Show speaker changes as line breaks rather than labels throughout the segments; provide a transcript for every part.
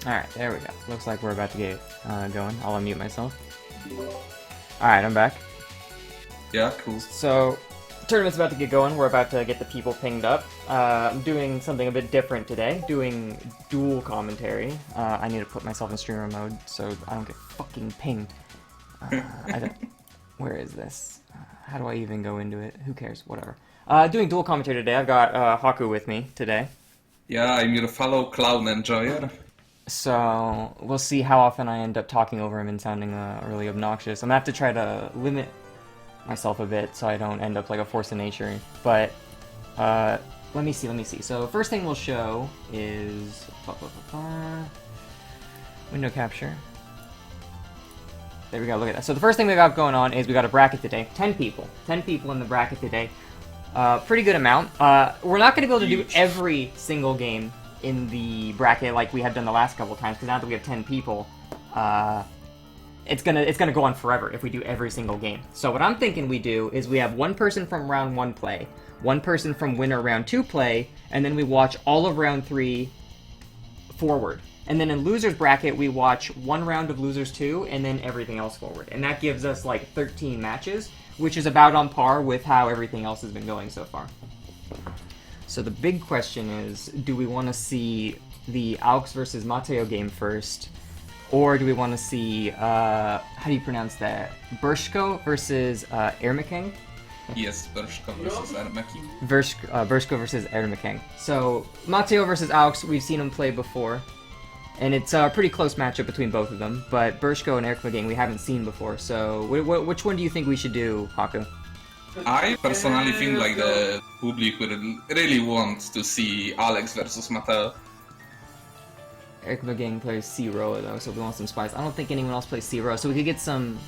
Alright, there we go. Looks like we're about to get going. I'll unmute myself. Alright, I'm back.
Yeah, cool.
So, tournament's about to get going. We're about to get the people pinged up. I'm doing something a bit different today. Doing dual commentary. I need to put myself in streamer mode so I don't get fucking pinged. Where is this? How do I even go into it? Who cares? Whatever. Doing dual commentary today. I've got Haku with me today.
Yeah, I'm your fellow clown enjoyer.
So, we'll see how often I end up talking over him and sounding really obnoxious. I'm gonna have to try to limit myself a bit so I don't end up like a force of nature. But, let me see. So, first thing we'll show is... window capture. There we go, look at that. So the first thing we got going on is we got a bracket today. 10 people. 10 people in the bracket today. Pretty good amount. We're not going to be able to do every single game in the bracket like we have done the last couple times, because now that we have 10 people, it's gonna go on forever if we do every single game. So what I'm thinking we do is we have one person from round 1 play, one person from winner round 2 play, and then we watch all of round 3 forward. And then in losers bracket, we watch one round of losers 2, and then everything else forward. And that gives us like 13 matches, which is about on par with how everything else has been going so far. So the big question is, do we want to see the Aux versus Matteo game first? Or do we want to see, how do you pronounce that? Berschko versus Ermikeng?
Yes, Berschko versus Ermikeng.
Berschko versus Ermikeng. So, Matteo versus Aux, we've seen him play before. And it's a pretty close matchup between both of them. But Berschko and Ermikeng we haven't seen before. So, which one do you think we should do, Haku?
I personally think like the public would really want to see Alex versus Matteo.
Ermikeng plays c-roa though, so we want some spice. I don't think anyone else plays c-roa, so we could get some...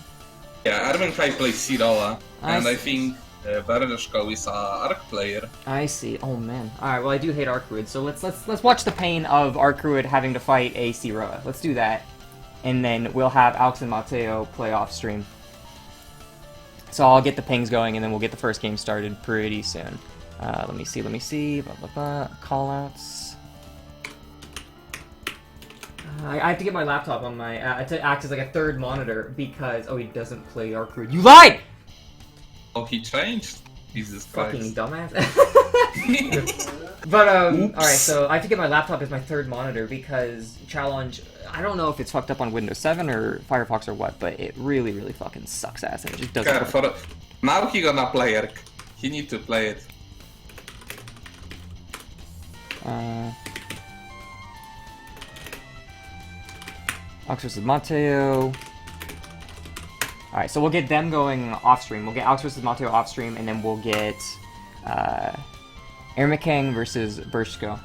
Yeah, Ermikeng plays c-roa, and I
see.
think Berschko is a Arc player.
I see. Oh man. Alright, well I do hate Arcruid, so let's watch the pain of Arcruid having to fight a c-roa. Let's do that. And then we'll have Aux and Matteo play off stream. So I'll get the pings going, and then we'll get the first game started pretty soon. Let me see, blah blah blah, callouts. I have to get my laptop on my, to act as like a third monitor, because, oh, he doesn't play Arcruid. You lied!
Oh, he changed? Jesus Christ.
Fucking dumbass. But, alright, so I have to get my laptop as my third monitor, because Challenge, I don't know if it's fucked up on Windows 7 or Firefox or what, but it really, really fucking sucks ass, and it just doesn't work.
Careful. Now he gonna play Arc. He need to play it.
Aux versus Matteo. Alright, so we'll get them going off stream. We'll get Aux versus Matteo off stream, and then we'll get Ermikeng versus Berschko.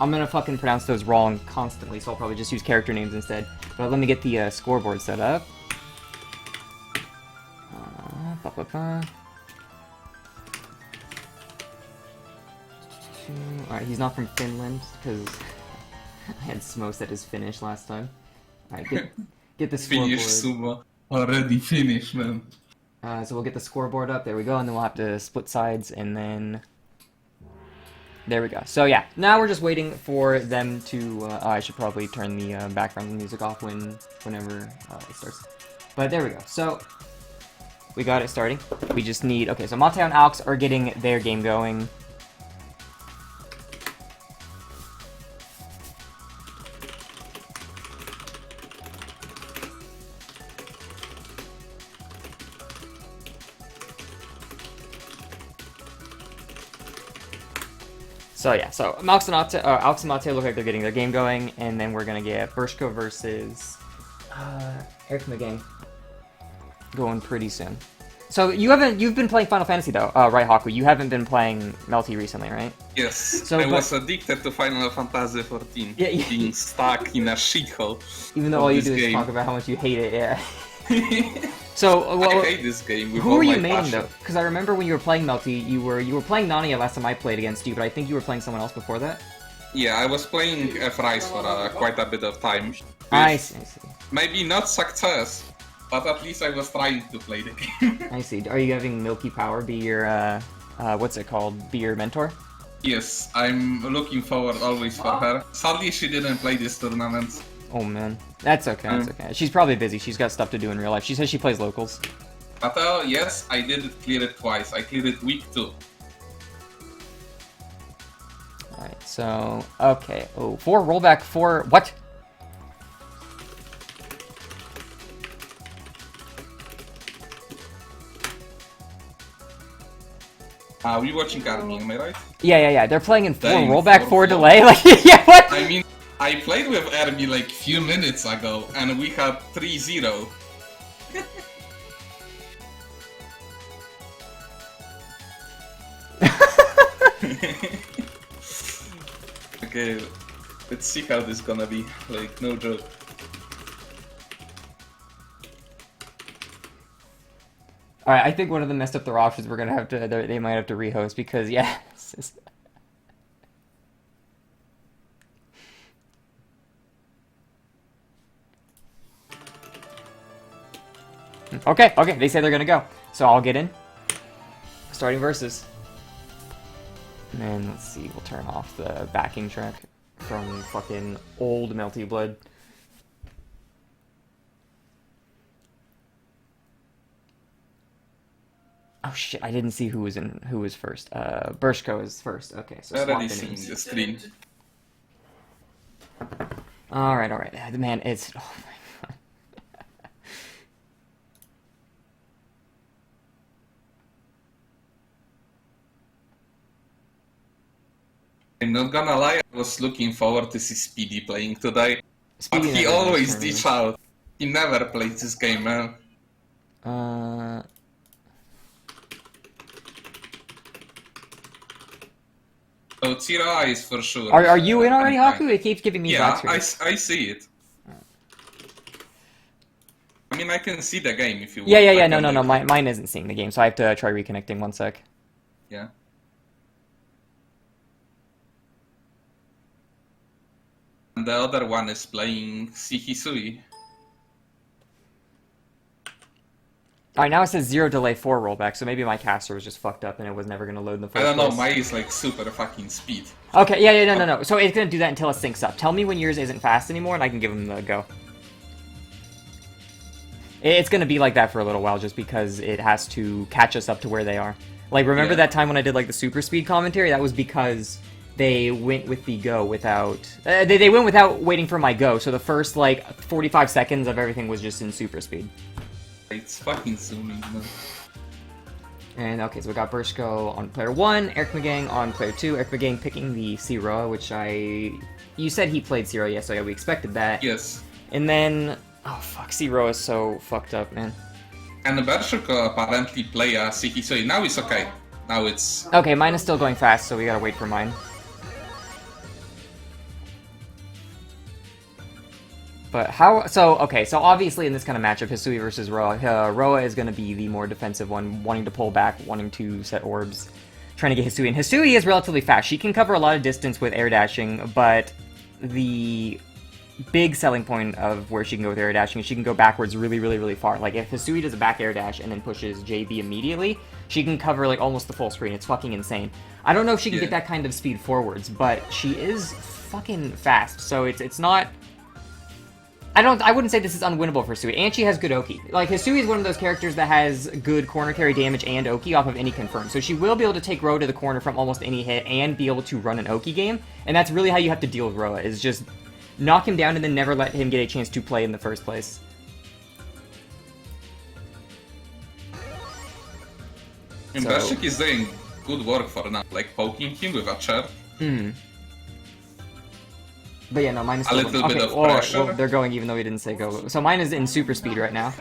I'm gonna fucking pronounce those wrong constantly, so I'll probably just use character names instead. But let me get the scoreboard set up. Alright, he's not from Finland, because I had smokes that is Finnish last time. Alright, get the scoreboard.
Finish Sumo. Already finished, man.
So we'll get the scoreboard up, there we go, and then we'll have to split sides, and then... There we go. So yeah, now we're just waiting for them to... I should probably turn the background music off whenever it starts. But there we go. So, we got it starting. We just need... Okay, so Matteo and Aux are getting their game going. So yeah, so Aux and Matteo look like they're getting their game going, and then we're gonna get Berschko versus Ermikeng going pretty soon. So you've been playing Final Fantasy though, right, Haku? You haven't been playing Melty recently, right?
Yes,
so,
I was addicted to Final Fantasy 14, being stuck in a shithole.
Even though all you do is talk about how much you hate it, yeah. So,
I hate this game with
who
all
were you
my
maining
passion.
though? Because I remember when you were playing Melty, you were playing Nania last time I played against you, but I think you were playing someone else before that.
Yeah, I was playing f-ryougi for quite a bit of time.
I see.
Maybe not success, but at least I was trying to play the game.
I see. Are you having Milky Power be your, what's it called? Be your mentor?
Yes, I'm looking forward always for her. Sadly, she didn't play this tournament.
Oh man, that's okay. That's okay. She's probably busy. She's got stuff to do in real life. She says she plays locals.
Matteo, yes, I did clear it twice. I cleared it week 2.
Alright, so okay. Oh, 4 rollback 4. What?
We're watching Ermikeng, am I right?
Yeah. They're playing in 4
Dang,
rollback 4
4
delay. Like, yeah, what?
I mean, I played with Ermi like few minutes ago, and we had 3-0. Okay, let's see how this is gonna be. Like, no joke.
Alright, I think one of them messed up their options. We're gonna have to. They might have to rehost because yeah. Okay. They say they're gonna go, so I'll get in. Starting versus. And then let's see. We'll turn off the backing track from fucking old Melty Blood. Oh shit! I didn't see who was first. Berschko is first. Okay, so
I
swap
already
the
seen
names.
the screen.
All right. Man, it's. Oh my god.
I'm not gonna lie, I was looking forward to see Speedy playing today.
Speedy
But he
never
always
tournament.
ditch out. He never plays this game, man. So c-roa is for sure.
Are you in already,
Okay.
Haku? It keeps giving me
Yeah,
black screens.
I see it. I mean, I can see the game if you want.
Yeah.
I
No.
can, like-
Mine isn't seeing the game, so I have to try reconnecting. 1 sec.
Yeah. And the other one is playing c-hisui.
All right, now it says 0 delay 4 rollback, so maybe my caster was just fucked up and it was never gonna load in the first
I don't know,
place.
mine is like super fucking speed.
Okay, yeah, no. So it's gonna do that until it syncs up. Tell me when yours isn't fast anymore, and I can give them the go. It's gonna be like that for a little while, just because it has to catch us up to where they are. Like, remember
Yeah.
that time when I did like the super speed commentary? That was because they went with the go without. They went without waiting for my go. So the first like 45 seconds of everything was just in super speed.
It's fucking zooming, man.
And okay, so we got Berschko on player 1, Ermikeng on player 2. Ermikeng picking the c-roa, which you said he played c-roa, yes, so yeah, we expected that.
Yes.
And then, oh fuck, c-roa is so fucked up, man.
And Berschko apparently play a c-hisui. Now it's okay. Now it's...
Okay, mine is still going fast, so we gotta wait for mine. But how, so obviously in this kind of matchup, Hisui versus Roa, Roa is going to be the more defensive one, wanting to pull back, wanting to set orbs, trying to get Hisui. And Hisui is relatively fast. She can cover a lot of distance with air dashing, but the big selling point of where she can go with air dashing is she can go backwards really far. Like, if Hisui does a back air dash and then pushes JB immediately, she can cover, like, almost the full screen. It's fucking insane. I don't know if she can get that kind of speed forwards, but she is fucking fast, so it's not... I wouldn't say this is unwinnable for Hisui, and she has good Oki. Like, Hisui is one of those characters that has good corner carry damage and Oki off of any confirm, so she will be able to take Roa to the corner from almost any hit and be able to run an Oki game, and that's really how you have to deal with Roa, is just knock him down and then never let him get a chance to play in the first place.
And Berschko is doing good work for now, like poking him with a chair.
But yeah, no, mine is
A
still
little
going.
bit
Okay,
of
well,
pressure.
they're going even though we didn't say go. So mine is in super speed right now.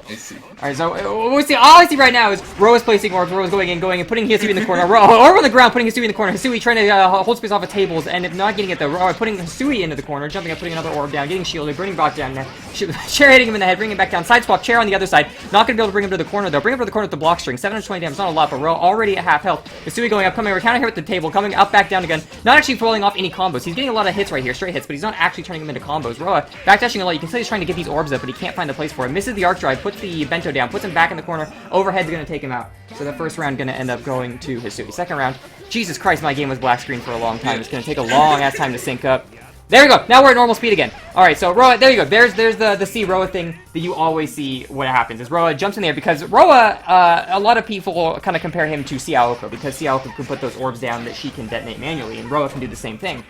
I see.
Alright, so what we see, all I see right now is Roa's placing orbs, Roa's going and putting Hisui in the corner. Orb on the ground, putting Hisui in the corner. Hisui trying to hold space off of tables, and if not getting it, though, putting Hisui into the corner, jumping up, putting another orb down, getting shielded, bringing Brock down, chair hitting him in the head, bringing him back down, side swap, chair on the other side. Not going to be able to bring him to the corner, though. Bring him to the corner with the block string. 720 damage, not a lot, but Roa already at half health. Hisui going up, coming over, counter hit with the table, coming up, back down again. Not actually falling off any combos. He's getting a lot of hits right here, straight hits, but he's not actually turning them into combos. Roa backdashing a lot. You can tell he's trying to get these orbs up, but he can't find a place for it. Misses the arc drive, puts the bento down, puts him back in the corner. Overhead's gonna take him out. So the first round gonna end up going to Hisui. Second round, Jesus Christ, my game was black screen for a long time. It's gonna take a long ass time to sync up. There we go. Now we're at normal speed again. All right, so Roa, there you go. There's the c-roa thing that you always see what happens is Roa jumps in there because Roa, a lot of people kind of compare him to c-aoko because c-aoko can put those orbs down that she can detonate manually, and Roa can do the same thing.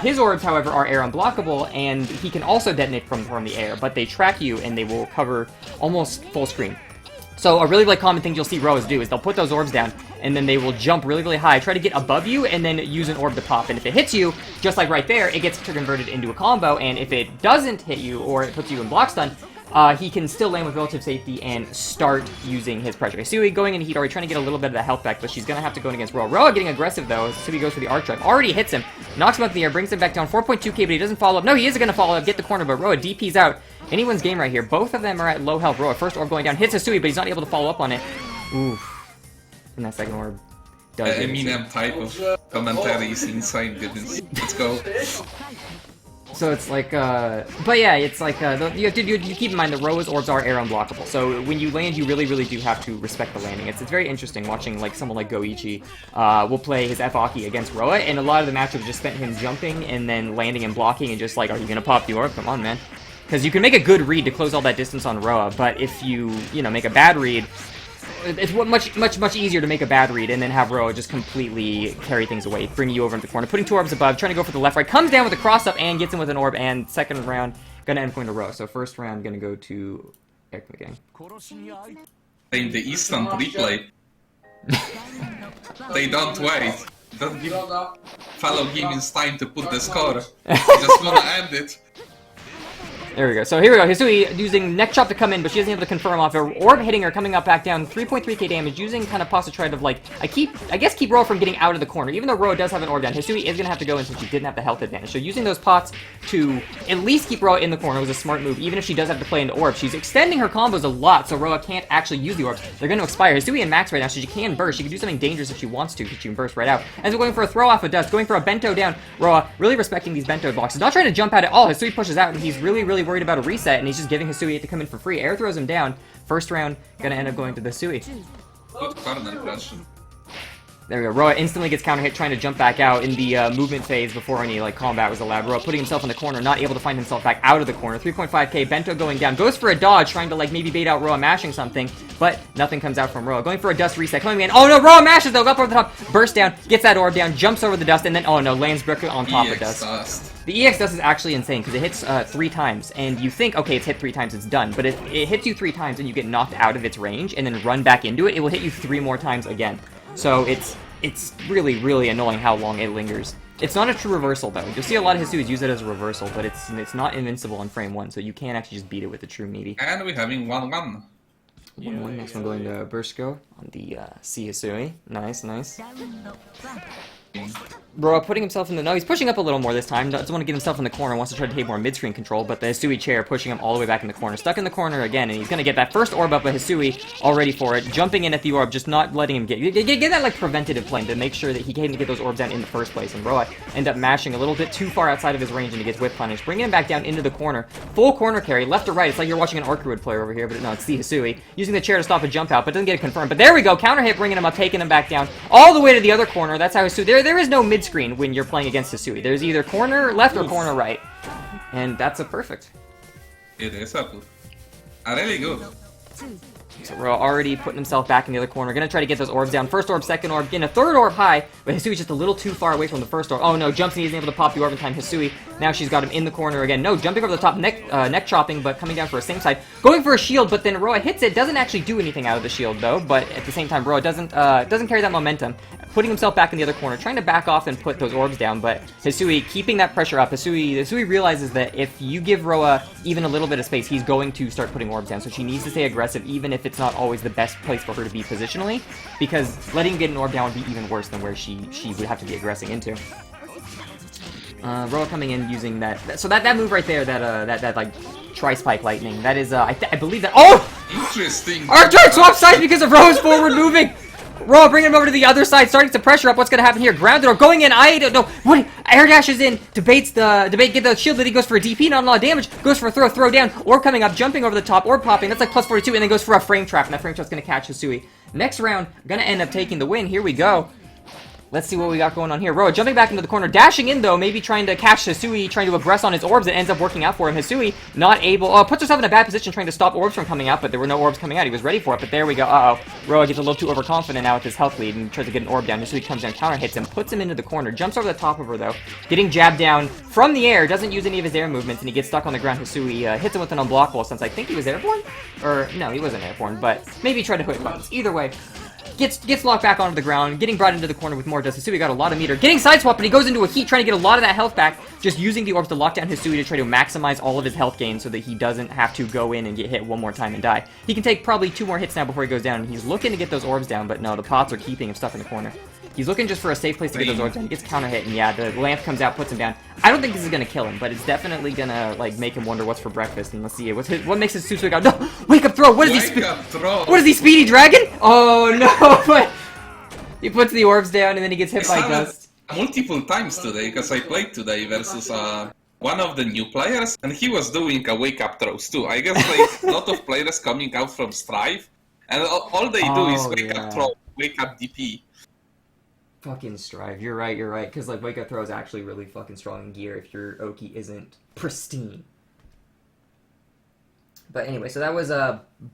His orbs, however, are air unblockable, and he can also detonate from the air, but they track you and they will cover almost full screen. So a really common thing you'll see Roas do is they'll put those orbs down, and then they will jump really high, try to get above you, and then use an orb to pop. And if it hits you, just like right there, it gets converted into a combo, and if it doesn't hit you, or it puts you in block stun, he can still land with relative safety and start using his pressure. Hisui going into heat already, trying to get a little bit of the health back, but she's going to have to go in against Roa. Roa getting aggressive, though. Hisui goes for the arc drive. Already hits him. Knocks him up in the air, brings him back down. 4.2k, but he doesn't follow up. No, he is going to follow up, get the corner, but Roa DP's out. Anyone's game right here. Both of them are at low health. Roa, first orb going down, hits Hisui, but he's not able to follow up on it. Oof. And that second orb does it.
Eminem type of commentary is inside, goodness. Let's go.
So it's like, but yeah, it's like, you keep in mind that Roa's orbs are air unblockable. So when you land, you really do have to respect the landing. It's very interesting watching, like, someone like Goichi will play his f-vaki against Roa, and a lot of the matchups just spent him jumping and then landing and blocking and just like, are you gonna pop the orb? Come on, man. Because you can make a good read to close all that distance on Roa, but if you make a bad read, it's much easier to make a bad read and then have Roa just completely carry things away, bringing you over into the corner, putting two orbs above, trying to go for the left right, comes down with a cross up and gets him with an orb, and second round gonna end up going to Roa. So first round gonna go to Ermikeng.
In the instant replay. They don't wait. Don't give fellow gamers time to put the score. They just wanna end it.
There we go. So here we go. Hisui using neck chop to come in, but she isn't able to confirm off her orb hitting her, coming up back down 3.3k damage, using kind of pasta try to like I guess keep Roa from getting out of the corner. Even though Roa does have an orb down, Hisui is gonna have to go in since she didn't have the health advantage. So using those pots to at least keep Roa in the corner was a smart move, even if she does have to play into orb. She's extending her combos a lot, so Roa can't actually use the orbs. They're gonna expire. Hisui in max right now, so she can burst. She can do something dangerous if she wants to, because she can burst right out. And so going for a throw off of dust, going for a bento down. Roa really respecting these bento boxes, not trying to jump out at all. Hisui pushes out, and he's really worried about a reset, and he's just giving Hisui to come in for free. Air throws him down. First round, gonna end up going to the Hisui.
Good corner question.
There we go. Roa instantly gets counter hit, trying to jump back out in the movement phase before any like combat was allowed. Roa putting himself in the corner, not able to find himself back out of the corner. 3.5k, bento going down. Goes for a dodge, trying to like maybe bait out Roa mashing something, but nothing comes out from Roa. Going for a dust reset, coming in. Oh no, Roa mashes though, up over the top, bursts down, gets that orb down, jumps over the dust, and then oh no, lands directly on top of dust. The EX dust is actually insane because it hits 3 times, and you think, okay, it's hit 3 times, it's done. But if it hits you 3 times and you get knocked out of its range and then run back into it, it will hit you 3 more times again. So it's really annoying how long it lingers. It's not a true reversal though. You'll see a lot of Hisuis use it as a reversal, but it's not invincible on frame 1, so you can actually just beat it with the true meaty.
And we're having 1-1.
1-1. Next one going to Berschko on the c-hisui. Nice. Roa putting himself in the... No, he's pushing up a little more this time. Doesn't want to get himself in the corner. Wants to try to take more mid-screen control, but the Hisui chair pushing him all the way back in the corner. Stuck in the corner again, and he's going to get that first orb up, but Hisui all ready for it. Jumping in at the orb, just not letting him get that, like, preventative play to make sure that he can get those orbs down in the first place. And Roa end up mashing a little bit too far outside of his range, and he gets whip punished. Bringing him back down into the corner. Full corner carry, left to right. It's like you're watching an Arcruid player over here, but no, it's the Hisui. Using the chair to stop a jump out, but doesn't get it confirmed. But there we go, counter hit, bringing him up, taking him back down. All the way to the other corner. That's how Hisui... There is no mid-screen when you're playing against Hisui. There's either corner left or corner right. And that's a perfect.
It is a really good.
So Roa already putting himself back in the other corner. Gonna try to get those orbs down. First orb, second orb, getting a third orb high, but Hisui's just a little too far away from the first orb. Oh no, jumps and he's able to pop the orb in time. Hisui, now she's got him in the corner again. No, jumping over the top, neck chopping, but coming down for a same side. Going for a shield, but then Roa hits it. Doesn't actually do anything out of the shield though, but at the same time, Roa doesn't carry that momentum. Putting himself back in the other corner, trying to back off and put those orbs down, but Hisui keeping that pressure up. Hisui realizes that if you give Roa even a little bit of space, he's going to start putting orbs down, so she needs to stay aggressive, even if it's not always the best place for her to be positionally, because letting him get an orb down would be even worse than where she would have to be aggressing into. Roa coming in using that, so that move right there, that like tri-spike lightning, that is I believe that, oh!
Interesting.
Archdart swap sides because of Roa's forward moving! Roa bringing him over to the other side, starting to pressure up. What's gonna happen here? Grounded or going in? I don't know. What? Air dashes in, debates get the shield that he goes for a DP, not a lot of damage. Goes for a throw down. Orb coming up, jumping over the top, orb popping. That's like plus 42, and then goes for a frame trap, and that frame trap's gonna catch Hisui. Next round, gonna end up taking the win. Here we go. Let's see what we got going on here. Roa jumping back into the corner, dashing in though, maybe trying to catch Hisui, trying to aggress on his orbs. It ends up working out for him. Hisui not able, puts herself in a bad position trying to stop orbs from coming out, but there were no orbs coming out. He was ready for it, but there we go. Roa gets a little too overconfident now with his health lead and tries to get an orb down. Hisui comes down, counter hits him, puts him into the corner, jumps over the top of her though, getting jabbed down from the air, doesn't use any of his air movements, and he gets stuck on the ground. Hisui hits him with an unblockable since I think he was airborne? Or, no, he wasn't airborne, but maybe he tried to hit buttons. Either way. Gets locked back onto the ground, getting brought into the corner with more dust. Hisui got a lot of meter. Getting sideswapped, but he goes into a heat, trying to get a lot of that health back. Just using the orbs to lock down Hisui to try to maximize all of his health gain so that he doesn't have to go in and get hit one more time and die. He can take probably 2 more hits now before he goes down, and he's looking to get those orbs down, but no, the pots are keeping him stuck in the corner. He's looking just for a safe place to get those orbs down. He gets counter hit, and yeah, the lamp comes out, puts him down. I don't think this is gonna kill him, but it's definitely gonna like make him wonder what's for breakfast. And let's see, what makes his Susui go? No, wake up throw. What is he? What is he? Speedy dragon? Oh no! But he puts the orbs down, and then he gets hit by dust.
Multiple times today, because I played today versus one of the new players, and he was doing a wake up throws too. I guess like a lot of players coming out from Strive, and all they do is wake up throw, wake up DP.
Fucking Strive, you're right, because like wake up throw is actually really fucking strong in gear if your Oki isn't pristine. But anyway, so that was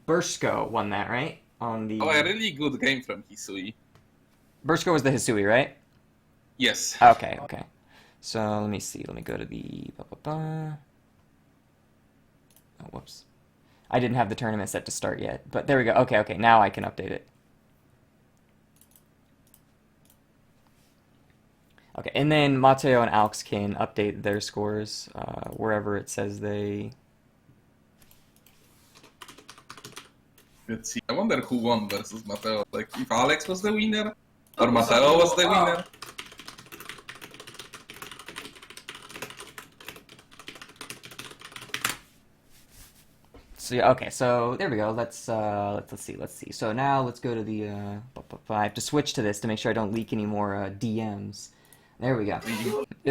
Berschko won that, right? On the
a really good game from Hisui.
Berschko was the Hisui, right?
Yes.
Okay. So let me see. Let me go to the Oh, whoops. I didn't have the tournament set to start yet, but there we go. Okay. Now I can update it. Okay, and then Matteo and Alex can update their scores wherever it says they...
Let's see. I wonder who won versus Matteo. Like, if Alex was the winner, or Matteo was the winner.
So yeah, okay, so there we go. Let's see. So now let's go to the I have to switch to this to make sure I don't leak any more DMs. There we go.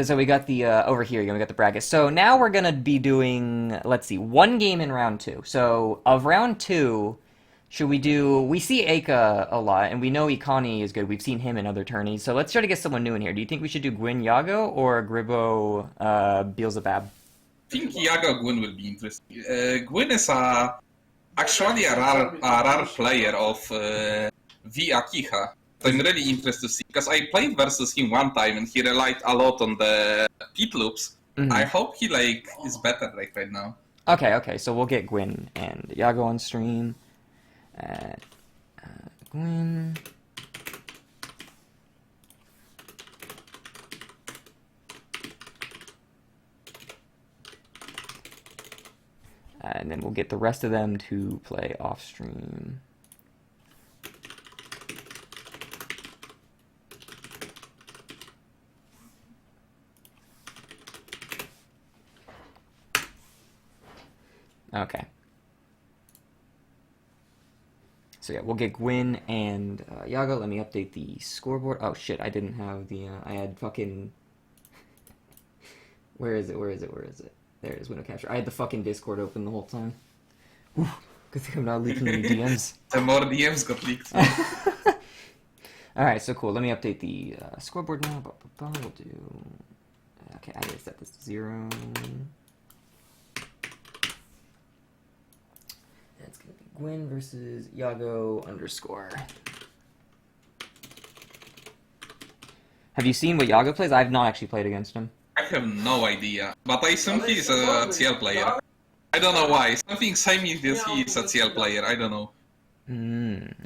So we got the over here. We got the bracket. So now we're gonna be doing, let's see, 1 game in round 2. So of round 2, should we do? We see Eika a lot, and we know Ikani is good. We've seen him in other tourneys. So let's try to get someone new in here. Do you think we should do Gwyn, Yago, or Gribo, Bielzibab?
I think Yago Gwyn will be interesting. Gwyn is actually a rare player of f-akiha. I'm really interested to see, because I played versus him one time and he relied a lot on the pit loops. I hope he is better right now.
Okay, so we'll get Gwyn and Yago on stream. Gwyn. And then we'll get the rest of them to play off stream. Okay. So yeah, we'll get Gwyn and Yago. Let me update the scoreboard. Oh shit, I didn't have the, I had fucking... Where is it? There it is, window capture. I had the fucking Discord open the whole time. Whew, good thing I'm not leaking any DMs.
The more DMs got leaked.
Alright, so cool. Let me update the scoreboard now. We'll do... Okay, I gotta set this to 0. That's gonna be Gwyn versus Yago _. Have you seen what Yago plays? I've not actually played against him.
I have no idea, but I assume he's a c-eel player. I don't know why. Something saying me that he is a c-eel player. I don't know.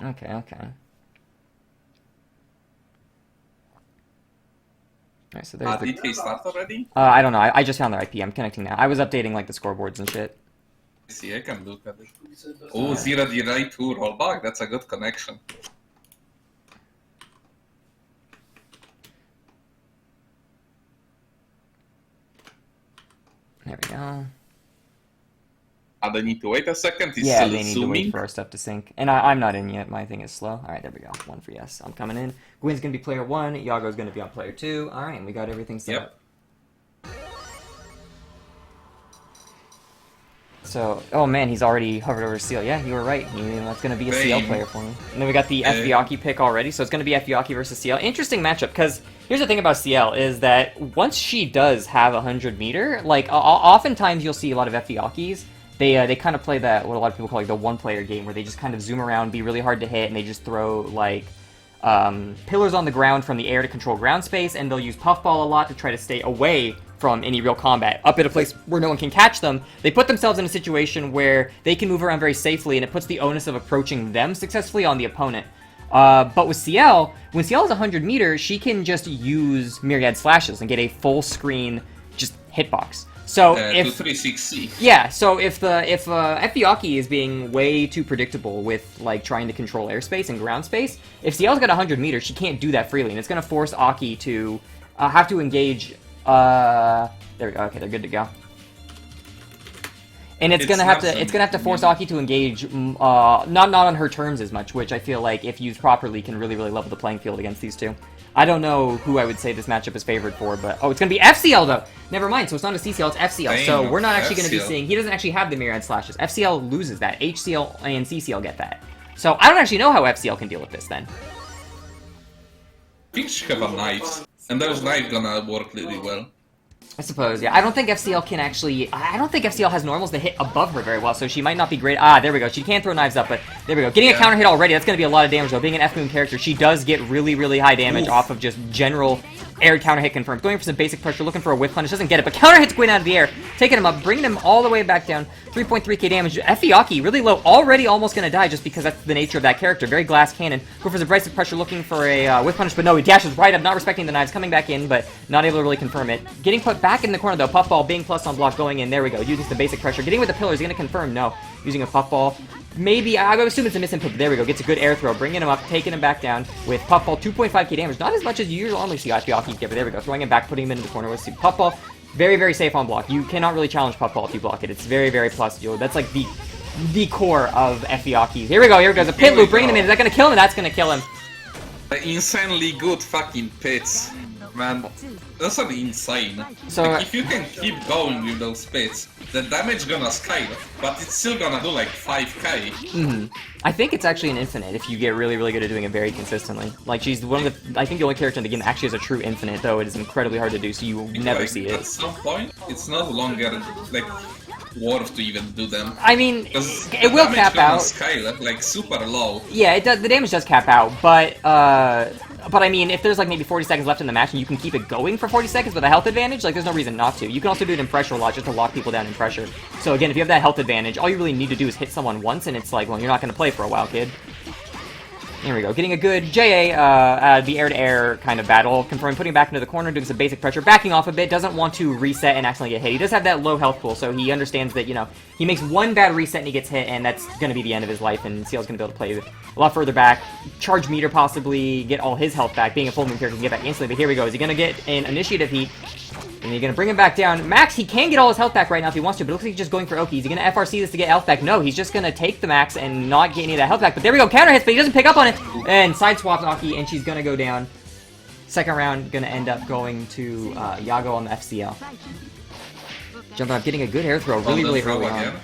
Okay. Alright, so there's
did he start already?
I don't know. I just found their IP. I'm connecting now. I was updating like the scoreboards and shit.
See, I can look at it. Oh, 0 delay 2 rollback. That's a good connection.
There we go.
They need to wait a second. It's
Yeah,
still
they need to wait
zooming.
for our stuff to sync. And I'm not in yet. My thing is slow. Alright, there we go. 1 for yes. I'm coming in. Gwyn's going to be player 1. Yago's going to be on player 2. Alright, and we got everything set up. So, oh man, he's already hovered over c-eel. Yeah, you were right. That's going to be a c-eel player for me. And then we got the f-vaki pick already, so it's going to be f-vaki versus c-eel. Interesting matchup, because here's the thing about c-eel, is that once she does have 100 meter, like, oftentimes you'll see a lot of f-vakis. They kind of play that, what a lot of people call like the one-player game, where they just kind of zoom around, be really hard to hit, and they just throw, like, pillars on the ground from the air to control ground space, and they'll use puffball a lot to try to stay away from any real combat, up at a place where no one can catch them. They put themselves in a situation where they can move around very safely, and it puts the onus of approaching them successfully on the opponent. But with c-eel, when c-eel is 100 meters, she can just use myriad slashes and get a full screen just hitbox. So if
360.
Yeah, so if f-vaki is being way too predictable with like trying to control airspace and ground space, if c-eel's got 100 meters, she can't do that freely, and it's going to force Aki to have to engage. There we go. Okay, they're good to go. And it's gonna have to force Aki to engage not on her terms as much, which I feel like if used properly can really level the playing field against these two. I don't know who I would say this matchup is favored for, but oh, it's gonna be f-ciel though. Never mind. So it's not a c-ciel, it's f-ciel. So we're not actually gonna be seeing. He doesn't actually have the myriad slashes. f-ciel loses that. h-ciel and c-ciel get that. So I don't actually know how f-ciel can deal with this then.
I think she have a knife, and those knives gonna work really well.
I suppose, yeah. I don't think f-ciel can actually... I don't think f-ciel has normals that hit above her very well, so she might not be great. Ah, there we go. She can throw knives up, but there we go. Getting a counter hit already, that's going to be a lot of damage, though. Being an F-moon character, she does get really high damage off of just general air counter hit confirmed. Going for some basic pressure, looking for a whip punish, doesn't get it, but counter hits Gwyn out of the air, taking him up, bringing him all the way back down. 3.3k damage. f-vaki, really low, already almost going to die just because that's the nature of that character. Very glass cannon. Go for some basic pressure, looking for a whip punish, but no, he dashes right up, not respecting the knives, coming back in, but not able to really confirm it. Getting put back in the corner, though. Puffball being plus on block, going in. There we go. Using some basic pressure. Getting with the pillars. He's going to confirm. No. Using a puffball. Maybe. I would assume it's a misinput. There we go. Gets a good air throw. Bringing him up. Taking him back down with puffball. 2.5k damage. Not as much as you normally see f-vaki get, but there we go. Throwing him back. Putting him into the corner with puffball. Very safe on block. You cannot really challenge puffball if you block it. It's very plus. That's like the core of f-vaki. Here we go. Here goes a pit loop. Bringing him in. Is that going to kill him? That's going to kill him.
The insanely good fucking pits. Man, that's an insane.
So
like, if you can keep going with those pits, the damage gonna scale, but it's still gonna do like 5k.
I think it's actually an infinite if you get really good at doing it very consistently. Like, she's one of the, I think the only character in the game that actually has a true infinite, though it is incredibly hard to do, so you will never see it.
At some point, it's no longer, like, worth to even do them.
I mean, it will cap out.
Scale, like, super low.
Yeah, it does, the damage does cap out, but I mean, if there's like maybe 40 seconds left in the match and you can keep it going for 40 seconds with a health advantage, like there's no reason not to. You can also do it in pressure a lot just to lock people down in pressure. So again, if you have that health advantage, all you really need to do is hit someone once and it's like, well, you're not going to play for a while, kid. Here we go, getting a good JA, the air-to-air kind of battle, confirming, putting back into the corner, doing some basic pressure, backing off a bit, doesn't want to reset and accidentally get hit. He does have that low health pool, so he understands that, you know, he makes one bad reset and he gets hit, and that's going to be the end of his life, and c-eel's going to be able to play a lot further back, charge meter possibly, get all his health back. Being a full moon character, can get back instantly, but here we go. Is he going to get an initiative heat? And you're going to bring him back down. Max, he can get all his health back right now if he wants to, but it looks like he's just going for Oki. Is he going to FRC this to get health back? No, he's just going to take the max and not get any of that health back. But there we go, counter hits, but he doesn't pick up on it. And side swaps Oki, and she's going to go down. Second round, going to end up going to Yago on the f-ciel. Jumping up, getting a good air throw really early on.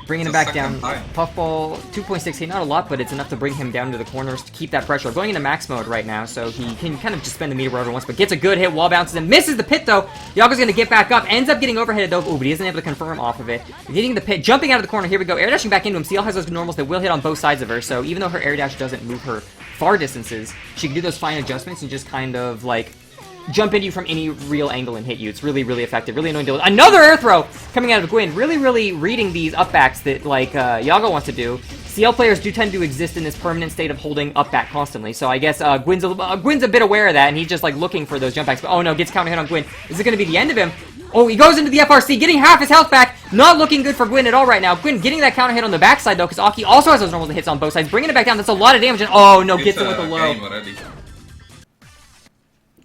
Bringing him back down. Puffball, 2.6k, not a lot, but it's enough to bring him down to the corners to keep that pressure. Going into max mode right now, so he can kind of just spend the meter wherever he wants, but gets a good hit, wall bounces and misses the pit though. Yago's going to get back up, ends up getting overheaded though, but he isn't able to confirm off of it. Hitting the pit, jumping out of the corner, here we go, air dashing back into him. c-eel has those normals that will hit on both sides of her, so even though her air dash doesn't move her far distances, she can do those fine adjustments and just kind of like jump into you from any real angle and hit you. It's really effective, really annoying to deal with. Another air throw coming out of Gwyn, really reading these up backs that like Yago wants to do. c-eel players do tend to exist in this permanent state of holding up back constantly, so I guess Gwyn's a bit aware of that, and he's just like looking for those jump backs, but oh no, gets counter hit on Gwyn. Is it going to be the end of him? Oh, he goes into the FRC, getting half his health back. Not looking good for Gwyn at all right now. Gwyn getting that counter hit on the backside though, because Aki also has those normals that hits on both sides, bringing it back down. That's a lot of damage, and oh no, gets it with a low.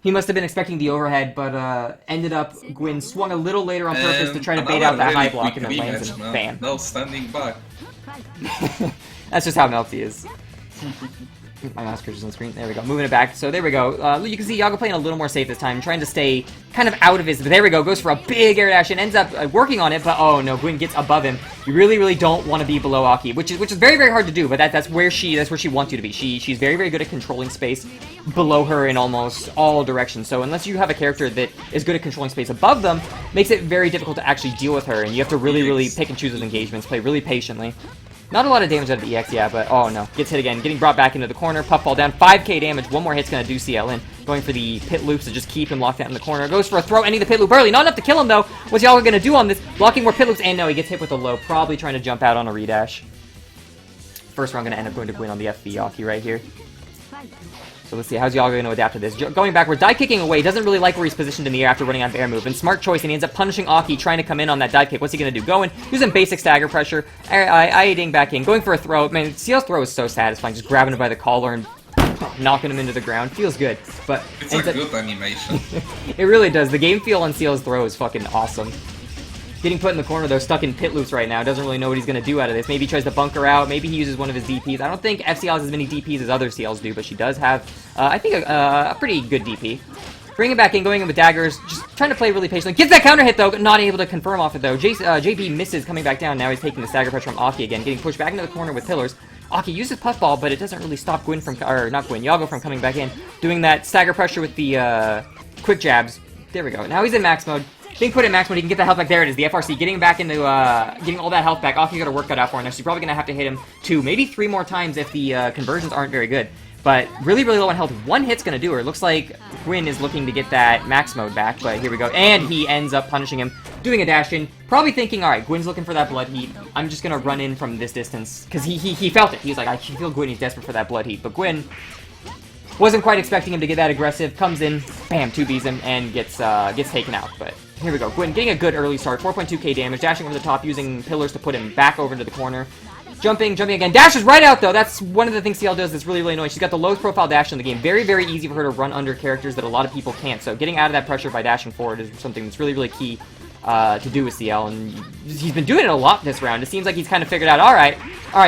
He must have been expecting the overhead, but ended up Gwyn swung a little later on purpose to try to bait out that high block and then lands and bam.
No standing back.
That's just how melty is. My mouse cursors on the screen. There we go. Moving it back. So there we go. You can see Yago playing a little more safe this time, trying to stay kind of out of his. But there we go. Goes for a big air dash and ends up working on it. But oh no, Gwyn gets above him. You really, really don't want to be below Aki, which is very, very hard to do. But that's where she wants you to be. She's very, very good at controlling space below her in almost all directions. So unless you have a character that is good at controlling space above them, makes it very difficult to actually deal with her. And you have to really, really pick and choose those engagements. Play really patiently. Not a lot of damage out of the EX, yeah, but oh no. Gets hit again. Getting brought back into the corner. Puffball down. 5k damage. One more hit's going to do c-el in. Going for the pit loops to just keep him locked out in the corner. Goes for a throw, ending the pit loop early. Not enough to kill him, though. What's Yago going to do on this? Blocking more pit loops, and no, he gets hit with a low. Probably trying to jump out on a redash. First round going to end up going to Gwyn on the f-vaki right here. So let's see, how's Yago going to adapt to this? Going backward, dive kicking away, doesn't really like where he's positioned in the air after running out of air move. And smart choice, and he ends up punishing Aki, trying to come in on that dive kick. What's he going to do? Going, using basic stagger pressure, I-ding back in, going for a throw. Man, c-el's throw is so satisfying, just grabbing him by the collar and knocking him into the ground. Feels good, but...
It's a good animation.
It really does. The game feel on c-el's throw is fucking awesome. Getting put in the corner, though, stuck in pit loops right now. Doesn't really know what he's going to do out of this. Maybe he tries to bunker out. Maybe he uses one of his DPs. I don't think f-ciel has as many DPs as other c-els do, but she does have, I think, a pretty good DP. Bringing it back in, going in with daggers, just trying to play really patiently. Gets that counter hit, though, not able to confirm off it, though. JB misses coming back down. Now he's taking the stagger pressure from Aki again, getting pushed back into the corner with pillars. Aki uses puffball, but it doesn't really stop Gwyn from, or not Gwyn, Yago from coming back in. Doing that stagger pressure with the quick jabs. There we go. Now he's in max mode. Being put in max mode, he can get the health back. There it is, the FRC, getting back into, getting all that health back. Aki got a work cut out for him. Now she's probably going to have to hit him 2, maybe 3 more times if the conversions aren't very good. But really, really low on health. 1 hit's going to do her. It looks like Gwyn is looking to get that max mode back, but here we go. And he ends up punishing him, doing a dash in. Probably thinking, alright, Gwyn's looking for that blood heat. I'm just going to run in from this distance. Because he felt it. He was like, I can feel Gwyn. He's desperate for that blood heat. But Gwyn wasn't quite expecting him to get that aggressive. Comes in, bam, 2Bs him, and gets taken out. But here we go. Gwyn getting a good early start. 4.2k damage. Dashing over the top, using pillars to put him back over into the corner. Jumping again. Dashes right out, though. That's one of the things c-el does that's really, really annoying. She's got the lowest profile dash in the game. Very, very easy for her to run under characters that a lot of people can't. So getting out of that pressure by dashing forward is something that's really, really key to do with c-el. And he's been doing it a lot this round. It seems like he's kind of figured out, alright,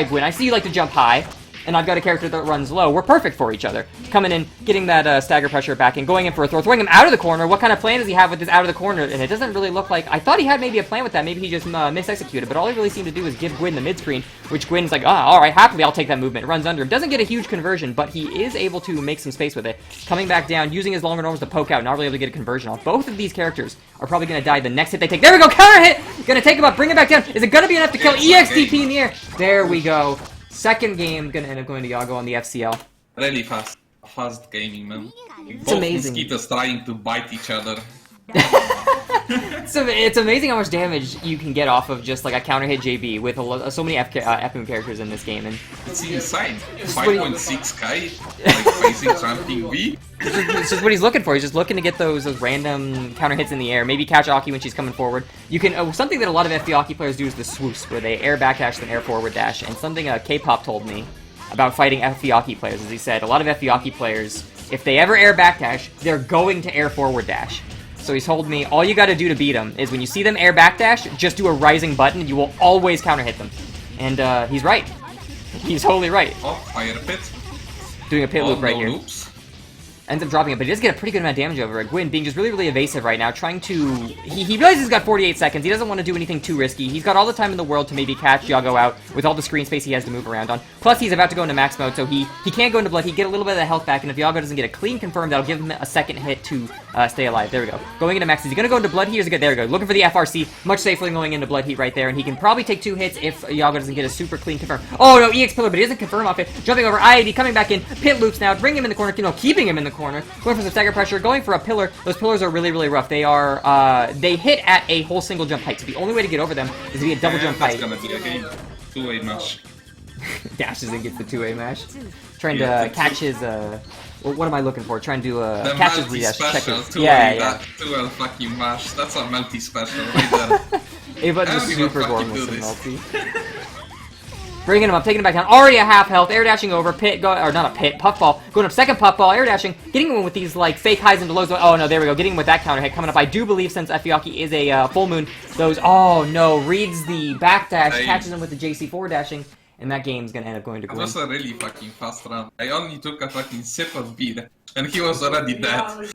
Gwyn, I see you like to jump high. And I've got a character that runs low. We're perfect for each other. Coming in, getting that stagger pressure back and going in for a throw. Throwing him out of the corner. What kind of plan does he have with this out of the corner? And it doesn't really look like... I thought he had maybe a plan with that. Maybe he just mis-executed. But all he really seemed to do is give Gwyn the mid-screen, which Gwyn's like, alright, happily I'll take that movement. Runs under him. Doesn't get a huge conversion, but he is able to make some space with it. Coming back down, using his longer normals to poke out, not really able to get a conversion off. Both of these characters are probably going to die the next hit they take. There we go! Counter hit! Gonna take him up, bring him back down. Is it gonna be enough to kill EXDP in the air? There we go. Second game, gonna end up going to Yago on the f-ciel.
Really fast gaming, man.
It's
both
amazing.
Mosquitoes trying to bite each other.
It's amazing how much damage you can get off of just like a counter hit JB with so many FM characters in this game, and
it's insane. 5.6k, like facing something V.
It's just what he's looking for. He's just looking to get those random counter hits in the air. Maybe catch Aki when she's coming forward. You can something that a lot of f-vaki players do is the swoops, where they air back dash then air forward dash. And something K-pop told me about fighting f-vaki players, as he said, a lot of f-vaki players, if they ever air back dash, they're going to air forward dash. So he's told me, all you gotta do to beat them is when you see them air backdash, just do a rising button and you will always counter hit them. And he's right. He's totally right.
Oh, fire pit.
Doing a pit loop right
no
here.
loops.
Ends up dropping it, but he does get a pretty good amount of damage over it. Gwyn being just really, really evasive right now, trying to... He realizes he's got 48 seconds. He doesn't want to do anything too risky. He's got all the time in the world to maybe catch Yago out with all the screen space he has to move around on. Plus, he's about to go into max mode, so he can't go into blood. He get a little bit of the health back, and if Yago doesn't get a clean confirm, that'll give him a second hit to stay alive. There we go. Going into max. Is he going to go into blood heat? There we go. Looking for the FRC. Much safer than going into blood heat right there, and he can probably take 2 hits if Yago doesn't get a super clean confirm. Oh, no, EX pillar, but he doesn't confirm off it. Jumping over IAD, coming back in. Pit loops now. Bring him in the corner. Keeping him in the corner. Going for some stagger pressure, going for a pillar. Those pillars are really, really rough. They are, they hit at a whole single jump height, so the only way to get over them is to be a double jump height.
That's gonna be a game. 2-way mash.
Dashes and gets the 2-way mash. Trying to catch his, what am I looking for? Trying to, catch his redash. Check his, yeah.
2-way fucking mash. That's a multi special right there.
Ava just super gormless and multi. Bringing him up, taking him back down. Already at half health. Air dashing over. Pit, or not a pit, puffball. Going up second puffball. Air dashing. Getting him with these like fake highs into lows. Oh no, there we go. Getting him with that counter hit coming up. I do believe since f-vaki is a full moon, those. Oh no, reads the back dash, catches him with the JC4 dashing, and that game's gonna end up going to Gwyn.
It was a really fucking fast round. I only took a fucking sip of beer, and he was already dead.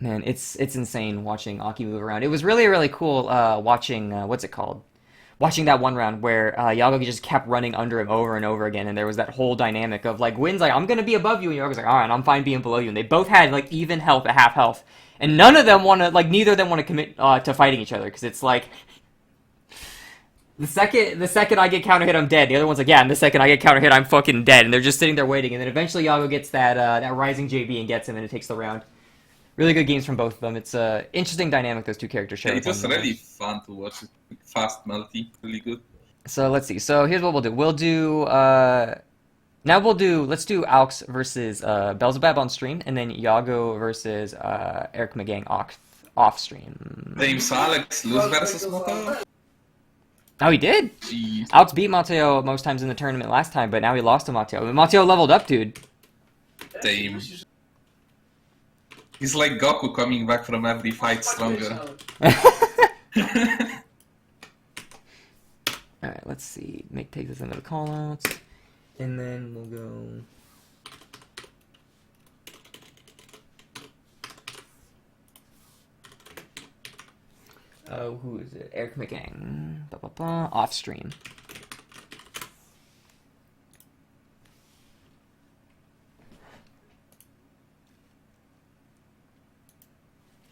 Man, it's insane watching Aki move around. It was really cool watching what's it called? Watching that one round where Yago just kept running under him over and over again, and there was that whole dynamic of like Gwyn's like, I'm gonna be above you, and Yago's like, alright, I'm fine being below you, and they both had like even health at half health, and none of them want to like neither of them want to commit to fighting each other because it's like the second I get counter hit, I'm dead. The other one's like, yeah, and the second I get counter hit, I'm fucking dead, and they're just sitting there waiting, and then eventually Yago gets that rising JB and gets him, and it takes the round. Really good games from both of them. It's an interesting dynamic those two characters share.
Yeah, it was really fun to watch. Fast, melty, really good.
So let's see. So here's what we'll do. We'll do let's do Aux versus Bielzibab on stream, and then Yago versus Ermikeng off stream.
James Alex lose versus Matteo?
Oh, he did?
Jeez.
Aux beat Matteo most times in the tournament last time, but now he lost to Matteo. Matteo leveled up, dude.
Damn. He's like Goku coming back from every fight stronger.
Alright, let's see. Take this into the callouts. And then we'll go... who is it? Ermikeng. Off stream.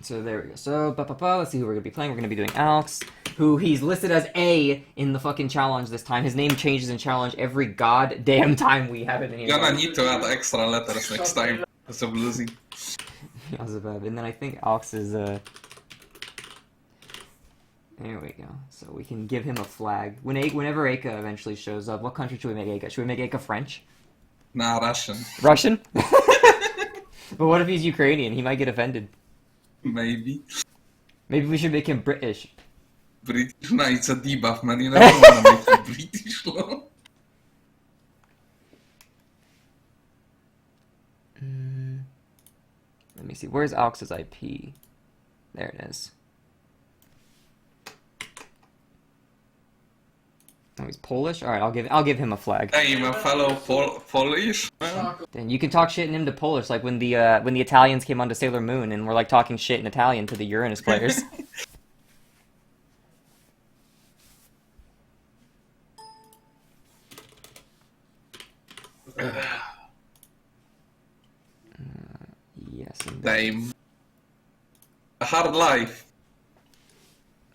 So there we go. So, let's see who we're going to be playing. We're going to be doing Alex, who he's listed as A in the fucking challenge this time. His name changes in challenge every goddamn time we have it in here.
You're gonna need to add extra letters next time, because of losing.
Bielzibab. And then I think Alex is, There we go. So we can give him a flag. Whenever Eika eventually shows up, what country should we make Eika? Should we make Eika French?
Nah, Russian.
Russian? But what if he's Ukrainian? He might get offended.
Maybe.
Maybe we should make him British.
British? No, it's a debuff, man. You never wanna make him British, no?
Let me see. Where's Alex's IP? There it is. Oh, he's Polish? Alright, I'll give him a flag.
I'm a fellow Polish man.
Then you can talk shit in him to Polish, like when the Italians came onto Sailor Moon and were like talking shit in Italian to the Uranus players. Yes.
Damn. A hard life.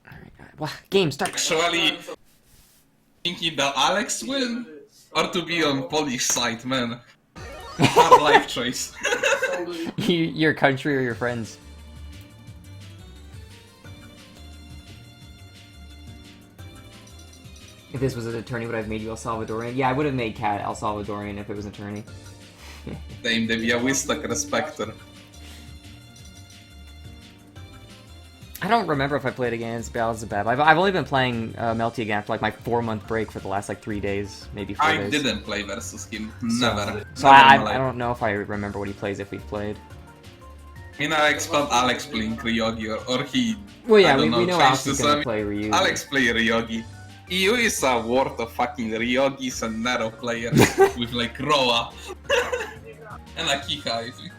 Alright, well, game start.
Actually, thinking that Alex win or to be on Polish side, man. Hard life choice.
Your country or your friends? If this was an attorney, would I have made you El Salvadorian? Yeah, I would have made Kat El Salvadorian if it was an attorney.
Damn, the Białystok respecter.
I don't remember if I played against Bielzibab. I've only been playing Melty again after like my 4-month break for the last like 3 days, maybe 4 days.
I didn't play versus him. Never.
So I don't know if I remember what he plays if we've played.
I mean, I expect Alex playing Ryougi or he.
Well, yeah,
we
know Alex is gonna play Ryougi.
Alex play Ryougi. EU is a world of fucking Ryogis and Nero players with like c-roa and Akiha.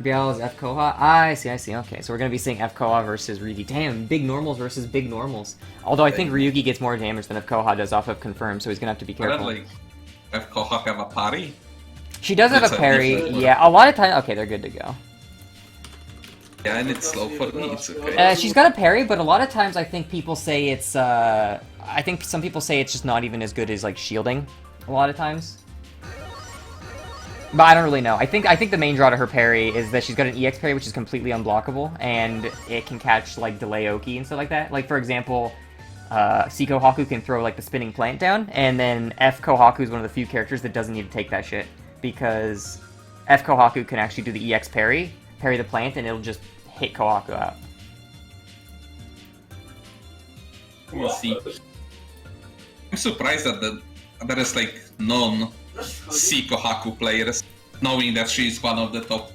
Biel's f-koha? I see. Okay, so we're gonna be seeing f-koha versus Ryugi. Damn, big normals versus big normals. Although I think Ryugi gets more damage than f-koha does off of confirm, so he's gonna have to be careful.
Like, f-koha have a parry?
She does have a parry, yeah. A lot of times, okay, they're good to go.
Yeah, and it's slow for me, it's okay.
She's got a parry, but a lot of times I think people say it's, I think some people say it's just not even as good as, like, shielding, a lot of times. But I don't really know. I think the main draw to her parry is that she's got an EX parry, which is completely unblockable, and it can catch, like, delay Oki and stuff like that. Like, for example, c-kohaku can throw, like, the spinning plant down, and then f-kohaku is one of the few characters that doesn't need to take that shit, because f-kohaku can actually do the EX parry the plant, and it'll just hit Kohaku out.
We'll see. I'm surprised that there is like non-c-kohaku players, knowing that she is one of the top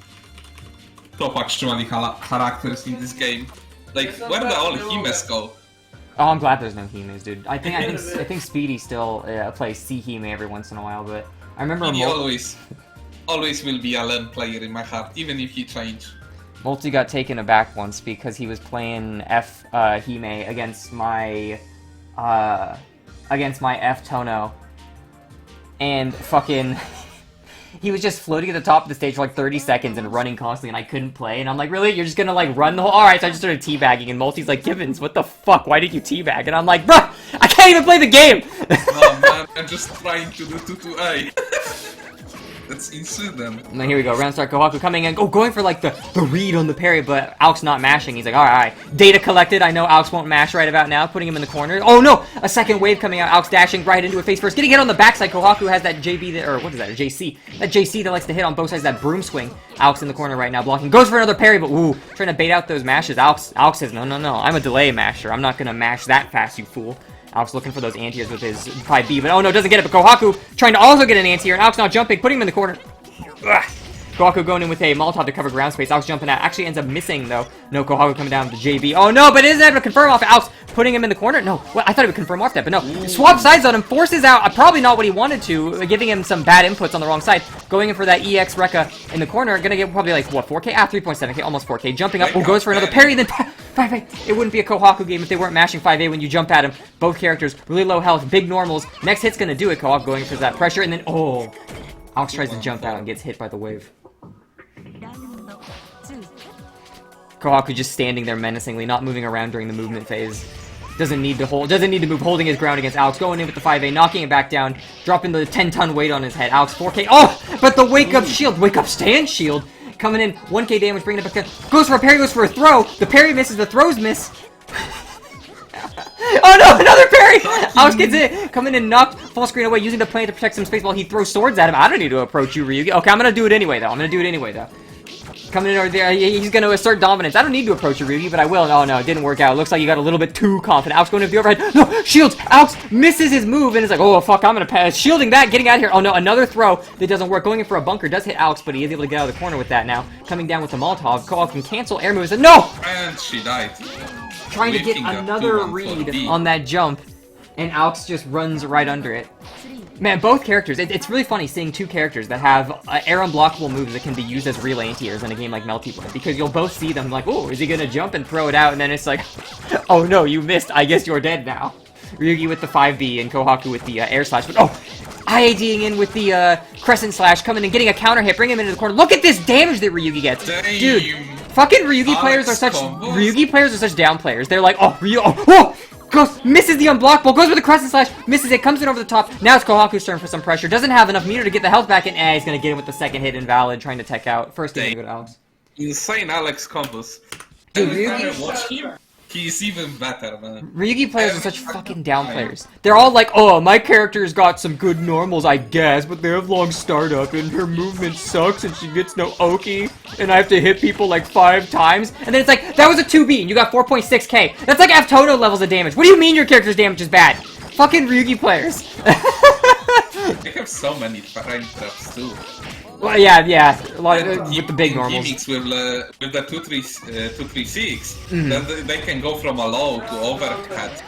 actually characters in this game. Like, where the all Himes go?
Oh, I'm glad there's no Himes, dude. I think Speedy still plays C-hime every once in a while, but I remember
He always will be a LAN player in my heart, even if he changed.
Multi got taken aback once because he was playing F-hime against my F-tono, and fucking he was just floating at the top of the stage for like 30 seconds and running constantly, and I couldn't play, and I'm like, really? You're just gonna like run the whole— Alright, so I just started teabagging, and Multi's like, Gibbons, what the fuck? Why did you teabag? And I'm like, bruh, I can't even play the game!
Oh man, I'm just trying to do 2-2-A. That's insane.
And then here we go, round start, Kohaku coming in, going for like the read on the parry, but Alex not mashing. He's like, alright, data collected, I know Alex won't mash right about now, putting him in the corner. Oh no! A second wave coming out, Alex dashing right into it face first, getting hit on the backside. Kohaku has that JB, or what is that, a JC? That JC that likes to hit on both sides, that broom swing. Alex in the corner right now, blocking, goes for another parry, but ooh, trying to bait out those mashes. Alex says, no, I'm a delay masher, I'm not gonna mash that fast, you fool. Alex looking for those anti-airs with his 5B, but oh no, doesn't get it, but Kohaku trying to also get an anti-air, and Alex not jumping, putting him in the corner. Ugh. Kohaku going in with a Molotov to cover ground space. Alex jumping out. Actually ends up missing, though. No, Kohaku coming down with the JB. Oh, no, but it isn't able to confirm off Alex, putting him in the corner. No, well, I thought he would confirm off that, but no. Swap sides on him, forces out, probably not what he wanted to, giving him some bad inputs on the wrong side. Going in for that EX Rekka in the corner. Gonna get probably like, what, 4K? 3.7K, almost 4K. Jumping up, goes for another parry, then 5A. It wouldn't be a Kohaku game if they weren't mashing 5A when you jump at him. Both characters, really low health, big normals. Next hit's gonna do it. Kohaku going for that pressure, and then, oh. Alex tries to jump out and gets hit by the wave. Kohaku just standing there menacingly, not moving around during the movement phase. Doesn't need to move, holding his ground against Alex, going in with the 5A, knocking it back down, dropping the 10-ton weight on his head. Alex 4K, oh! But the wake up stand shield, coming in, 1K damage, bringing it back down, goes for a parry, goes for a throw, the parry misses, the throws miss. Oh no, another parry! Alex gets it, coming in, knocked full screen away, using the plane to protect some space while he throws swords at him. I don't need to approach you, Ryougi. Okay, I'm gonna do it anyway, though. Coming in over there, he's gonna assert dominance. I don't need to approach you, Ryougi, but I will. Oh no, it didn't work out. It looks like you got a little bit too confident. Alex going into the overhead. No, shields! Alex misses his move and is like, oh fuck, I'm gonna pass. Shielding that, getting out of here. Oh no, another throw that doesn't work. Going in for a bunker, does hit Alex, but he is able to get out of the corner with that now. Coming down with the Molotov. Kohaku can cancel air moves. No!
And she died.
Trying to get another read on that jump, and Alex just runs right under it. Man, both characters, it's really funny seeing two characters that have air unblockable moves that can be used as real anti-airs in a game like Multiplayer, because you'll both see them like, oh, is he gonna jump and throw it out, and then it's like, oh no, you missed, I guess you're dead now. Ryougi with the 5B and Kohaku with the air slash, but oh, IADing in with the crescent slash, coming and getting a counter hit, bring him into the corner. Look at this damage that Ryougi gets.
Damn.
Dude, fucking Ryougi players are such down players. They're like, oh, goes, misses the unblockable, goes with the crescent slash, misses it, comes in over the top. Now it's Kohaku's turn for some pressure. Doesn't have enough meter to get the health back in. He's gonna get him with the second hit invalid, trying to tech out. First hit, go to Alex.
Insane Alex combos.
Dude,
Every time I watch him, he's even better, man.
Ryougi players are such fucking down players. They're all like, oh, my character's got some good normals, I guess, but they have long startup, and her movement sucks, and she gets no Oki, and I have to hit people like 5 times. And then it's like, that was a 2B, and you got 4.6K. That's like F-tono levels of damage. What do you mean your character's damage is bad? Fucking Ryougi players.
They have so many frame traps, too.
Well, yeah, a lot with the big normals.
Gimmicks with the 236, then they can go from a low to overhead.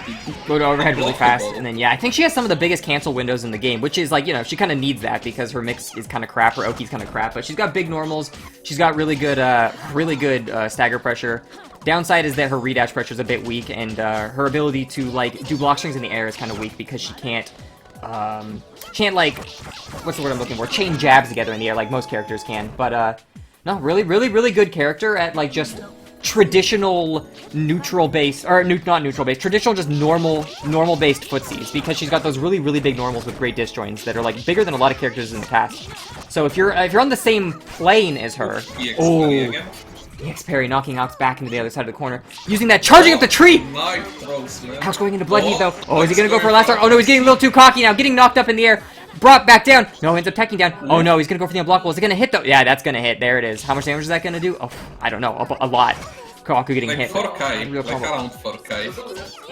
Go to overhead really fast, and then yeah, I think she has some of the biggest cancel windows in the game, which is like, you know, she kind of needs that because her mix is kind of crap, her Oki's kind of crap, but she's got big normals, she's got really good stagger pressure. Downside is that her redash pressure is a bit weak, and her ability to like do block strings in the air is kind of weak because she can't like, what's the word I'm looking for? Chain jabs together in the air like most characters can. But no, really good character at like just traditional neutral based, or not neutral based, traditional just normal based footsies, because she's got those really big normals with great disjoints that are like bigger than a lot of characters in the past. So if you're on the same plane as her, EX parry, knocking Alex back into the other side of the corner. Using that, charging up the tree! Alex going into blood heat, though. Oh, is he gonna go for a last start? Oh no, he's getting a little too cocky now. Getting knocked up in the air. Brought back down. No, ends up teching down. Oh no, he's gonna go for the unblockable. Is it gonna hit, though? Yeah, that's gonna hit. There it is. How much damage is that gonna do? Oh, I don't know. A lot. Kohaku getting hit.
4K, like around 4K.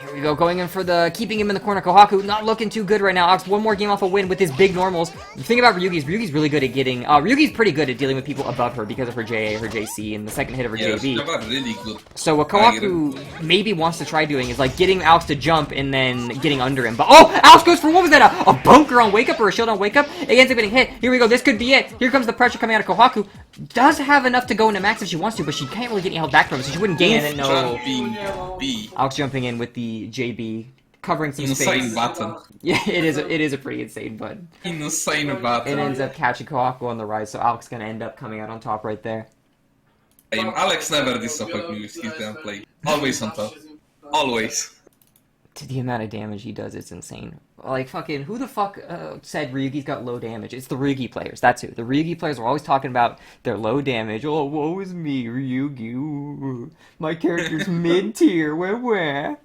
Here we go, going in for the keeping him in the corner. Kohaku not looking too good right now. Ox one more game off a win with his big normals. The thing about Ryugi's really good at getting. Ryugi's pretty good at dealing with people above her because of her JA, her JC, and the second hit of her JB.
She's really good.
So what Kohaku maybe wants to try doing is like getting Alex to jump and then getting under him. But oh, Alex goes for what was that? A bunker on wake up or a shield on wake up? It ends up getting hit. Here we go. This could be it. Here comes the pressure coming out of Kohaku. Does have enough to go into max if she wants to, but she can't really get any health back from him, so she wouldn't gain it. No.
B.
Alex jumping in with the JB, covering some
Insane
space.
button.
Yeah, it is a pretty insane button.
Insane button.
It ends up catching Kohaku on the rise, so Alex gonna end up coming out on top right there.
Alex never disappoints me with his gameplay. Always on top. Always.
To the amount of damage he does, it's insane. Like, fucking, who the fuck said Ryugi's got low damage? It's the Ryugi players, that's who. The Ryugi players were always talking about their low damage. Oh, woe is me, Ryugi. Ooh, my character's mid-tier, where?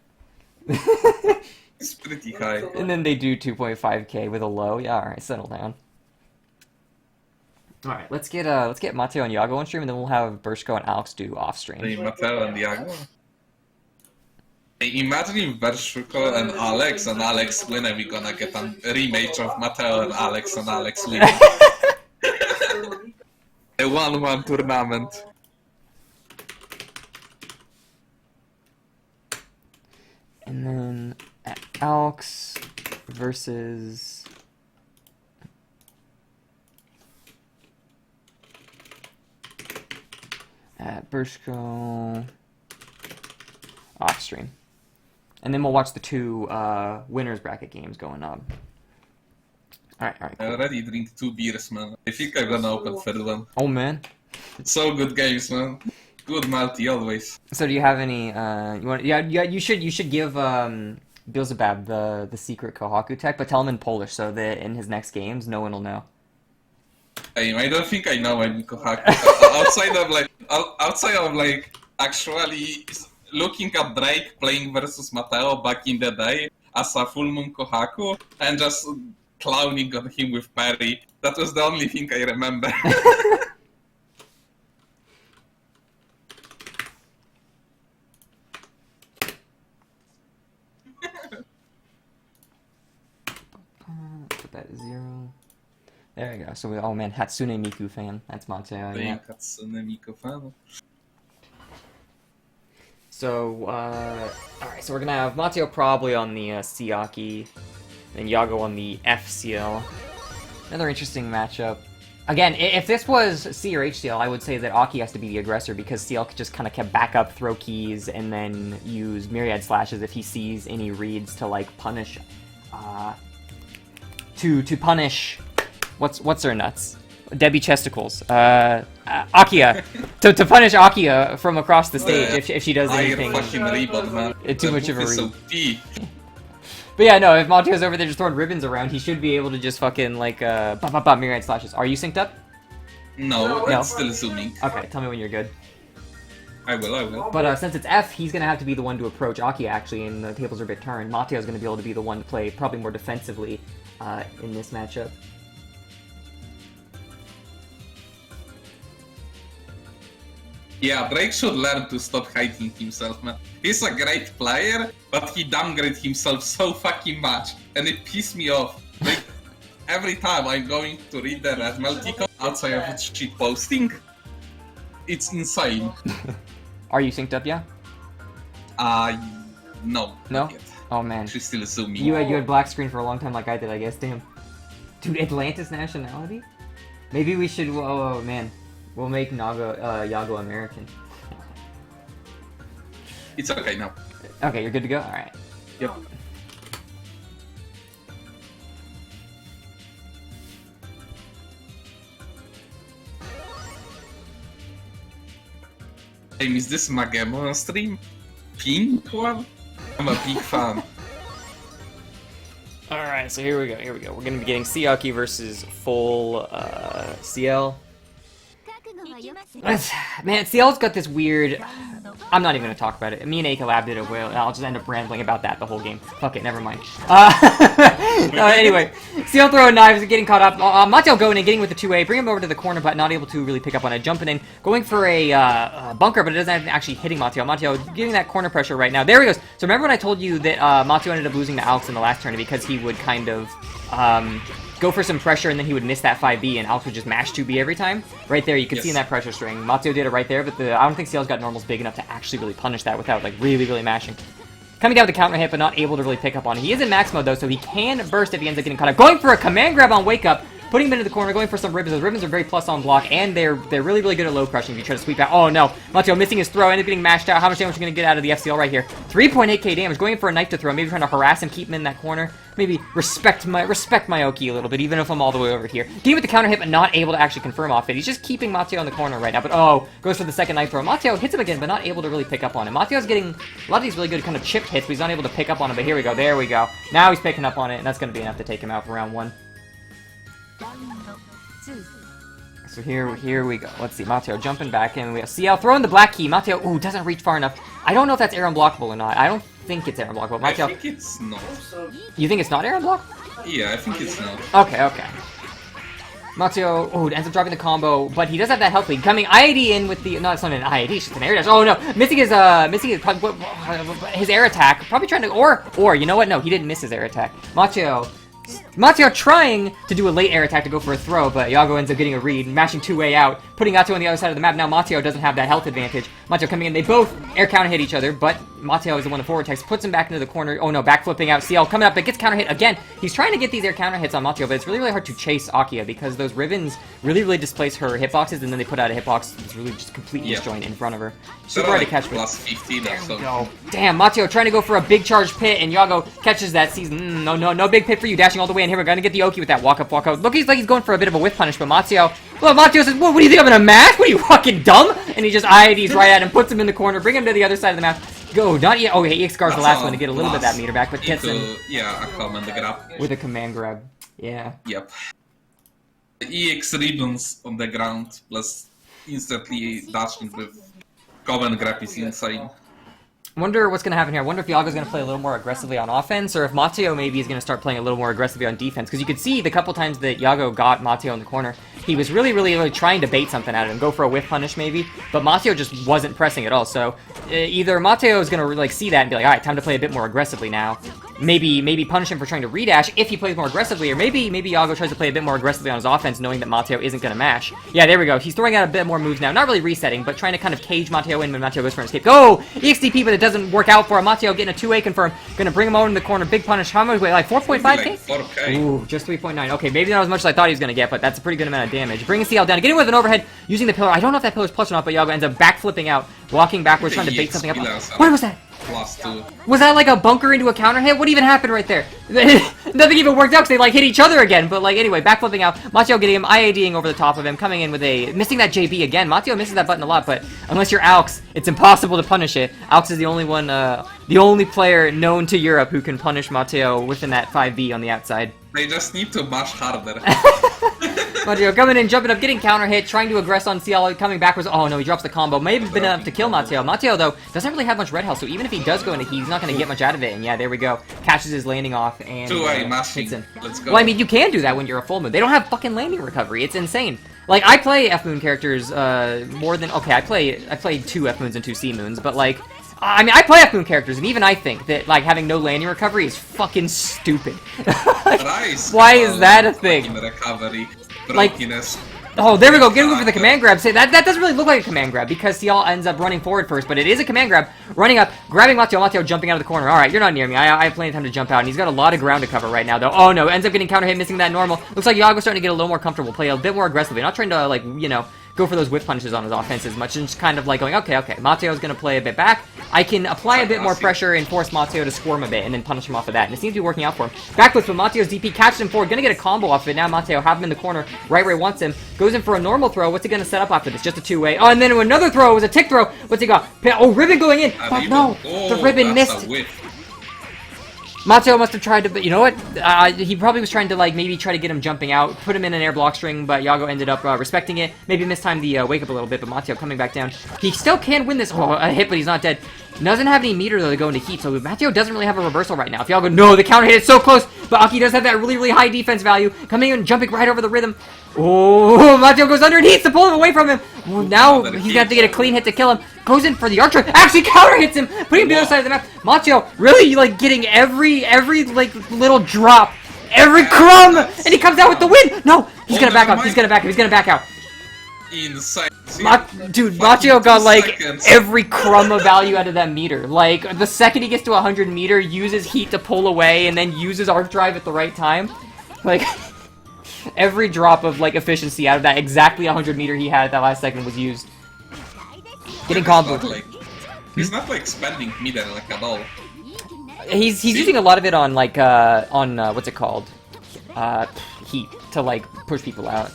It's pretty high.
And then they do 2.5k with a low. Yeah, alright, settle down. Alright, let's get Matteo and Yago on stream, and then we'll have Berschko and Alex do off stream.
Matteo and Yago. Imagine if Berschko and Alex win, and we're gonna get a rematch of Matteo and Alex win. A 1-1 tournament.
And then Alex versus Berschko off stream. And then we'll watch the two winners bracket games going on. Alright, cool.
I already drink 2 beers, man. I think I'm gonna open third one.
Oh, man.
So good games, man. Good multi, always.
So do you have any, you should give, Bielzibab the secret Kohaku tech, but tell him in Polish so that in his next games, no one will know.
I don't think I know any Kohaku. outside of actually looking at Drake playing versus Matteo back in the day as a full moon Kohaku and just clowning on him with parry. That was the only thing I remember.
Put that at 0. There we go. So oh man, Hatsune Miku fan. That's Matteo. Yeah.
Hatsune Miku fan.
So, alright, so we're gonna have Matteo probably on the c-aki, and Yago on the f-ciel. Another interesting matchup. Again, if this was C or h-ciel, I would say that Aki has to be the aggressor because ciel just kind of kept back up, throw keys, and then use myriad slashes if he sees any reads to like punish, to punish, what's her nuts? Debbie Chesticles. Akiha. to punish Akiha from across the stage if she does anything. Too much of a read. But yeah, no, if Matteo's over there just throwing ribbons around, he should be able to just fucking, like, myriad slashes. Are you synced up?
No, it's still zooming.
Okay, tell me when you're good.
I will.
But since it's F, he's going to have to be the one to approach Akiha, actually, and the tables are a bit turned. Matteo's going to be able to be the one to play probably more defensively in this matchup.
Yeah, Drake should learn to stop hiding himself, man. He's a great player, but he downgraded himself so fucking much, and it pissed me off. Like, every time I'm going to read the red Meltico outside of its shit posting, it's insane.
Are you synced up, yeah?
No.
No? Oh, man.
She's still zooming.
You had black screen for a long time like I did, I guess, damn. Dude, Atlantis nationality? Maybe we should, oh man. We'll make Yago American.
It's okay now.
Okay, you're good to go? Alright.
Yep. Hey, is this Magemon stream? Pink one? I'm a big fan.
Alright, so here we go. We're gonna be getting c-aki versus full c-el. Man, c-el's got this weird I'm not even gonna talk about it. Me and Eika labbed it a whale, and I'll just end up rambling about that the whole game. Fuck it, never mind. Anyway, c-eur throwing knives, getting caught up. Matteo going in, getting with the 2A, bring him over to the corner, but not able to really pick up on it. Jumping in, going for a bunker, but it doesn't actually hitting Matteo. Matteo getting that corner pressure right now. There he goes. So remember when I told you that Matteo ended up losing to Alex in the last tournament because he would kind of go for some pressure and then he would miss that 5B and Alex would just mash 2B every time? Right there, you can see in that pressure string. Matteo did it right there, but I don't think c-ell's got normals big enough to actually really punish that without like really mashing. Coming down with the counter hit, but not able to really pick up on it. He is in max mode though, so he can burst if he ends up getting caught up. Going for a command grab on Wake Up, putting him into the corner, going for some ribbons. Those ribbons are very plus on block, and they're really good at low crushing if you try to sweep out. Oh no, Matteo missing his throw, ended up getting mashed out. How much damage are we going to get out of the f-ciel right here? 3.8k damage, going for a knife to throw, maybe trying to harass him, keep him in that corner. Maybe respect my Oki a little bit, even if I'm all the way over here. Getting with the counter hit, but not able to actually confirm off it. He's just keeping Matteo in the corner right now, but oh, goes for the second knife throw. Matteo hits him again, but not able to really pick up on it. Matteo's getting a lot of these really good kind of chip hits, but he's not able to pick up on it, but here we go, there we go. Now he's picking up on it, and that's going to be enough to take him out for round 1. So here we go. Let's see, Matteo jumping back in. We have c-eur throwing the black key. Matteo, ooh, doesn't reach far enough. I don't know if that's air unblockable or not. I don't think it's air unblockable. Matteo,
I think it's not.
You think it's not air unblock?
Yeah, I think it's not.
Okay. Matteo, oh, ends up dropping the combo, but he does have that health lead. Coming IAD in with the, no, it's not an IAD, it's just an air dash. Oh no, missing his air attack. Probably trying to, or, you know what? No, he didn't miss his air attack. Matteo trying to do a late air attack to go for a throw, but Yago ends up getting a read, mashing 2-way out, putting Matteo on the other side of the map. Now Matteo doesn't have that health advantage. Matteo coming in, they both air counter hit each other, but Matteo is the one to forward text, puts him back into the corner. Oh no, back flipping out. c-eur coming up, but gets counter hit again. He's trying to get these air counter hits on Matteo, but it's really hard to chase Akiha because those ribbons really displace her hitboxes, and then they put out a hitbox that's really just completely disjoint in front of her. Super hard to catch.
Plus 15 or so.
Go. Damn, Matteo trying to go for a big charge pit, and Yago catches that, sees, no big pit for you, dashing all the way in here. We're gonna get the Oki with that walk up. Look, he's like he's going for a bit of a whiff punish, but Matteo says, what do you think, I'm gonna mash? What are you, fucking dumb? And he just IIDs right at him, puts him in the corner, bring him to the other side of the map. Go, not yet. Oh, he EX-guards the last one to get a little bit of that meter back, but gets him.
Yeah, a command grab.
With a command grab. Yeah.
Yep. The EX ribbons on the ground, plus instantly dashing with command grab is insane.
Wonder what's going to happen here. I wonder if Yago's going to play a little more aggressively on offense, or if Matteo maybe is going to start playing a little more aggressively on defense. Because you could see the couple times that Yago got Matteo in the corner, he was really trying to bait something out of him, go for a whiff punish maybe, but Matteo just wasn't pressing at all. So either Matteo is going to like see that and be like, all right, time to play a bit more aggressively now. Maybe punish him for trying to redash if he plays more aggressively, or maybe Yago tries to play a bit more aggressively on his offense, knowing that Matteo isn't going to mash. Yeah, there we go. He's throwing out a bit more moves now. Not really resetting, but trying to kind of cage Matteo in when Matteo goes for an escape. Go! EXDP, but it doesn't work out for him. Matteo getting a 2A confirm. Gonna bring him over in the corner. Big punish. How much weight? Like 4.5k?
Like 4K.
Ooh, just 3.9. Okay, maybe not as much as I thought he was gonna get, but that's a pretty good amount of damage. Bringing c-eur down. Getting with an overhead, using the pillar. I don't know if that pillar's plus or not, but Yago ends up backflipping out, walking backwards, trying to bait something up. What was that?
+2.
Was that like a bunker into a counter hit? What even happened right there? Nothing even worked out because they like hit each other again. But like anyway, backflipping out. Matteo getting him, IADing over the top of him, coming in with a missing that JB again. Matteo misses that button a lot, but unless you're Alex, it's impossible to punish it. Alex is the only one, the only player known to Europe who can punish Matteo within that 5B on the outside.
They just need to mash harder.
Matteo coming in, jumping up, getting counter hit, trying to aggress on c-eur, coming backwards. Oh no, he drops the combo. May have been enough to kill Matteo. Matteo, though, doesn't really have much red health, so even if he does go into heat, he's not going to get much out of it. And yeah, there we go. Catches his landing off and hits him.
Let's go.
Well, I mean, you can do that when you're a full moon. They don't have fucking landing recovery. It's insane. Like, I play F-moon characters more than... Okay, I played 2 F-moons and 2 C-moons, but like... I mean, I play F-moon characters, and even I think that, like, having no landing recovery is fucking stupid. Why is that a thing?
Recovery,
like, oh, there we go, getting for the command grab. Say, that doesn't really look like a command grab, because c-eur ends up running forward first, but it is a command grab, running up, grabbing Matteo jumping out of the corner. Alright, you're not near me, I have plenty of time to jump out, and he's got a lot of ground to cover right now, though. Oh no, ends up getting counter hit, missing that normal. Looks like Yago's starting to get a little more comfortable, play a bit more aggressively, not trying to, like, you know, go for those whiff punishes on his offense as much, and just kind of like going, okay, Matteo's gonna play a bit back. I can apply a bit more pressure and force Matteo to squirm a bit, and then punish him off of that. And it seems to be working out for him. Backflips, but Matteo's DP catches him forward, gonna get a combo off of it. Now Matteo have him in the corner, right where he wants him. Goes in for a normal throw. What's he gonna set up after this? Just a 2-way. Oh, and then another throw. It was a tick throw. What's he got? Oh, ribbon going in. Oh no, the ribbon missed. Matteo must have tried to, but you know what? He probably was trying to, like, maybe try to get him jumping out, put him in an air block string, but Yago ended up respecting it. Maybe mistimed the wake up a little bit, but Matteo coming back down. He still can win this. Oh, a hit, but he's not dead. Doesn't have any meter, though, to go into heat, so Matteo doesn't really have a reversal right now. If Yago, no, the counter hit is so close, but Aki does have that really, really high defense value. Coming in, jumping right over the rhythm. Oh, Matteo goes under and heats to pull him away from him. Well, now he's gonna have to get a clean hit to kill him. Goes in for the archer. Actually counter hits him, putting him to the other side of the map. Matteo really like getting every like little drop, every crumb, and he comes out with the win. No, he's gonna back out. He's gonna back out. He's gonna back out.
Insane.
Dude, Matteo got like every crumb of value out of that meter. Like the second he gets to 100 meter, uses heat to pull away, and then uses arc drive at the right time. Like every drop of like efficiency out of that exactly 100 meter he had at that last second was used. Getting combo.
He's not like spending meter like at all.
He's using a lot of it on like what's it called? Heat to like push people out.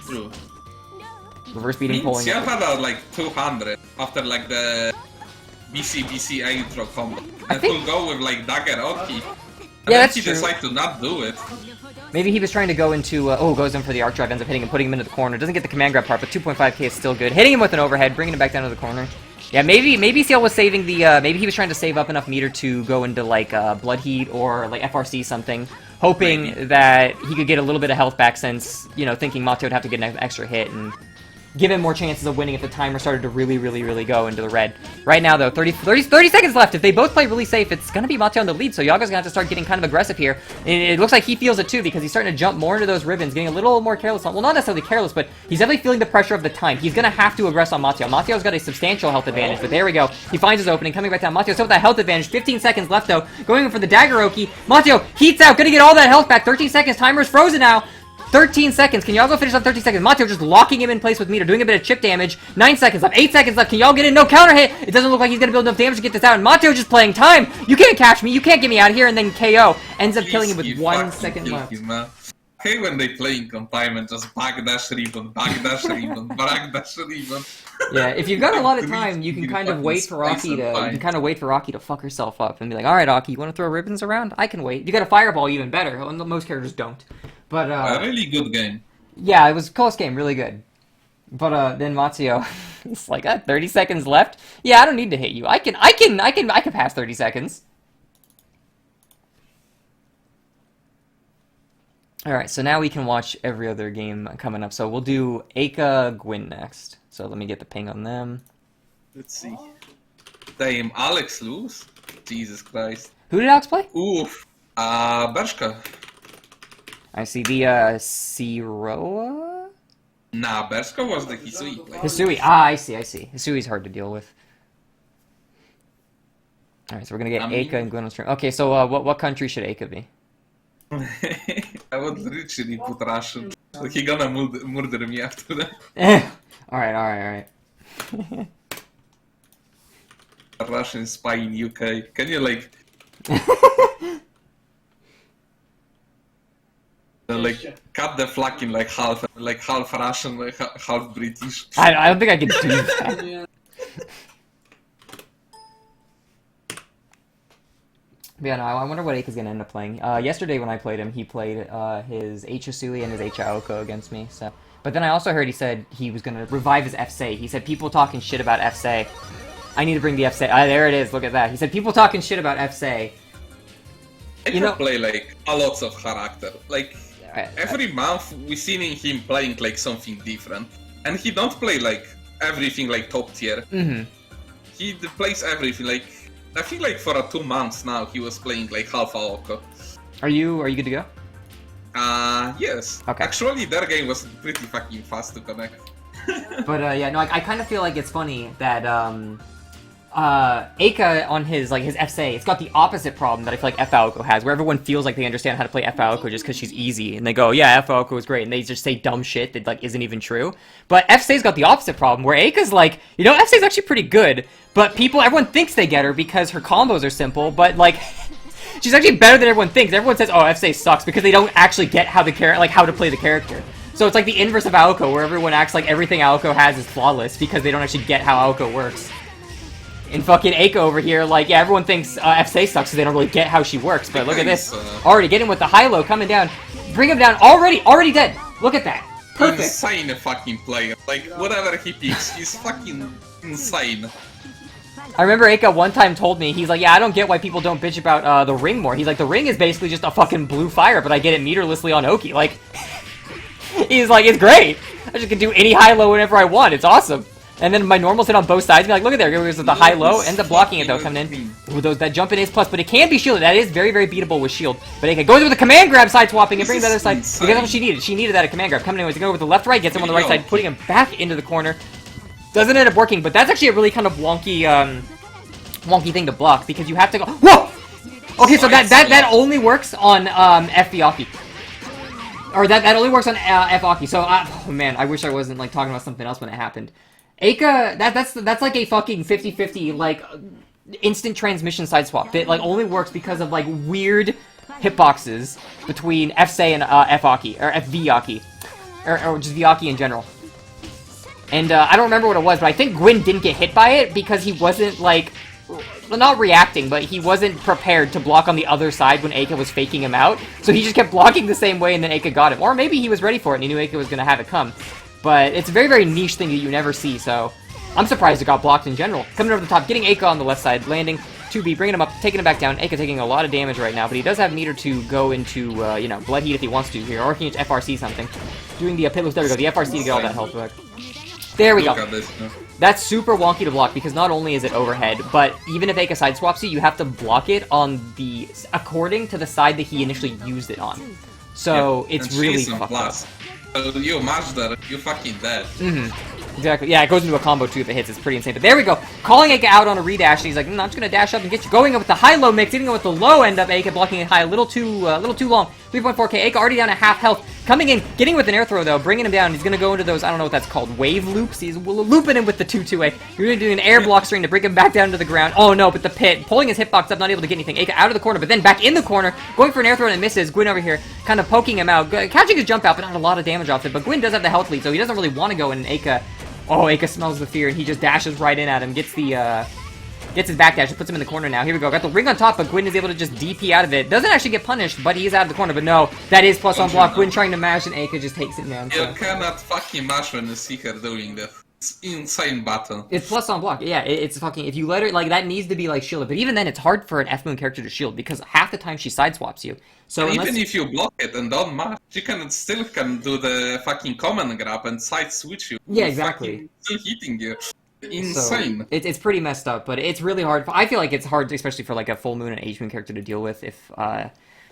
True.
Reverse beating, pulling.
c-eur had like 200 after like the BC intro combo. And will go with like dagger Oki.
Yeah, that's
he
true.
decided to not do it.
Maybe he was trying to go into, goes in for the arc drive, ends up hitting him, putting him into the corner. Doesn't get the command grab part, but 2.5k is still good. Hitting him with an overhead, bringing him back down to the corner. Yeah, maybe c-eel was saving the, maybe he was trying to save up enough meter to go into, like, Blood Heat or, like, FRC something, hoping that he could get a little bit of health back since, you know, thinking Matteo would have to get an extra hit and give him more chances of winning if the timer started to really go into the red. Right now, though, 30 seconds left. If they both play really safe, it's going to be Matteo in the lead, so Yago's going to have to start getting kind of aggressive here. And it looks like he feels it, too, because he's starting to jump more into those ribbons, getting a little more careless. Well, not necessarily careless, but he's definitely feeling the pressure of the time. He's going to have to aggress on Matteo. Matteo's got a substantial health advantage, but there we go. He finds his opening, coming back down. Matteo still with that health advantage. 15 seconds left, though. Going in for the dagger Oki. Matteo heats out, going to get all that health back. 13 seconds. Timer's frozen now. 13 seconds. Can y'all go finish on 13 seconds? Matteo just locking him in place with meter, doing a bit of chip damage. 9 seconds left. 8 seconds left. Can y'all get in? No counter hit. It doesn't look like he's going to build enough damage to get this out. And Matteo just playing time. You can't catch me. You can't get me out of here. And then KO ends up killing him with 1 second left.
I hate when they playing on time and just backdash ribbon, backdash ribbon.
Yeah, if you've got a lot of time, you can kind of wait for Aki to fuck herself up and be like, all right, Aki, you want to throw ribbons around? I can wait. You got a fireball, even better. Most characters don't. But
a really good game.
Yeah, it was a close game, really good. But then Matteo, it's like 30 seconds left. Yeah, I don't need to hit you. I can pass 30 seconds. All right, so now we can watch every other game coming up. So we'll do Eika Gwyn next. So let me get the ping on them.
Let's see. Damn, Alex lose? Jesus Christ.
Who did Alex play?
Oof. Berschko.
I see the c-roa?
Nah, Berschko was the Hisui player.
Hisui. I see. Hisui's hard to deal with. Alright, so we're gonna get Eika and Gwyn on stream. Okay, so what country should Eika be?
I would literally put Russian. He gonna murder me after that.
Alright.
A Russian spy in UK. Can you like... cut the flag in like half Russian, like half British.
I don't think I can do that. Yeah, no, I wonder what Eika's gonna end up playing. Yesterday when I played him, he played his h-hisui and his h-aoko against me. So, but then I also heard he said he was gonna revive his f-sei. He said people talking shit about f-sei. I need to bring the f-sei. There it is. Look at that. He said people talking shit about f-sei.
You know, play like a lot of character. Like every month we seen him playing like something different, and he don't play like everything like top tier. He plays everything like. I think like for 2 months now he was playing like half aoko.
Are you good to go?
Yes.
Okay.
Actually their game was pretty fucking fast to connect.
But yeah, no, I kind of feel like it's funny that Eika on his f-sei, it's got the opposite problem that I feel like f-aoko has, where everyone feels like they understand how to play f-aoko just because she's easy, and they go, yeah, f-aoko is great, and they just say dumb shit that like isn't even true. But f-sei's got the opposite problem, where Eika's like, you know, f-sei's actually pretty good, but everyone thinks they get her because her combos are simple, but like, she's actually better than everyone thinks. Everyone says, oh, f-sei sucks, because they don't actually get how to play the character. So it's like the inverse of Aoko, where everyone acts like everything Aoko has is flawless because they don't actually get how Aoko works. And fucking Eika over here, like, yeah, everyone thinks f-sei sucks, so they don't really get how she works. But look at this. Already getting with the high-low coming down. Bring him down. Already dead. Look at that. Perfect.
Insane fucking player. Like, whatever he picks, he's fucking insane.
I remember Eika one time told me, he's like, yeah, I don't get why people don't bitch about the ring more. He's like, the ring is basically just a fucking blue fire, but I get it meterlessly on Oki. Like, he's like, it's great. I just can do any high-low whenever I want. It's awesome. And then my normals hit on both sides. Be like, look at there. It was the high-low. Ends up blocking it, though, coming in. Ooh, that jump in is plus, but it can be shielded. That is very, very beatable with shield. But Eika goes with the command grab, side-swapping, and brings the other side. Because that's what she needed. She needed that a command grab. Coming in, was going over the left-right, gets him on the right side, putting him back into the corner. Doesn't end up working, but that's actually a really kind of wonky, wonky thing to block, because you have to go... Whoa! Okay, so that only works on, f-vaki. Or that only works on f-vaki. So, oh man, I wish I wasn't, like, talking about something else when it happened. Eika, that's like a fucking 50-50, like, instant transmission side swap. That, like, only works because of, like, weird hitboxes between f-sei and f-vaki, or f-vaki. Or just vaki in general. And, I don't remember what it was, but I think Gwyn didn't get hit by it because he wasn't, like, not reacting, but he wasn't prepared to block on the other side when Eika was faking him out. So he just kept blocking the same way, and then Eika got him. Or maybe he was ready for it, and he knew Eika was going to have it come. But it's a very, very niche thing that you never see, so I'm surprised it got blocked in general. Coming over the top, getting Eika on the left side, landing 2B, bringing him up, taking him back down. Eika taking a lot of damage right now, but he does have meter to go into, you know, Blood Heat if he wants to here, or he can FRC something. Doing the Pitless, there we go, the FRC to get all that health back. There we go. That's super wonky to block, because not only is it overhead, but even if Eika side swaps you have to block it on the, according to the side that he initially used it on. So, yeah, it's really fucked up.
You match that, you fucking dead.
Exactly. Yeah, it goes into a combo too if it hits. It's pretty insane. But there we go. Calling Eika out on a redash. And he's like, I'm just gonna dash up and get you. Going up with the high-low mix, hitting it with the low end up. Eika blocking it high, a little too long. 3.4k. Eika already down at half health. Coming in, getting with an air throw though, bringing him down. He's gonna go into those. I don't know what that's called. Wave loops. He's looping him with the 2-2A. You're gonna do an air block string to bring him back down to the ground. Oh no! But the pit pulling his hitbox up, not able to get anything. Eika out of the corner, but then back in the corner, going for an air throw and it misses. Gwyn over here, kind of poking him out, catching his jump out, but not a lot of damage off it. But Gwyn does have the health lead, so he doesn't really want to go in. Eika. Oh, Eika smells the fear, and he just dashes right in at him. Gets the, gets his backdash, and puts him in the corner now. Here we go. Got the ring on top, but Gwyn is able to just DP out of it. Doesn't actually get punished, but he is out of the corner. But no, that is plus on block. Gwyn trying to mash, and Eika just takes it down.
You cannot fucking mash when you see her doing that. It's insane battle.
It's plus on block. Yeah, it's fucking... If you let her... Like, that needs to be, like, shielded. But even then, it's hard for an F-Moon character to shield, because half the time she sideswaps you. So
even if you block it and don't mash, she can still do the fucking command grab and side switch you.
Yeah, exactly.
Still hitting you. Insane.
So, it's pretty messed up, but it's really hard. I feel like it's hard, especially for like a full moon and H-Moon character to deal with if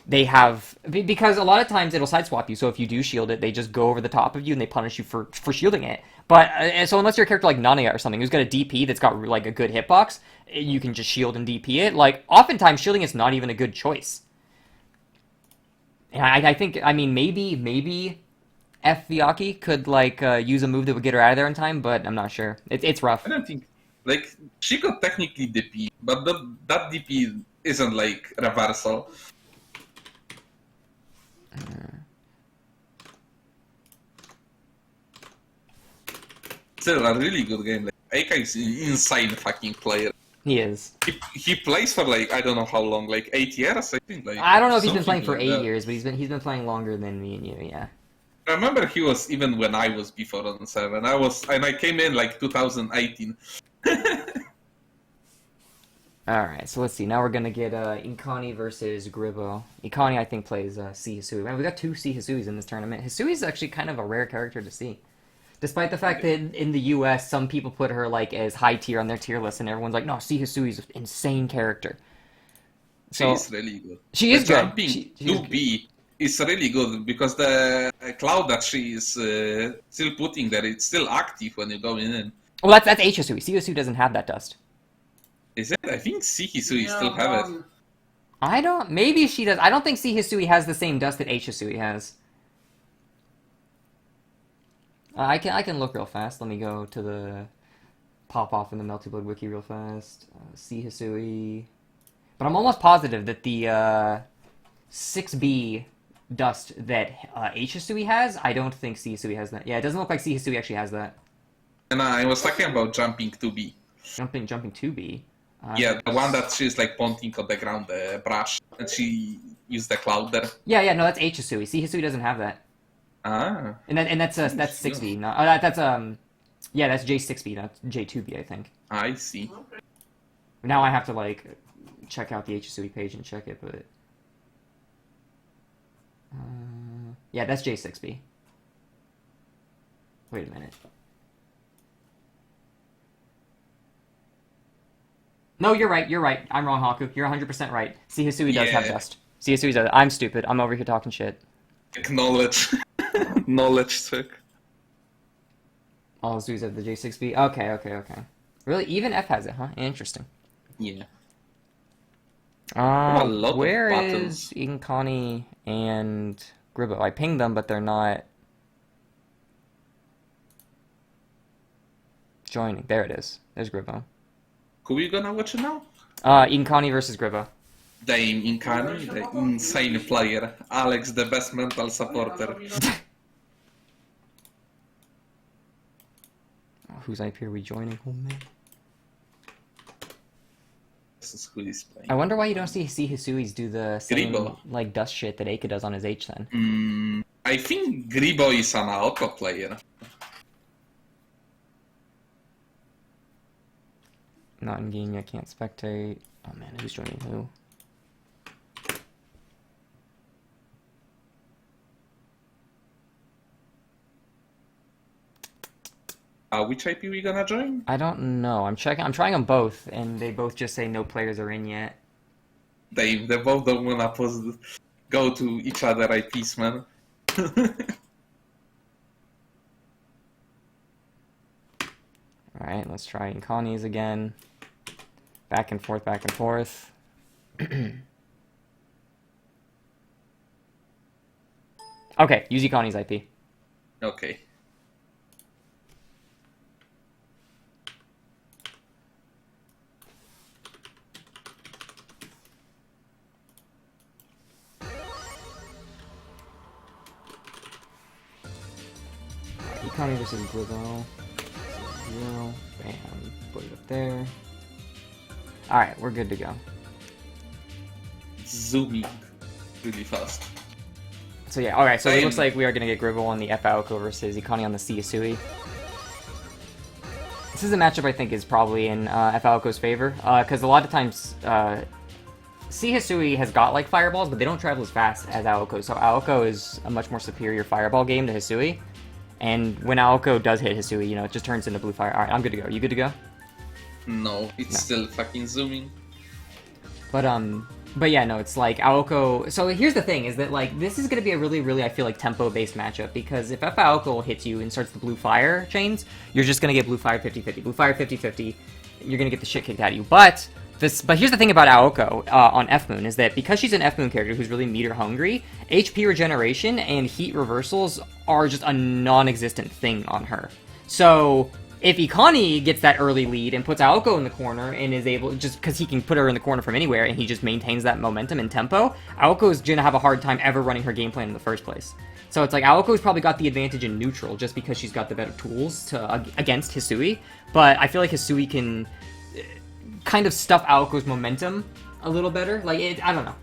they have... Because a lot of times it'll sideswap you, so if you do shield it, they just go over the top of you and they punish you for shielding it. But, so unless you're a character like Nanaya or something who's got a DP that's got like a good hitbox, you can just shield and DP it. Like, oftentimes shielding is not even a good choice. And I think, I mean, maybe f-vaki could, like, use a move that would get her out of there in time, but I'm not sure. It's rough.
I don't think, like, she could technically DP, but that DP isn't, like, reversal. Still a really good game. Like, Eika is an insane fucking player.
He is.
He plays for like I don't know how long, like 8 years, I think. Like
I don't know if he's been playing for 8 years, but he's been playing longer than me and you. Yeah.
I remember he was even when I was before on 7. I came in like 2018.
All right, so let's see. Now we're gonna get Ikani versus Gribo. Ikani, I think, plays c-hisui. Man, we got 2 c-hisuis in this tournament. Hisui is actually kind of a rare character to see. Despite the fact that in the US, some people put her like as high tier on their tier list, and everyone's like, no, c-hisui is an insane character. So,
she's really good.
She is good.
Jumping 2B is really good because the cloud that she is still putting there, it's still active when you go in.
Well, that's h-hisui. C-hisui doesn't have that dust.
Is it? I think c-hisui still have it.
I don't... Maybe she does. I don't think c-hisui has the same dust that h-hisui has. I can look real fast. Let me go to the pop off in the Melty Blood wiki real fast. c-hisui, but I'm almost positive that the 6B dust that h-hisui has, I don't think c-hisui has that. Yeah, it doesn't look like c-hisui actually has that.
And I was talking about jumping 2B.
Jumping 2B.
Yeah, the one that she's like pointing on the ground, the brush, and she used the cloud there.
Yeah, no, that's h-hisui. C-hisui doesn't have that.
Ah.
And that's 6B. No, that's yeah, that's J6B, not J2B, I think.
I see.
Now I have to like check out the h-hisui page and check it, but yeah, that's J6B. Wait a minute. No, you're right. I'm wrong, Haku. You're 100% right. C-hisui does have dust. C-hisui does. I'm stupid. I'm over here talking shit.
Acknowledge. Knowledge check.
All Zoo's have the J6B. Okay. Really? Even F has it, huh? Interesting.
Yeah.
Where is Ikani and Gribo? I pinged them, but they're not joining. There it is. There's Gribo.
Who we gonna watch now?
Ikani versus Gribo.
Dame Ikani, the insane player. Alex, the best mental supporter.
Whose IP are we joining? Oh man.
This is who is playing.
I wonder why you don't see c-hisuis do the same
Gribo.
like dust shit that Eika does on his H then.
I think Gribo is an Aoko player.
Not in game yet, can't spectate. Oh man, who's joining who?
Which IP we gonna join?
I don't know. I'm checking. I'm trying them both, and they both just say no players are in yet.
They both don't wanna go to each other IPs, man.
Alright, let's try Ikani's again. Back and forth, back and forth. Okay, use Ikani's IP.
Okay.
Ikani versus Gribo. 0. Bam. Put it up there. Alright, we're good to go.
Zooming really fast.
So yeah, alright, so it looks like we are going to get Gribo on the f-aoko versus Ikani on the c-hisui. This is a matchup I think is probably in f-aoko's favor, because a lot of times c-hisui has got like fireballs, but they don't travel as fast as Aoko, so Aoko is a much more superior fireball game to Hisui. And when Aoko does hit Hisui, you know, it just turns into blue fire. Alright, I'm good to go. You good to go?
No, it's still fucking zooming.
But yeah, no, it's like Aoko... So here's the thing, is that, like, this is going to be a really, I feel like, tempo-based matchup, because if f-aoko hits you and starts the blue fire chains, you're just going to get blue fire 50-50. Blue fire 50-50, you're going to get the shit kicked out of you. But here's the thing about Aoko on F-Moon, is that because she's an F-Moon character who's really meter-hungry, HP regeneration and heat reversals are just a non-existent thing on her. So if Ikani gets that early lead and puts Aoko in the corner and is able, just because he can put her in the corner from anywhere and he just maintains that momentum and tempo, Aoko is going to have a hard time ever running her game plan in the first place. So it's like Aoko's probably got the advantage in neutral just because she's got the better tools against Hisui, but I feel like Hisui can kind of stuff Aoko's momentum a little better. Like, I don't know.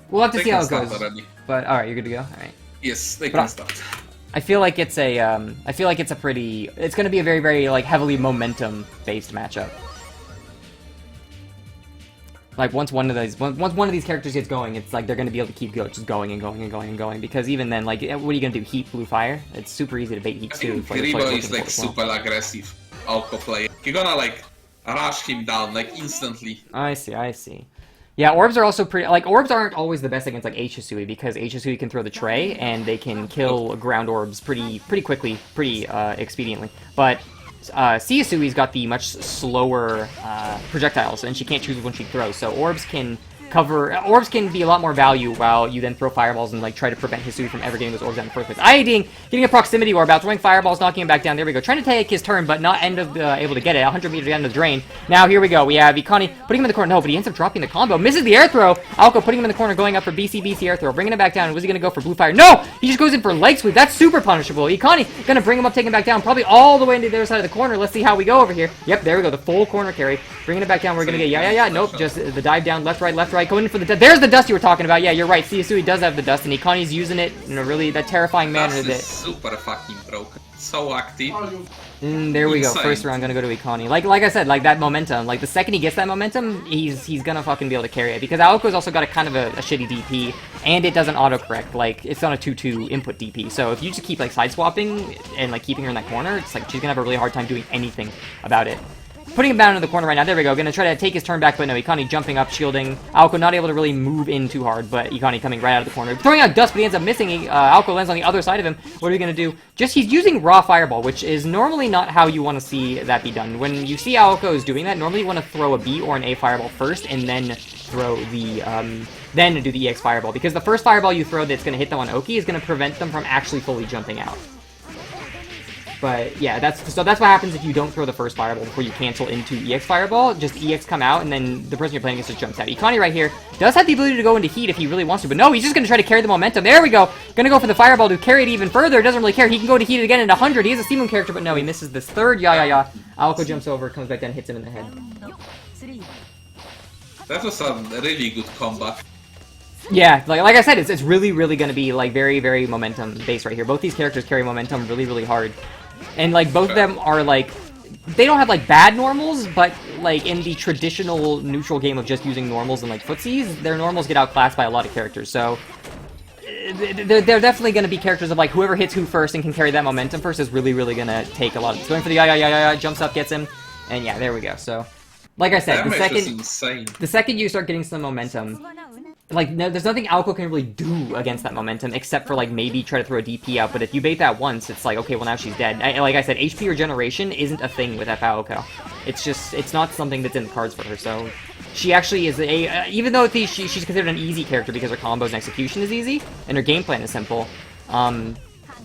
We'll have to see how it goes.
Already.
But alright, you're good to go? Alright.
Yes, they can start.
I feel like it's it's gonna be a very, like, heavily momentum-based matchup. Like, once one of these characters gets going, it's like they're gonna be able to keep just going and going and going and going, because even then, like, what are you gonna do? Heat blue fire? It's super easy to bait heat too.
I think Gribo is, like, super aggressive Aoko player. You're gonna, like, rush him down, like, instantly.
I see. Yeah, orbs are also pretty... Like, orbs aren't always the best against, like, h-hisui, because h-hisui can throw the tray, and they can kill ground orbs pretty quickly, pretty expediently. But c-hisui's got the much slower projectiles, and she can't choose when she throws, so orbs can cover... Orbs can be a lot more value while you then throw fireballs and, like, try to prevent Hisui from ever getting those orbs out in the first place. Getting a proximity orb out, throwing fireballs, knocking him back down. There we go. Trying to take his turn, but not able to get it. 100 meters down the drain. Now, here we go. We have Ikani putting him in the corner. No, but he ends up dropping the combo. Misses the air throw. Aoko putting him in the corner, going up for BC air throw. Bringing him back down. Was he going to go for blue fire? No! He just goes in for leg sweep. That's super punishable. Ikani going to bring him up, take him back down. Probably all the way into the other side of the corner. Let's see how we go over here. Yep, there we go. The full corner carry. Bringing it back down. We're going to get... Nope, just the dive down. Left, right. Going in for the... There's the dust you were talking about. Yeah, you're right. c-hisui does have the dust, and Ikani's using it in a really... that terrifying manner.
Dust is super fucking broken. So active.
There we go. First round, gonna go to Ikani. Like I said, like that momentum. Like the second he gets that momentum, he's gonna fucking be able to carry it. Because Aoko's also got a kind of a shitty DP, and it doesn't autocorrect. Like it's on a 2-2 input DP. So if you just keep like side swapping and like keeping her in that corner, it's like she's gonna have a really hard time doing anything about it. Putting him down in the corner right now. There we go. Gonna try to take his turn back, but no. Ikani jumping up, shielding. Aoko not able to really move in too hard, but Ikani coming right out of the corner. Throwing out dust, but he ends up missing. Aoko lands on the other side of him. What are we gonna do? He's using raw fireball, which is normally not how you want to see that be done. When you see Aoko is doing that, normally you want to throw a B or an A fireball first, and then throw the, then do the EX fireball. Because the first fireball you throw that's gonna hit them on Oki is gonna prevent them from actually fully jumping out. But yeah, that's what happens if you don't throw the first fireball before you cancel into EX fireball. Just EX come out, and then the person you're playing against just jumps out. Ikani right here does have the ability to go into heat if he really wants to, but no, he's just going to try to carry the momentum. There we go. Going to go for the fireball to carry it even further. Doesn't really care. He can go to heat again at 100. He is a Steam character, but no, he misses this third. Aoko jumps over, comes back down, hits him in the head.
That was a really good combat.
Yeah, like I said, it's really going to be like very momentum based right here. Both these characters carry momentum really hard. And, like, both of them are, like, they don't have, like, bad normals, but, like, in the traditional neutral game of just using normals and, like, footsies, their normals get outclassed by a lot of characters, so they're definitely going to be characters of, like, whoever hits who first and can carry that momentum first is really going to take a lot of... Going for the jumps up, gets him, and yeah, there we go, so... Like I said, the second you start getting some momentum... Like, no, there's nothing Aoko can really do against that momentum, except for, like, maybe try to throw a DP out, but if you bait that once, it's like, okay, well, now she's dead. Like I said, HP regeneration isn't a thing with f-aoko. It's just, it's not something that's in the cards for her, so... She actually is even though she's considered an easy character because her combos and execution is easy, and her game plan is simple,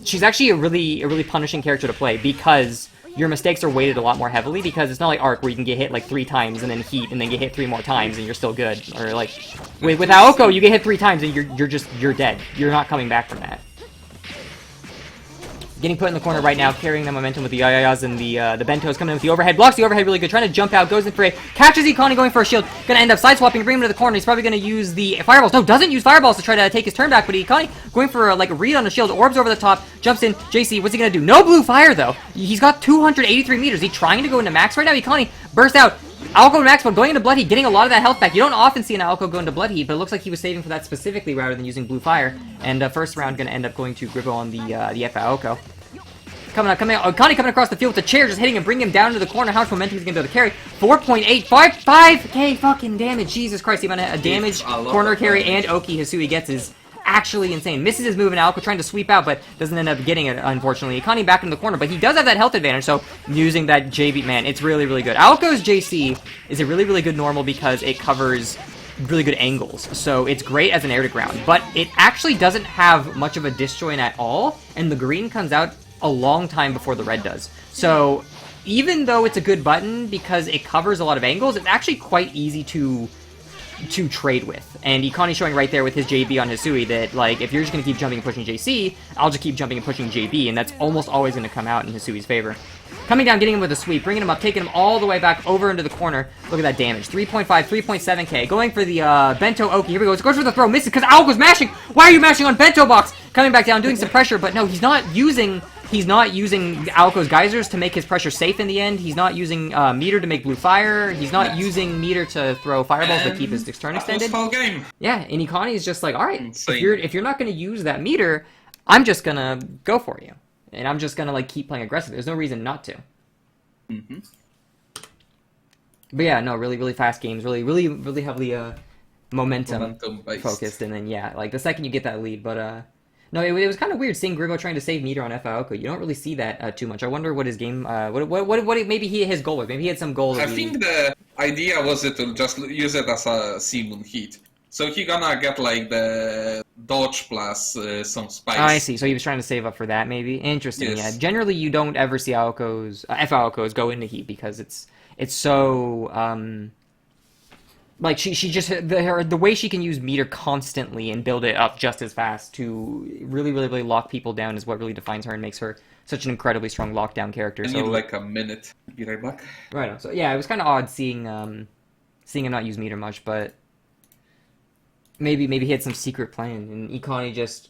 she's actually a really punishing character to play, because... your mistakes are weighted a lot more heavily, because it's not like Arc where you can get hit like 3 times and then heat and then get hit 3 more times and you're still good. Or like with Aoko, you get hit 3 times and you're dead. You're not coming back from that. Getting put in the corner right now, carrying the momentum with the yayayas and the bentos, coming in with the overhead, blocks the overhead really good, trying to jump out, goes in for a, catches Ikani going for a shield, gonna end up side swapping, bring him to the corner. He's probably gonna use the fireballs. No, doesn't use fireballs to try to take his turn back, but Ikani going for like a read on the shield, orbs over the top, jumps in. JC, what's he gonna do? No blue fire though. He's got 283 meters. He's trying to go into max right now. Ikani bursts out. Aoko max mode, going into blood heat, getting a lot of that health back. You don't often see an Aoko go into blood heat, but it looks like he was saving for that specifically rather than using blue fire. And first round gonna end up going to Gribo on the f-aoko. Coming out, Ikani coming across the field with the chair, just hitting him, bringing him down to the corner. How much momentum he's gonna be able to carry? 4.855k fucking damage. Jesus Christ, the amount of damage corner carry and Oki Hisui gets is actually insane. Misses his move, and Aoko trying to sweep out, but doesn't end up getting it, unfortunately. Ikani back in the corner, but he does have that health advantage, so using that JB, man, it's really good. Aoko's JC is a really good normal because it covers really good angles, so it's great as an air to ground, but it actually doesn't have much of a disjoint at all, and the green comes out a long time before the red does. So even though it's a good button because it covers a lot of angles, it's actually quite easy to trade with. And Ikani showing right there with his JB on Hisui that, like, if you're just going to keep jumping and pushing JC, I'll just keep jumping and pushing JB, and that's almost always going to come out in Hisui's favor. Coming down, getting him with a sweep, bringing him up, taking him all the way back over into the corner. Look at that damage. 3.5, 3.7k. Going for the Bento Oki. Here we go. Goes for the throw. Misses because Aoko's mashing. Why are you mashing on Bento Box? Coming back down, doing some pressure, but no, he's not using Aoko's geysers to make his pressure safe in the end. He's not using meter to make blue fire. He's not using meter to throw fireballs to keep his turn extended.
Whole game.
Yeah, and Ikani is just like, all right, if you're not going to use that meter, I'm just going to go for you. And I'm just going to like keep playing aggressive. There's no reason not to.
Mm-hmm.
But yeah, no, really fast games. Really heavily momentum focused. And then, yeah, like the second you get that lead. But no, it was kind of weird seeing Gribo trying to save meter on f-aoko. You don't really see that too much. I wonder what his game, what maybe his goal was. Maybe he had some goal.
I think the idea was to just use it as a Seamoon hit. So he gonna get like the dodge plus some spice.
I see. So he was trying to save up for that, maybe. Interesting.
Yes.
Yeah. Generally, you don't ever see f-aokos go into heat because it's so like she just the way she can use meter constantly and build it up just as fast to really lock people down is what really defines her and makes her such an incredibly strong lockdown character.
I
so
need like a minute. Be right back.
right on. So yeah, it was kind of odd seeing him not use meter much, but maybe he had some secret plan and Ikani just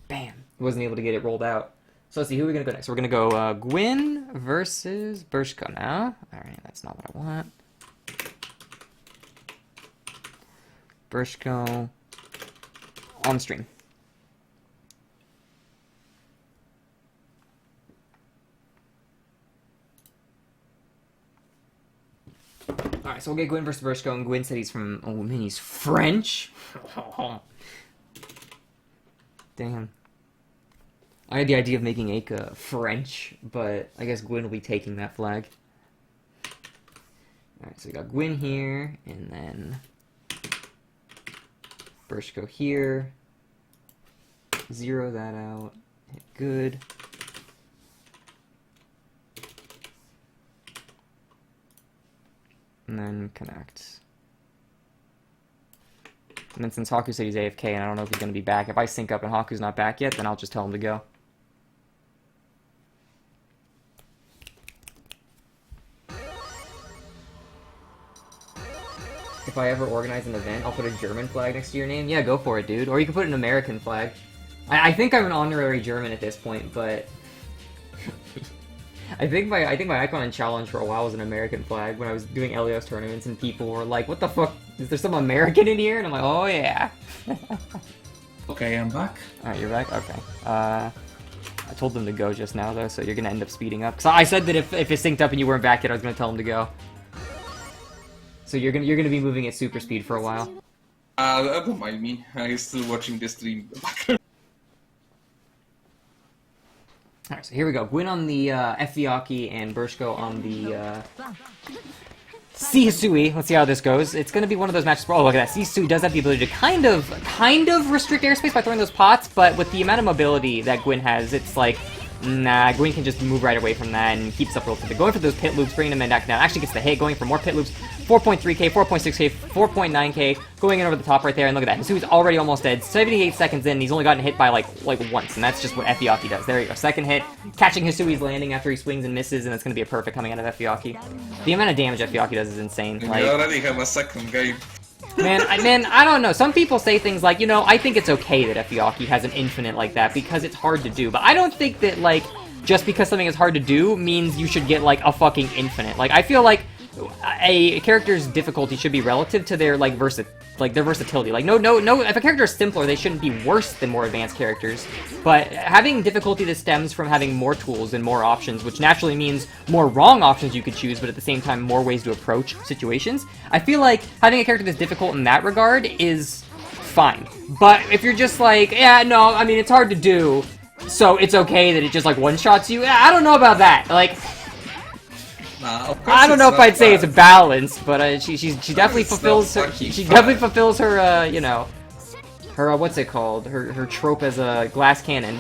bam wasn't able to get it rolled out. So let's see, who are we gonna go next? We're gonna go Gwyn versus Berschko now. All right, that's not what I want. Berschko on stream. Alright, so we'll get Gwyn versus Berschko, and Gwyn said he's from... Oh, man, he's French? Damn. I had the idea of making Eika French, but I guess Gwyn will be taking that flag. Alright, so we got Gwyn here, and then... Berschko here. Zero that out. Hit good. And then connect. And then since Haku said he's AFK and I don't know if he's going to be back, if I sync up and Haku's not back yet, then I'll just tell him to go. If I ever organize an event, I'll put a German flag next to your name. Yeah, go for it, dude. Or you can put an American flag. I think I'm an honorary German at this point, but... I think my icon and challenge for a while was an American flag when I was doing Elios tournaments and people were like, what the fuck, is there some American in here? And I'm like, oh yeah.
Okay, I'm back.
Alright, you're back? Okay. I told them to go just now though, so you're gonna end up speeding up. So I said that if it synced up and you weren't back yet, I was gonna tell them to go. So you're gonna be moving at super speed for a while.
Don't mind me. I'm still watching the stream.
Alright, so here we go. Gwyn on the f-vaki and Berschko on the c-hisui. Let's see how this goes. It's going to be one of those matches where, oh, look at that. C-hisui does have the ability to kind of restrict airspace by throwing those pots, but with the amount of mobility that Gwyn has, it's like, nah, Gwyn can just move right away from that and keeps up relatively. Going for those pit loops, bringing him back down. Actually gets the hit, going for more pit loops. 4.3k, 4.6k, 4.9k, going in over the top right there, and look at that. Hisui's already almost dead. 78 seconds in, he's only gotten hit by like once, and that's just what f-vaki does. There you go. Second hit, catching Hisui's landing after he swings and misses, and it's going to be a perfect coming out of f-vaki. The amount of damage f-vaki does is insane. Like,
we already have a second game.
Man, I don't know. Some people say things like, you know, I think it's okay that f-vaki has an infinite like that because it's hard to do, but I don't think that, like, just because something is hard to do means you should get, like, a fucking infinite. Like, I feel like a character's difficulty should be relative to their, like, their versatility. Like, no, if a character is simpler, they shouldn't be worse than more advanced characters. But having difficulty that stems from having more tools and more options, which naturally means more wrong options you could choose, but at the same time, more ways to approach situations. I feel like having a character that's difficult in that regard is fine. But if you're just like, yeah, no, I mean, it's hard to do, so it's okay that it just, like, one-shots you, I don't know about that. Like, I don't know if I'd say it's a balance, but she definitely fulfills her. She definitely fulfills her. You know, her what's it called? Her trope as a glass cannon.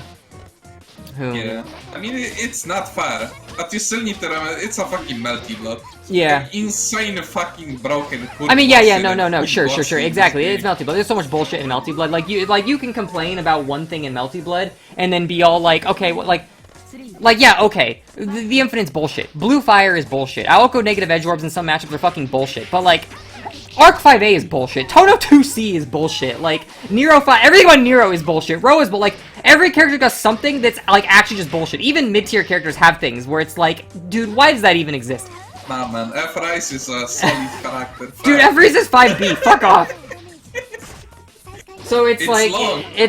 Yeah, I mean it's not fair, but you still need to remember it's a fucking melty blood.
Yeah.
An insane fucking broken.
I mean, yeah, no, sure, exactly. It's melty blood. There's so much bullshit in melty blood. Like you can complain about one thing in melty blood and then be all like, okay, what, like, yeah, okay, the Infinite's bullshit. Blue Fire is bullshit. Aoko negative edge orbs in some matchups are fucking bullshit. But, like, Arc 5A is bullshit. Tono 2C is bullshit. Like, Nero 5... Everything about Nero is bullshit. Ro is like, every character does something that's, like, actually just bullshit. Even mid-tier characters have things where it's like, dude, why does that even exist?
Nah, man, F-Rice is a solid character.
Dude, F-Rice is 5B. Fuck off. So it's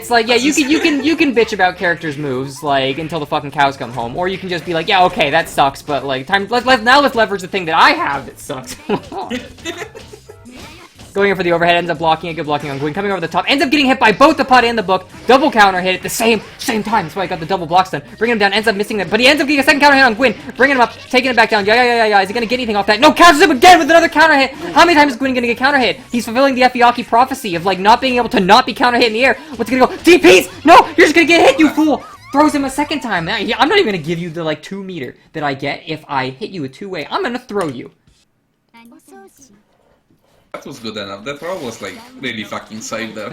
like, yeah, you can bitch about characters' moves, like, until the fucking cows come home, or you can just be like, yeah, okay, that sucks, but, like, now let's leverage the thing that I have that sucks. Going in for the overhead, ends up blocking it, good blocking on Gwyn. Coming over the top, ends up getting hit by both the pot and the book. Double counter hit at the same time. That's why I got the double blocks done. Bringing him down, ends up missing that, but he ends up getting a second counter hit on Gwyn. Bringing him up, taking it back down. Yeah. Is he gonna get anything off that? No, counters him again with another counter hit. How many times is Gwyn gonna get counter hit? He's fulfilling the f-vaki prophecy of like not being able to not be counter hit in the air. What's gonna go? DPs! No, you're just gonna get hit, you fool! Throws him a second time. I'm not even gonna give you the like 2 meter that I get if I hit you with two-way. I'm gonna throw you.
That was good enough. That throw was like really fucking safe there.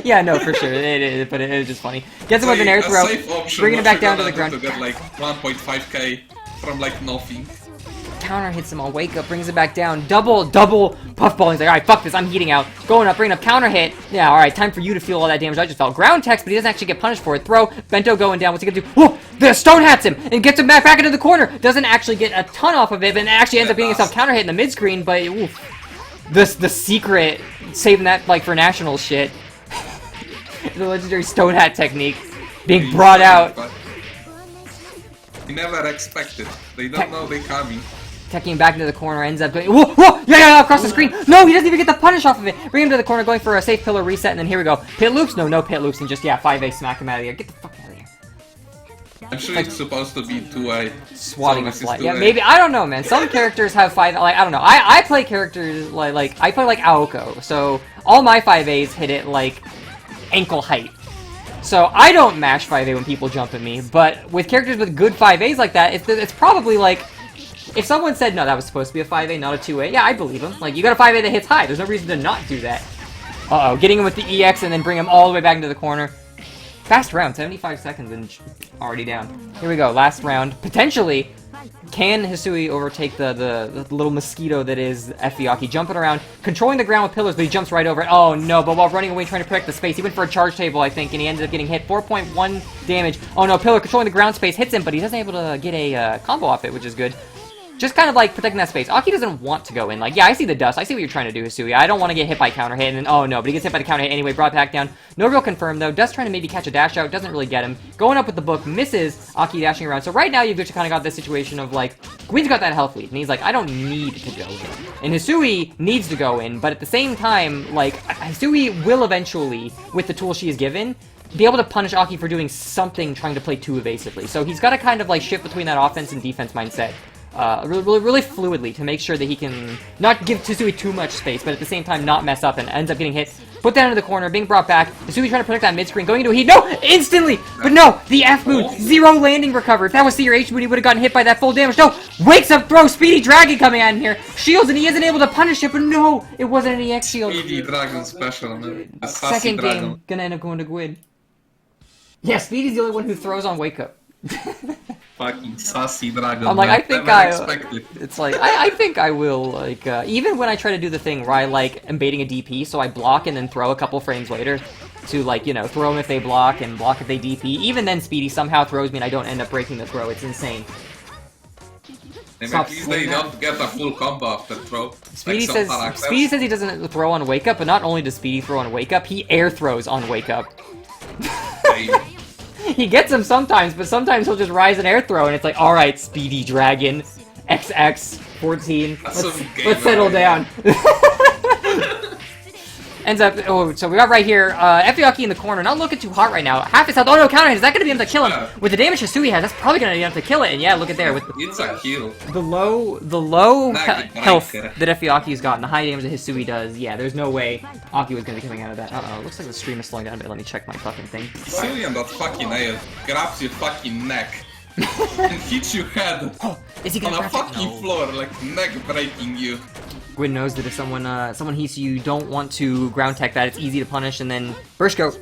Yeah, no, for sure. It is, but it is just funny. Gets him with an air throw, bringing it back down to the ground.
To get like 1.5k from like nothing.
Counter hits him on wake up, brings it back down. Double puffball. He's like, alright, fuck this, I'm heating out. Going up, bringing up counter hit. Yeah, alright, time for you to feel all that damage I just felt. Ground text, but he doesn't actually get punished for it. Throw, Bento going down. What's he gonna do? Whoa! The stone hats him and gets him back into the corner. Doesn't actually get a ton off of it, but actually ends up getting himself counter hit in the mid screen. But oof, the secret, saving that like for national shit. The legendary stone hat technique being brought out.
You never expect it. They don't know they're coming.
Teching back into the corner, ends up going, whoa, yeah, across the screen. No, he doesn't even get the punish off of it. Bring him to the corner, going for a safe pillar reset, and then here we go. Pit loops? No pit loops, and just, 5A smack him out of here. Get the fuck out of here.
I'm sure it's supposed to be 2A.
Swatting a fly. Yeah, maybe, I don't know, man. Some characters have 5, like, I don't know. I play characters, I play like Aoko, so all my 5As hit it, like, ankle height. So I don't mash 5A when people jump at me, but with characters with good 5As like that, it's probably like, if someone said, no, that was supposed to be a 5A, not a 2A, yeah, I believe him. Like, you got a 5A that hits high. There's no reason to not do that. Uh-oh, getting him with the EX and then bring him all the way back into the corner. Fast round, 75 seconds and already down. Here we go, last round. Potentially, can Hisui overtake the little mosquito that is f-vaki? Jumping around, controlling the ground with pillars, but he jumps right over it. Oh no, but while running away trying to protect the space, he went for a charge table, I think, and he ended up getting hit. 4.1 damage. Oh no, pillar controlling the ground space, hits him, but he doesn't able to get a combo off it, which is good. Just kind of like protecting that space. Aki doesn't want to go in. Like, yeah, I see the dust. I see what you're trying to do, Hisui. I don't want to get hit by counter hit. And then, oh no, but he gets hit by the counter hit anyway. Brought back down. No real confirm, though. Dust trying to maybe catch a dash out. Doesn't really get him. Going up with the book. Misses Aki dashing around. So right now, you've just kind of got this situation of, like, Gwyn's got that health lead. And he's like, I don't need to go in. And Hisui needs to go in. But at the same time, like, Hisui will eventually, with the tools she is given, be able to punish Aki for doing something trying to play too evasively. So he's got to kind of, like, shift between that offense and defense mindset. Really fluidly to make sure that he can not give Hisui too much space, but at the same time not mess up and ends up getting hit. Put that into the corner, being brought back. Hisui trying to protect that mid-screen, going into a heat. No! Instantly! But no! The F move! Zero landing recover. If that was c-eur H move, he would have gotten hit by that full damage. No! Wakes up throw! Speedy Dragon coming out in here. Shields, and he isn't able to punish it, but no! It wasn't an EX shield.
Speedy Dragon special, man.
Second game, gonna end up going to Gwyn. Yeah, Speedy's the only one who throws on wake up.
Fucking sassy dragon.
I'm like, I think it's like, I think I will, like, even when I try to do the thing where I, like, am baiting a DP, so I block and then throw a couple frames later to, like, you know, throw them if they block and block if they DP. Even then, Speedy somehow throws me and I don't end up breaking the throw. It's insane.
And at least they don't get a full combo after throw.
Speedy says he doesn't throw on wake up, but not only does Speedy throw on wake up, he air throws on wake up. He gets him sometimes, but sometimes he'll just rise an air throw, and it's like, alright, Speedy Dragon, XX, 14, let's settle down. Ends up, oh, so we got right here, f-vaki in the corner, not looking too hot right now. Half his health, oh no, counter hit, is that going to be enough to kill him? With the damage Hisui has, that's probably going to be enough to kill it, and yeah, look at there.
It's a kill.
The low health that f-vaki's got, and the high damage that Hisui does, yeah, there's no way Aki was going to be coming out of that. Uh-oh, looks like the stream is slowing down a bit, let me check my fucking thing.
Hisui on that fucking nail grabs your fucking neck and hits your head
is he gonna
on a fucking floor, like neck breaking you.
Gwyn knows that if someone hits you don't want to ground tech that, it's easy to punish, and then Berschko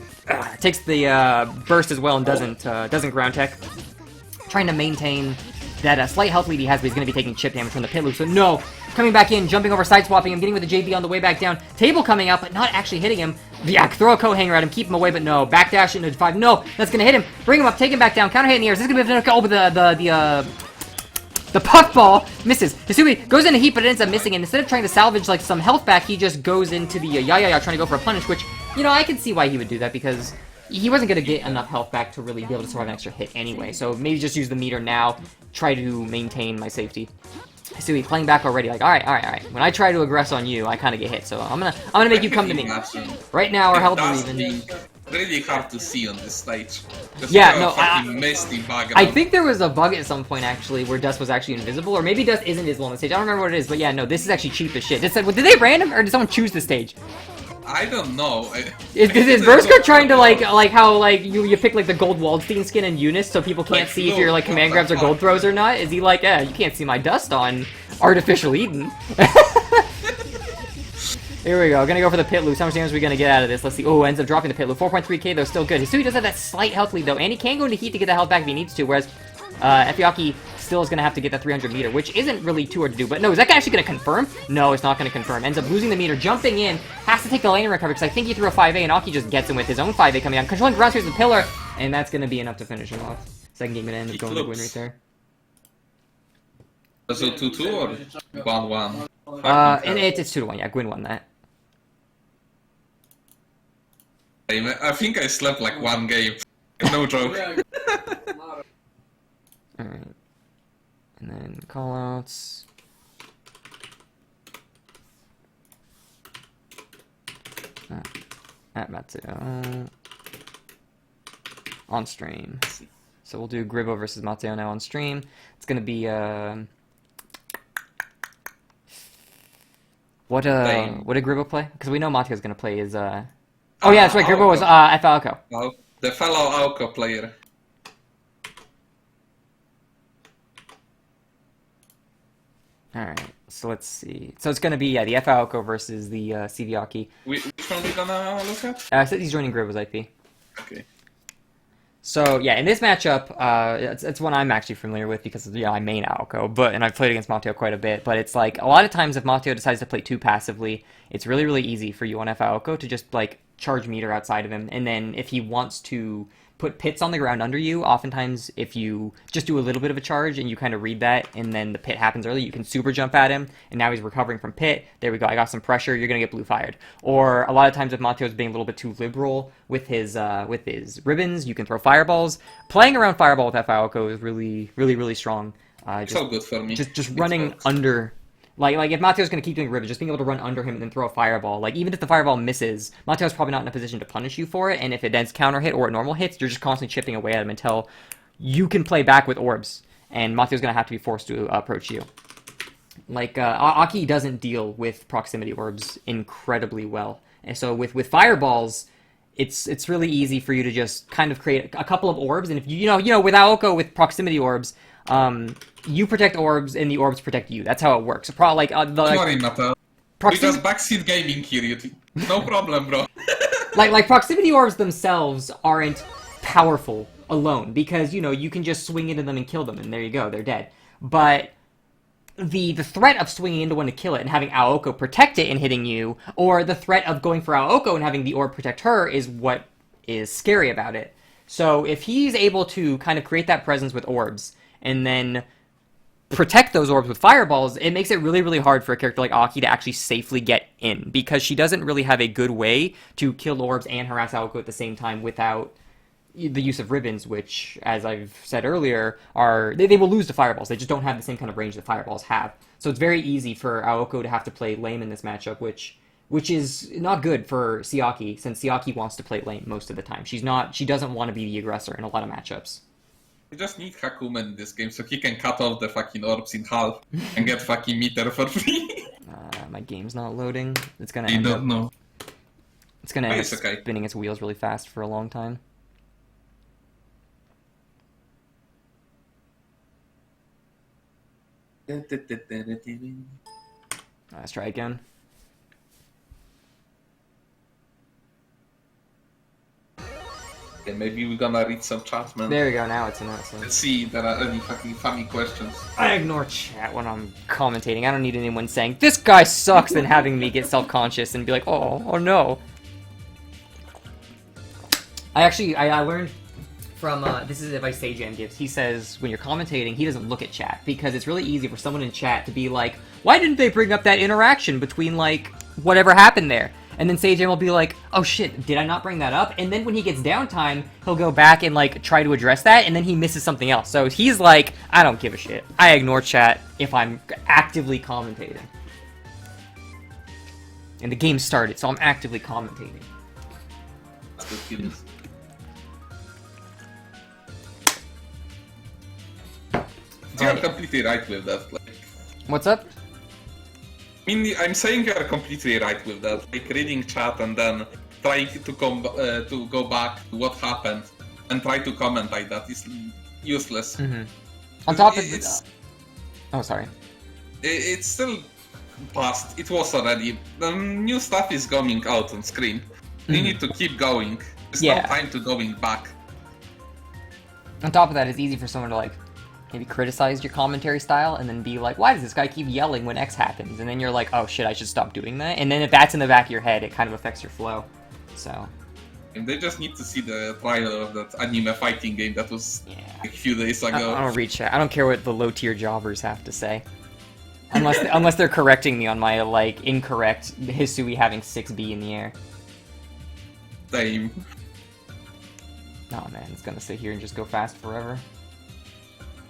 takes the burst as well and doesn't ground tech. Trying to maintain that slight health lead he has, but he's going to be taking chip damage from the pit loop, so no! Coming back in, jumping over, side swapping him, getting with the JB on the way back down. Table coming out, but not actually hitting him. Yeah, throw a co-hanger at him, keep him away, but no. Backdash into 5, no! That's going to hit him, bring him up, take him back down, counter hit in the air. Is this going to be enough to open the puffball misses. Hisui goes in a heat, but it ends up missing, and instead of trying to salvage, like, some health back, he just goes into the trying to go for a punish, which, you know, I can see why he would do that, because he wasn't going to get enough health back to really be able to survive an extra hit anyway, so maybe just use the meter now, try to maintain my safety. Hisui playing back already, like, alright. When I try to aggress on you, I kind of get hit, so I'm gonna make you come to me. Right now, our health is even.
Really hard to see on this stage.
Yeah, no, I
I
think there was a bug at some point, actually, where Dust was actually invisible, or maybe Dust isn't visible on the stage. I don't remember what it is, but yeah, no, this is actually cheap as shit. Did they random, or did someone choose the stage?
I don't know.
Is Berschko trying to like how like you pick like the gold Waldstein skin in Eunice so people can't see if you're like command grabs or gold throws or not? Is he like, yeah, you can't see my dust on Artificial Eden? Here we go, gonna go for the pit loop. How much damage are we gonna get out of this? Let's see. Oh, ends up dropping the pit loop. 4.3k though, still good. Hisui does have that slight health lead though, and he can go into heat to get the health back if he needs to, whereas f-vaki still is going to have to get that 300 meter, which isn't really too hard to do. But no, is that actually going to confirm? No, it's not going to confirm. Ends up losing the meter, jumping in, has to take the lane and recover, because I think he threw a 5A, and Aki just gets him with his own 5A coming out. Controlling ground spears the pillar, and that's going to be enough to finish him off. Second game gonna end up going to Gwyn right there.
Was it 2-2 or 1-1?
And it's 2-1, yeah, Gwyn won that.
I think I slept like one game. No joke.
Alright. And then callouts. At Matteo. On stream. So we'll do Gribo versus Matteo now on stream. It's gonna be what did Gribo play? Because we know Matteo's gonna play his oh yeah, that's right, Gribo was f-aoko.
Oh, the fellow Aoko player.
Alright, so let's see. So it's gonna be, yeah, the f-aoko versus the c-vaki.
Which one we gonna look at?
So he's joining Gribo's IP.
Okay.
So yeah, in this matchup, it's one I'm actually familiar with because yeah, I main Aoko, and I've played against Matteo quite a bit. But it's like a lot of times if Matteo decides to play too passively, it's really easy for you on f-aoko to just like charge meter outside of him, and then if he wants to put pits on the ground under you, oftentimes if you just do a little bit of a charge and you kind of read that, and then the pit happens early, you can super jump at him, and now he's recovering from pit. There we go, I got some pressure, you're gonna get blue fired. Or a lot of times if Matteo's being a little bit too liberal with his ribbons, you can throw fireballs. Playing around fireball with f-aoko is really strong.
It's so good for me.
Just running under. Like if Matteo's going to keep doing ribbon, just being able to run under him and then throw a fireball. Like, even if the fireball misses, Matteo's probably not in a position to punish you for it, and if it ends counter hit or it normal hits, you're just constantly chipping away at him until you can play back with orbs, and Matteo's going to have to be forced to approach you. Like, Aki doesn't deal with proximity orbs incredibly well, and so with fireballs, it's really easy for you to just kind of create a couple of orbs, and if you know with Aoko, with proximity orbs, you protect orbs and the orbs protect you. That's how it works. Like
sorry, Matteo. Because backseat gaming here, no problem, bro.
like proximity orbs themselves aren't powerful alone because you can just swing into them and kill them, and there you go, they're dead. But the threat of swinging into one to kill it and having Aoko protect it and hitting you, or the threat of going for Aoko and having the orb protect her, is what is scary about it. So if he's able to kind of create that presence with orbs and then protect those orbs with fireballs, it makes it really hard for a character like Aki to actually safely get in, because she doesn't really have a good way to kill orbs and harass Aoko at the same time without the use of ribbons, which, as I've said earlier, they will lose to fireballs. They just don't have the same kind of range that fireballs have. So it's very easy for Aoko to have to play lame in this matchup, which is not good for c-aki, since c-aki wants to play lane most of the time. She doesn't want to be the aggressor in a lot of matchups.
We just need Hakumen in this game so he can cut off the fucking orbs in half and get fucking meter for free.
My game's not loading. It's gonna
end up
spinning its wheels really fast for a long time. Let's try again.
Okay, maybe we're gonna read some chat, man.
There we go, now it's announcing.
Let's see if there are any fucking funny questions.
I ignore chat when I'm commentating. I don't need anyone saying, "This guy sucks," and having me get self-conscious and be like, oh no. I learned from, this is advice Jam gives. He says, when you're commentating, he doesn't look at chat, because it's really easy for someone in chat to be like, why didn't they bring up that interaction between, like, whatever happened there? and then Seijin will be like, oh shit, did I not bring that up? And then when he gets downtime, he'll go back and like try to address that, and then he misses something else. So he's like, I don't give a shit. I ignore chat if I'm actively commentating. And the game started, so I'm actively commentating.
That's good feelings. You're completely right with that. Like,
What's up?
I mean, I'm saying you're completely right with that. Like reading chat and then trying to go back to what happened and try to comment like that is useless.
Mm-hmm. On top of
it's,
oh, sorry.
It's still past. It was already. The new stuff is coming out on screen. You need to keep going. There's no time to going back.
On top of that, it's easy for someone to like maybe criticize your commentary style and then be like, why does this guy keep yelling when X happens? And then you're like, oh shit, I should stop doing that. And then if that's in the back of your head, it kind of affects your flow. So.
And they just need to see the trailer of that anime fighting game that was like, a few days ago.
I don't read chat. I don't care what the low tier jobbers have to say. Unless they're correcting me on my like incorrect Hisui having 6B in the air.
Same.
Oh man, it's gonna sit here and just go fast forever.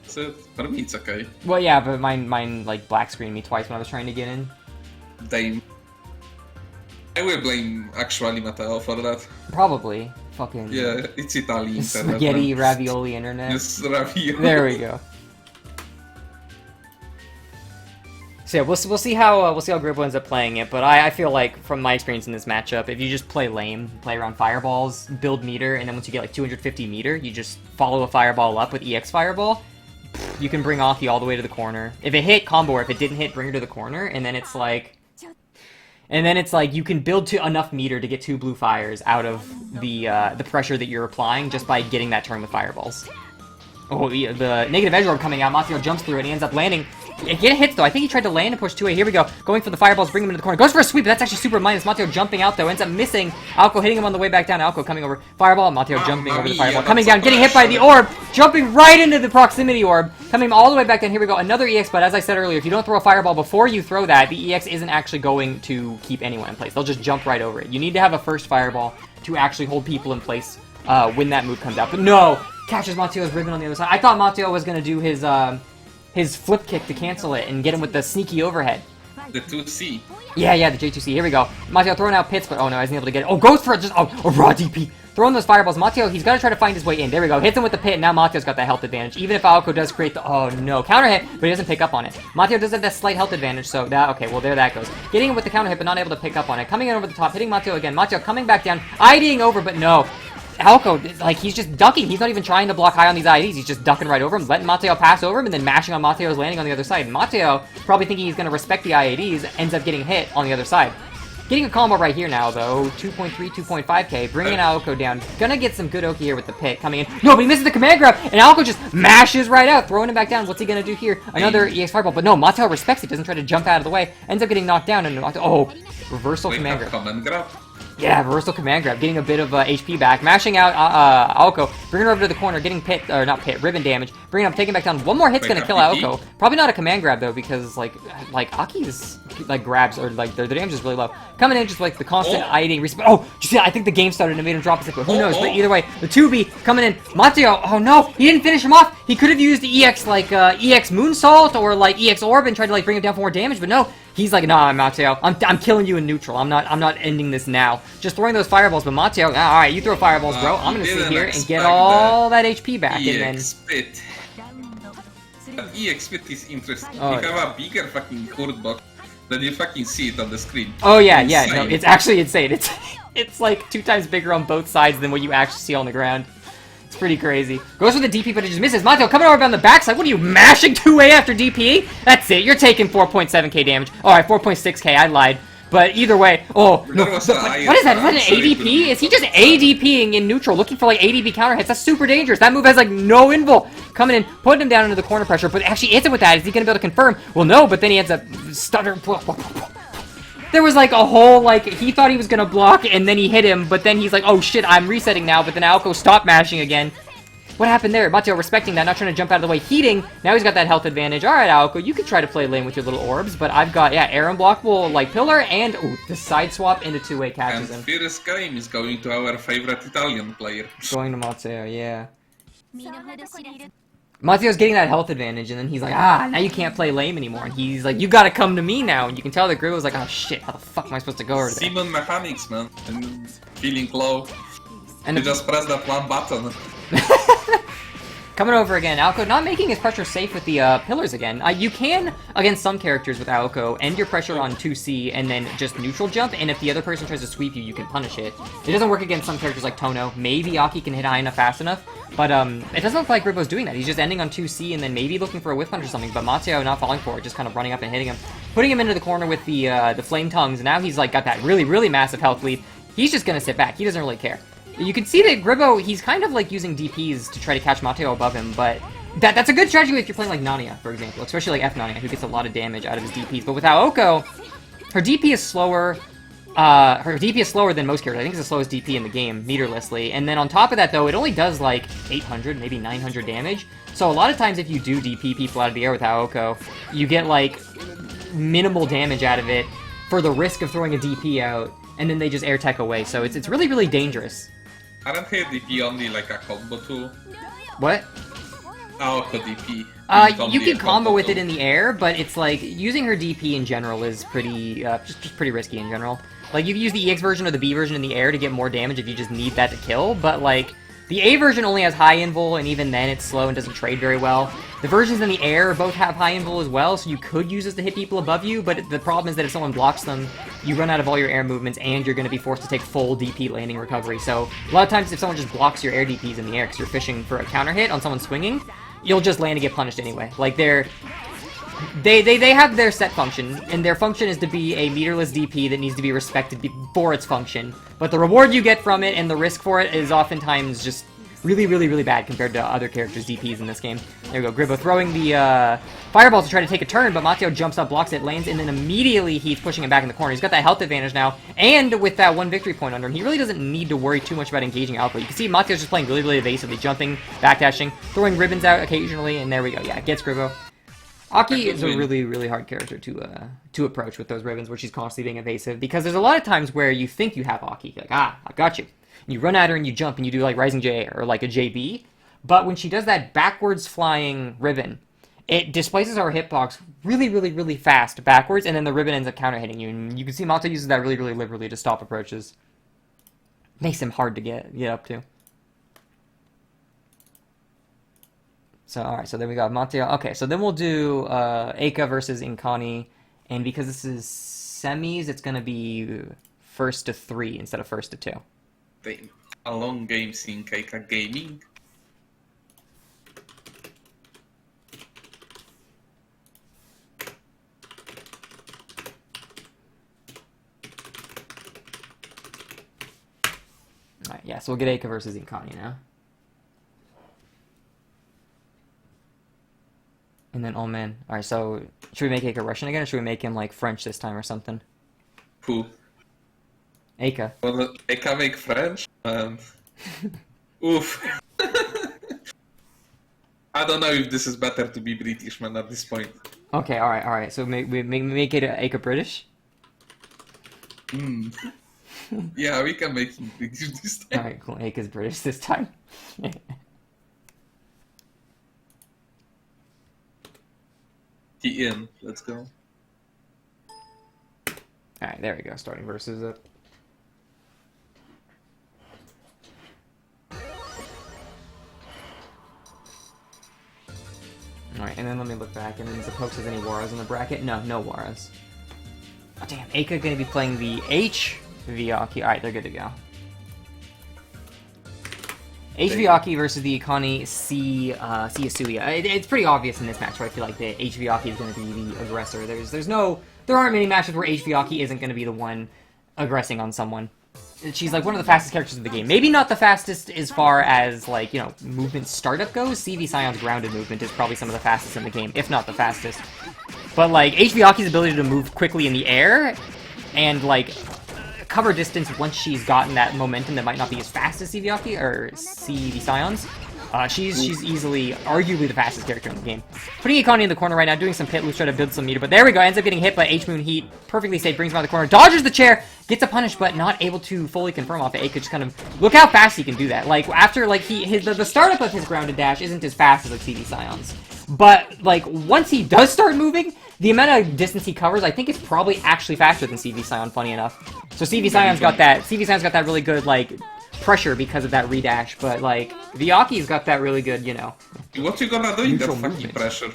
So for me it's okay.
Well yeah, but mine like black screened me twice when I was trying to get in.
Same. I will blame actually Matteo for that.
Probably. Fucking
yeah, it's Italian internet.
Spaghetti ravioli internet.
Yes, ravioli.
There we go. So yeah, we'll see how Gribo ends up playing it, but I feel like from my experience in this matchup, if you just play lame, play around fireballs, build meter, and then once you get like 250 meter, you just follow a fireball up with EX fireball. You can bring Aki all the way to the corner. If it hit, combo her. If it didn't hit, bring her to the corner, and then it's like you can build to enough meter to get 2 blue fires out of the pressure that you're applying just by getting that turn with fireballs. Oh, the negative edge orb coming out. Matteo jumps through it. He ends up landing. It hits though. I think he tried to land and push 2A. Here we go. Going for the fireballs, bring him into the corner. Goes for a sweep, but that's actually super minus. Matteo jumping out though. Ends up missing. Aoko hitting him on the way back down. Aoko coming over. Fireball. Matteo jumping over the fireball. Coming down, getting hit by the orb. Jumping right into the proximity orb. Coming all the way back down. Here we go. Another EX, but as I said earlier, if you don't throw a fireball before you throw that, the EX isn't actually going to keep anyone in place. They'll just jump right over it. You need to have a first fireball to actually hold people in place when that move comes out. But no! Catches Matteo's ribbon on the other side. I thought Matteo was going to do his flip kick to cancel it and get him with the sneaky overhead.
The 2C.
Yeah, the J2C. Here we go. Matteo throwing out pits, but oh no, I wasn't able to get it. Oh, goes for it. Just a raw DP. Throwing those fireballs. Matteo, he's got to try to find his way in. There we go. Hits him with the pit, and now Matteo's got that health advantage. Even if Aoko does create the... Oh no. Counter hit, but he doesn't pick up on it. Matteo does have that slight health advantage, so that... Okay, well there that goes. Getting him with the counter hit, but not able to pick up on it. Coming in over the top, hitting Matteo again. Matteo coming back down, IDing over, but no. Aoko, like, he's just ducking. He's not even trying to block high on these IDs. He's just ducking right over him, letting Matteo pass over him, and then mashing on Matteo's landing on the other side. And Matteo, probably thinking he's going to respect the IADs, ends up getting hit on the other side. Getting a combo right here now, though. 2.3, 2.5k. Bringing Aoko down. Gonna get some good Oki here with the pit coming in. No, but he misses the command grab, and Aoko just mashes right out, throwing him back down. What's he gonna do here? Another EX fireball, but no, Matteo respects it. Doesn't try to jump out of the way. Ends up getting knocked down, and oh, reversal command grab. Yeah, reversal command grab, getting a bit of HP back, mashing out Aoko, bringing her over to the corner, getting ribbon damage, bringing up, taking back down. One more hit's gonna kill Aoko. Probably not a command grab though, because like Aki's like grabs or like their damage is really low. Coming in just like the constant IDing. Oh, you see, I think the game started and made him drop his hit, but who knows? But either way, the 2B coming in. Matteo, oh no, he didn't finish him off. He could have used the EX like EX Moonsault or like EX Orb and tried to like bring him down for more damage, but no. He's like, nah, Matteo, I'm killing you in neutral. I'm not ending this now. Just throwing those fireballs, but Matteo, all right, you throw fireballs, bro. I'm gonna sit here and get all that HP back, and then.
Pit. That EX pit is interesting. You have a bigger fucking horde box than you fucking see it on the screen.
Oh yeah, no, it's actually insane. It's like 2 times bigger on both sides than what you actually see on the ground. It's pretty crazy. Goes for the DP, but it just misses. Matteo coming over on the backside. What are you, mashing 2A after DP? That's it. You're taking 4.7k damage. Alright, 4.6k. I lied. But either way, oh, no. What is that? Is that an ADP? Is he just ADPing in neutral, looking for like ADP counter hits? That's super dangerous. That move has like no invul. Coming in, putting him down into the corner pressure, but actually hits him with that. Is he going to be able to confirm? Well, no, but then he ends up stuttering. There was like a whole, like, he thought he was gonna block, and then he hit him, but then he's like, oh shit, I'm resetting now, but then Aoko stopped mashing again. What happened there? Matteo respecting that, not trying to jump out of the way, heating. Now he's got that health advantage. Alright, Aoko, you could try to play lane with your little orbs, but I've got, yeah, air unblockable, like, pillar, and, ooh, the side swap into two-way catches him.
And first game is going to our favorite Italian player.
Going to Matteo, yeah. Matteo's getting that health advantage, and then he's like, ah, now you can't play lame anymore. And he's like, you gotta come to me now. And you can tell that Gribo's like, oh shit, how the fuck am I supposed to go over there?
Simon mechanics, man. And feeling low.
And
you just press that one button.
Coming over again, Aoko not making his pressure safe with the pillars again. You can, against some characters with Aoko, end your pressure on 2C and then just neutral jump, and if the other person tries to sweep you, you can punish it. It doesn't work against some characters like Tono. Maybe Aki can hit high enough fast enough, but it doesn't look like Gribo's doing that. He's just ending on 2C and then maybe looking for a whiff punch or something, but Matteo not falling for it, just kind of running up and hitting him. Putting him into the corner with the flame tongues, and now he's like got that really, really massive health lead. He's just gonna sit back. He doesn't really care. You can see that Gribo, he's kind of like using DPs to try to catch Matteo above him, but that's a good strategy if you're playing like Nania, for example, especially like F-Nania, who gets a lot of damage out of his DPs. But with Aoko, her DP is slower. Her DP is slower than most characters. I think it's the slowest DP in the game, meterlessly. And then on top of that, though, it only does like 800, maybe 900 damage. So a lot of times if you do DP people out of the air with Aoko, you get like minimal damage out of it for the risk of throwing a DP out, and then they just air tech away. So it's really, really dangerous.
Aren't her DP only like a combo tool?
What?
Aoko DP.
You can combo with it in the air, but it's like, using her DP in general is pretty, just pretty risky in general. Like, you can use the EX version or the B version in the air to get more damage if you just need that to kill, but like, the A version only has high invul, and even then it's slow and doesn't trade very well. The versions in the air both have high invul as well, so you could use this to hit people above you, but the problem is that if someone blocks them, you run out of all your air movements, and you're going to be forced to take full DP landing recovery. So, a lot of times if someone just blocks your air DPs in the air because you're fishing for a counter hit on someone swinging, you'll just land and get punished anyway. Like, they have their set function, and their function is to be a meterless DP that needs to be respected for its function. But the reward you get from it and the risk for it is oftentimes just really, really, really bad compared to other characters' DPs in this game. There we go, Gribo throwing the fireball to try to take a turn, but Matteo jumps up, blocks it, lands, and then immediately he's pushing him back in the corner. He's got that health advantage now, and with that one victory point under him, he really doesn't need to worry too much about engaging Aoko. You can see Matteo's just playing really, really evasively, jumping, backdashing, throwing ribbons out occasionally, and there we go. Yeah, gets Gribo. Aki is a really, really hard character to approach with those ribbons, where she's constantly being evasive, because there's a lot of times where you think you have Aki. You're like, ah, I got you. And you run at her and you jump and you do like Rising J or like a JB, but when she does that backwards flying ribbon, it displaces her hitbox really, really, really fast backwards, and then the ribbon ends up counter hitting you. And you can see Matteo uses that really, really liberally to stop approaches. Makes him hard to get up to. So, alright, so then we got Matteo. Okay, so then we'll do Eika versus Ikani, and because this is semis, it's going to be first to 3 instead of first to 2.
A long game in Eika Gaming.
Alright, yeah, so we'll get Eika versus Ikani now. And then, oh man. Alright, so should we make Eika Russian again, or should we make him like French this time or something?
Who?
Eika.
Well, Eika make French? Oof. I don't know if this is better to be British, man, at this point.
Okay, alright. So make it Eika British?
Yeah, we can make him British this time.
Alright, cool. Eika's British this time.
In. Let's go.
Alright, there we go. Starting versus it. Alright, and then let me look back, and then does the Pokes has any Waras in the bracket? No Waras. Oh damn, Eika gonna be playing the h-vaki. Alright, they're good to go. h-vaki versus the Ikani c-hisui. It's pretty obvious in this match, right? I feel like the h-vaki is going to be the aggressor. There aren't many matches where h-vaki isn't going to be the one aggressing on someone. She's like one of the fastest characters in the game. Maybe not the fastest as far as like, you know, movement startup goes. CV Scion's grounded movement is probably some of the fastest in the game, if not the fastest. But like h-vaki's ability to move quickly in the air and like cover distance once she's gotten that momentum that might not be as fast as c-vaki or CV Scion's She's easily, arguably the fastest character in the game. Putting Ikani in the corner right now, doing some pit loops, trying to build some meter, but there we go, ends up getting hit by H-Moon Heat, perfectly safe, brings him out of the corner, dodges the chair, gets a punish, but not able to fully confirm off of Eika, just kind of, look how fast he can do that. Like, after, like, the startup of his grounded dash isn't as fast as, like, CD Scion's. But, like, once he does start moving, the amount of distance he covers, I think it's probably actually faster than CV Scion, funny enough. So CV Scion's got that really good, like, pressure because of that redash, but, like, v-vaki's got that really good, you know.
What you gonna do in that fucking pressure?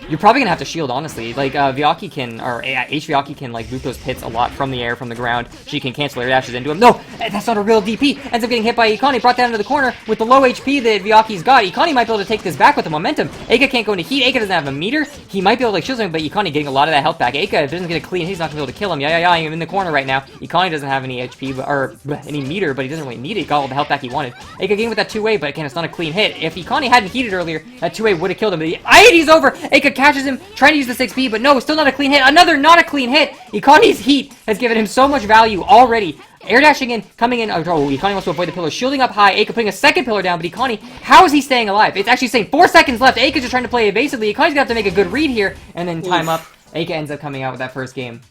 You're probably gonna have to shield, honestly. Like, v-vaki can, or h-vaki can, like, loot those pits a lot from the air, from the ground. She can cancel air dashes into him. No! That's not a real DP! Ends up getting hit by Ikani, brought down into the corner with the low HP that v-vaki's got. Ikani might be able to take this back with the momentum. Eika can't go into heat. Eika doesn't have a meter. He might be able to, like, shield him, but Ikani getting a lot of that health back. Eika, if he doesn't get a clean, he's not gonna be able to kill him. Yeah, I'm in the corner right now. Ikani doesn't have any HP, or any meter, but he doesn't really need it. He got all the health back he wanted. Eika getting with that two-way, but again, it's not a clean hit. If Ikani hadn't heated earlier, that two-way would have killed him. The IAD's over! Eika catches him, trying to use the 6B, but no, still not a clean hit. Another not a clean hit. Ikani's heat has given him so much value already. Air dashing in, coming in. Oh, Ikani wants to avoid the pillar, shielding up high. Eika putting a second pillar down, but Ikani, how is he staying alive? It's actually saying 4 seconds left. Eika's just trying to play evasively. Ikani's gonna have to make a good read here, and then time up. Eika ends up coming out with that first game.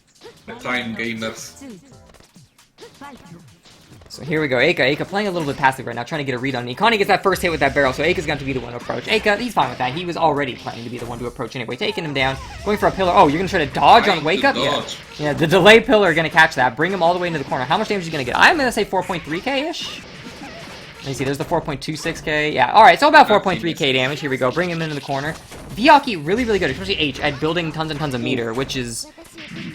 The time gamers.
So here we go, Eika playing a little bit passive right now, trying to get a read on Ikani gets that first hit with that barrel, so Eika's going to be the one to approach. Eika, he's fine with that. He was already planning to be the one to approach anyway, taking him down, going for a pillar. Oh, you're going to try to dodge on wake up? Yeah, the delay pillar going to catch that, bring him all the way into the corner. How much damage is he going to get? I'm going to say 4.3k-ish. Let me see, there's the 4.26k. Yeah, alright, so about 4.3k damage. Here we go, bring him into the corner. v-vaki really good, especially H, at building tons and tons of meter, which is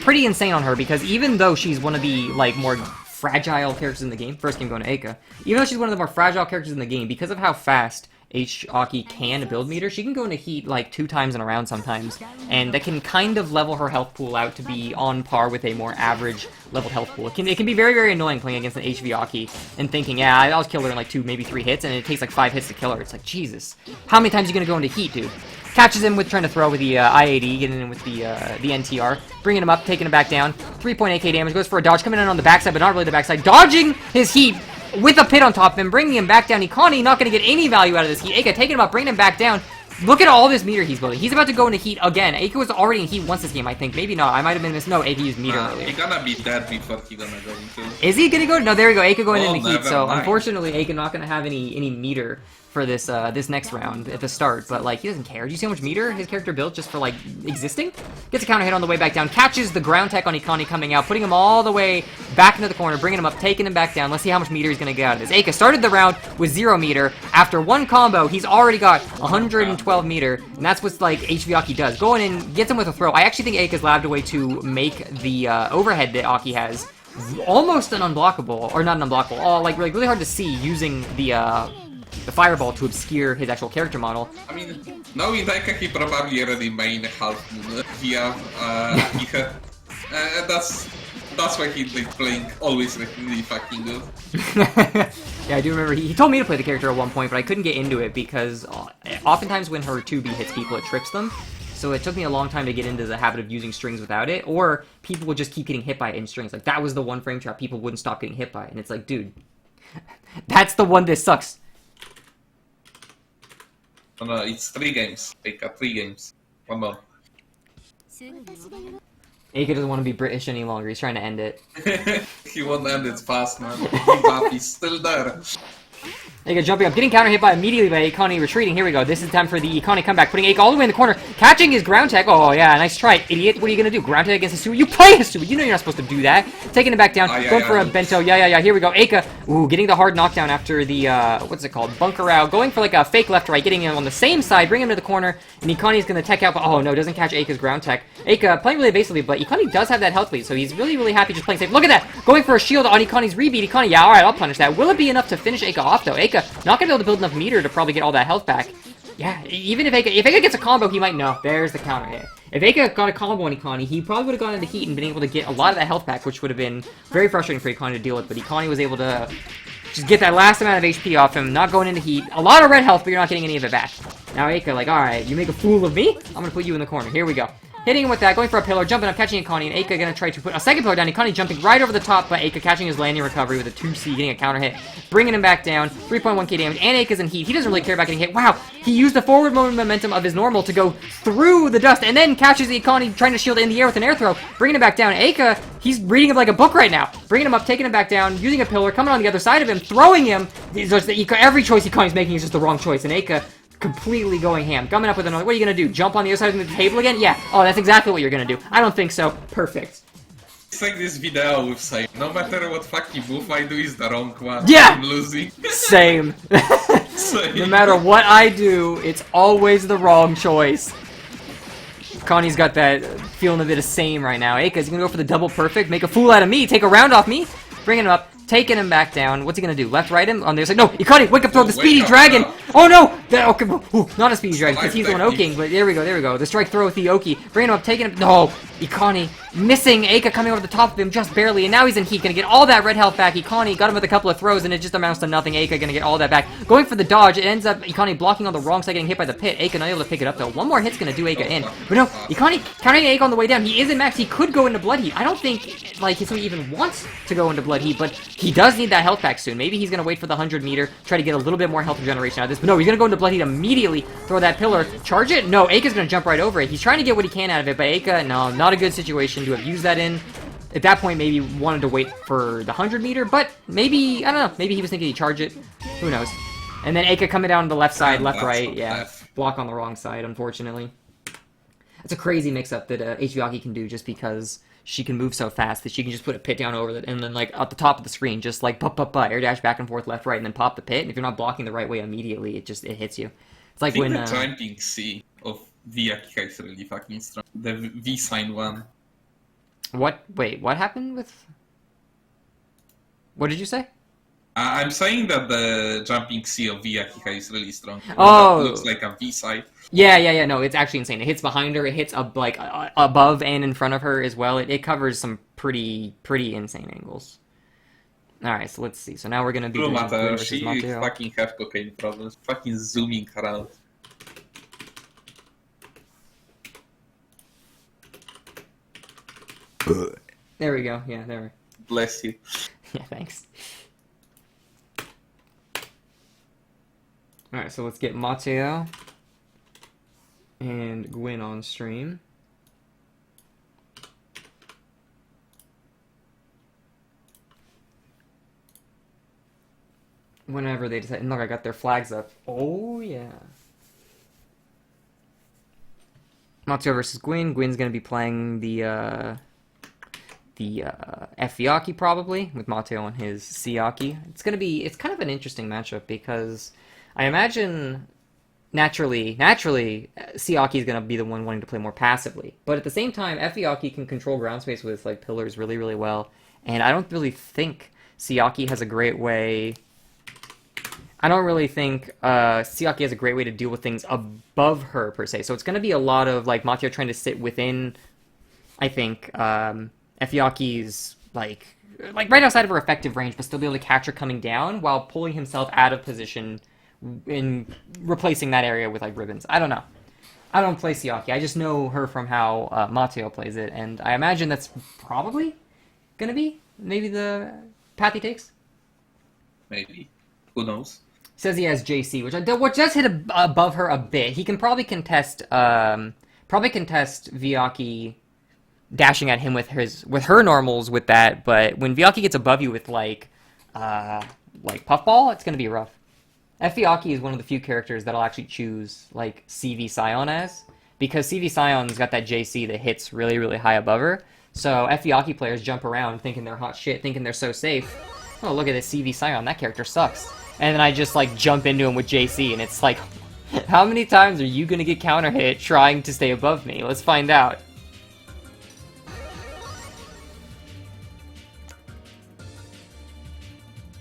pretty insane on her, because even though she's one of the, like, more fragile characters in the game. First game going to Eika. Even though she's one of the more fragile characters in the game, because of how fast h-vaki can build meter, she can go into heat like 2 times in a round sometimes, and that can kind of level her health pool out to be on par with a more average level health pool. It can be very annoying playing against an h-vaki and thinking, yeah, I'll kill her in like 2, maybe 3 hits, and it takes like 5 hits to kill her. It's like, Jesus. How many times are you going to go into heat, dude? Catches him with trying to throw with the IAD, getting in with the NTR, bringing him up, taking him back down. 3.8k damage, goes for a dodge, coming in on the backside, but not really the backside. Dodging his heat with a pit on top of him, bringing him back down. Ikani not going to get any value out of this heat. Eika taking him up, bringing him back down. Look at all this meter he's building. He's about to go into heat again. Eika was already in heat once this game, I think. Maybe not. I might have been missed. No, Eika used meter earlier.
He's gonna be dead before he's gonna go into...
Is he gonna go? No, there we go. Eika going into heat. So, unfortunately, Eika not gonna have any meter for this this next round at the start, but like he doesn't care. Do you see how much meter his character built just for like existing? Gets a counter hit on the way back down, catches the ground tech on Ikani coming out, putting him all the way back into the corner, bringing him up, taking him back down. Let's see how much meter he's gonna get out of this. Eika started the round with 0 meter. After one combo, he's already got 112 meter, and that's what like h-vaki does. Going in, gets him with a throw. I actually think Eika's labbed a way to make the overhead that Aki has almost an unblockable, or not an unblockable, like really hard to see using the fireball to obscure his actual character model.
I mean, knowing Eika, he probably already main half moon via Akiha. That's why he's like playing always like really fucking good.
Yeah, I do remember he told me to play the character at one point, but I couldn't get into it because oftentimes when her 2B hits people, it trips them. So it took me a long time to get into the habit of using strings without it, or people would just keep getting hit by it in strings. Like, that was the one frame trap people wouldn't stop getting hit by, and it's like, dude, that's the one that sucks.
No, it's 3 games. Eika, 3 games. One more.
Eika doesn't want to be British any longer. He's trying to end it.
He won't end it fast, man. Bielzibab is still there.
Eika jumping up, getting counter hit by immediately by Ikani retreating. Here we go. This is time for the Ikani comeback, putting Eika all the way in the corner, catching his ground tech. Oh yeah, nice try, idiot. What are you gonna do? Ground tech against Hisui? You play Hisui. You know you're not supposed to do that. Taking him back down, going for a bento. Yeah. Here we go. Eika, ooh, getting the hard knockdown after the what's it called? Bunker out. Going for like a fake left right, getting him on the same side, bring him to the corner, and Ikani's gonna tech out. But oh no, doesn't catch Eika's ground tech. Eika playing really evasively, but Ikani does have that health lead, so he's really happy just playing safe. Look at that, going for a shield on Ikani's rebeat. Ikani, yeah, all right, I'll punish that. Will it be enough to finish Eika off though? Eika not gonna be able to build enough meter to probably get all that health back. Yeah, even if Eika gets a combo, he might know. There's the counter hit. If Eika got a combo on Ikani, he probably would have gone into heat and been able to get a lot of that health back, which would have been very frustrating for Ikani to deal with, but Ikani was able to just get that last amount of HP off him, not going into heat. A lot of red health, but you're not getting any of it back. Now Eika, like, alright, you make a fool of me? I'm gonna put you in the corner. Here we go. hitting him with that, going for a pillar, jumping up, catching Ikani, and Eika gonna try to put a second pillar down. Ikani jumping right over the top, but Eika catching his landing recovery with a 2C, getting a counter hit, bringing him back down, 3.1k damage, and Eika's in heat. He doesn't really care about getting hit. Wow, he used the forward momentum of his normal to go through the dust, and then catches Ikani trying to shield in the air with an air throw, bringing him back down. Eika, he's reading him like a book right now, bringing him up, taking him back down, using a pillar, coming on the other side of him, throwing him. Every choice Ikani's making is just the wrong choice, and Eika completely going ham. Coming up with another. What are you gonna do? Jump on the other side of the table again? Yeah. Oh, that's exactly what you're gonna do. I don't think so. Perfect.
It's like this video with saying, no matter what fucking move I do is the wrong one.
Yeah!
I'm losing.
Same.
Same.
No matter what I do, it's always the wrong choice. Connie's got that feeling a bit of same right now. Eika's gonna go for the double perfect, make a fool out of me, take a round off me, bringing him up, taking him back down. What's he gonna do? Left, right him? On the other side. No! Ikani, wake up, throw the speedy dragon! Oh no! Okay, ooh, not a speedy dragon, because he's the one oaking, but there we go. The strike throw with the Oki. Bringing him up, taking him. No! Ikani missing Eika coming over the top of him just barely, and now he's in heat. Gonna get all that red health back. Ikani got him with a couple of throws, and it just amounts to nothing. Eika gonna get all that back. Going for the dodge, it ends up Ikani blocking on the wrong side, getting hit by the pit. Eika not able to pick it up though. One more hit's gonna do Eika in. But no, Ikani countering Eika on the way down. He is in max. He could go into blood heat. I don't think like Hisui even wants to go into blood heat, but he does need that health back soon. Maybe he's gonna wait for the 100 meter, try to get a little bit more health regeneration out of this. But no, he's gonna go into blood heat immediately. Throw that pillar, charge it. No, Eika's gonna jump right over it. He's trying to get what he can out of it, but Eika, no, not a good situation to have used that in. At that point, maybe wanted to wait for the 100 meter, but maybe, I don't know, maybe he was thinking he'd charge it. Who knows? And then Eika coming down the left side, left, right, yeah. Block on the wrong side, unfortunately. It's a crazy mix-up that h-vaki can do just because she can move so fast that she can just put a pit down over it and then, like, at the top of the screen, just, like, air dash back and forth, left, right, and then pop the pit. And if you're not blocking the right way immediately, it hits you. It's like when,
the jumping C of v-akiha is really fucking strong. The V-sign one.
What? Wait, what happened with... What did you say?
I'm saying that the jumping C of v-akiha is really strong.
Oh!
That looks like a V-side.
Yeah, no, it's actually insane. It hits behind her, it hits like above and in front of her as well. It covers some pretty insane angles. Alright, so let's see. So now we're gonna be doing
Matteo,
versus
she
Matteo.
fucking have cocaine problems. Fucking zooming around.
There we go. Yeah, there.
Bless you.
Yeah, thanks. Alright, so let's get Matteo and Gwyn on stream. Whenever they decide. And look, I got their flags up. Oh, yeah. Matteo versus Gwyn. Gwyn's going to be playing the f-vaki probably, with Matteo on his c-aki. It's kind of an interesting matchup because I imagine naturally c-aki is going to be the one wanting to play more passively. But at the same time, f-vaki can control ground space with like pillars really, really well. And I don't really think c-aki has a great way... I don't really think c-aki has a great way to deal with things above her, per se. So it's going to be a lot of like Matteo trying to sit within, I think, f-vaki's like right outside of her effective range, but still be able to catch her coming down while pulling himself out of position in replacing that area with like ribbons. I don't know. I don't play c-aki. I just know her from how Matteo plays it, and I imagine that's probably gonna be maybe the path he takes.
Maybe. Who knows?
Says he has JC, which does hit above her a bit. He can probably contest v-vaki dashing at him with her normals with that, but when v-vaki gets above you with like puffball, it's gonna be rough. f-vaki is one of the few characters that I'll actually choose like CV Scion as, because CV Scion's got that JC that hits really, really high above her. So f-vaki players jump around thinking they're hot shit, thinking they're so safe. Oh, look at this CV Scion, that character sucks. And then I just like jump into him with JC, and it's like, how many times are you gonna get counter hit trying to stay above me? Let's find out.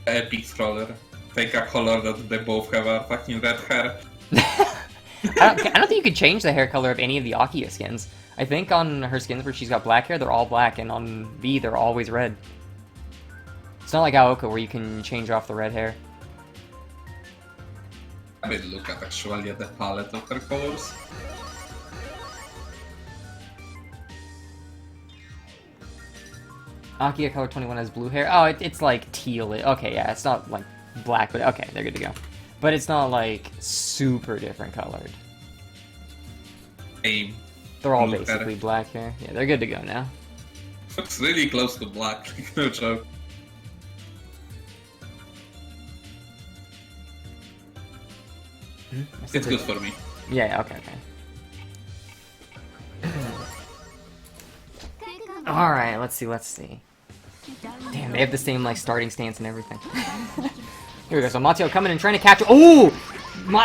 Epic troller. Take a color that they both have a fucking red hair.
I don't think you could change the hair color of any of the Akiha skins. I think on her skins where she's got black hair, they're all black, and on V, they're always red. It's not like Aoko where you can change off the red hair.
I will look at actually at the palette of her colors.
Akiha color 21 has blue hair. Oh, it's like teal. Okay, yeah, it's not like black, but okay, they're good to go. But it's not like super different colored.
Same.
They're all basically black hair. Yeah, they're good to go now.
Looks really close to black. No joke. It's good for me.
Yeah, okay. Alright, let's see. Damn, they have the same, like, starting stance and everything. Here we go, so Matteo coming and trying to capture— Oh!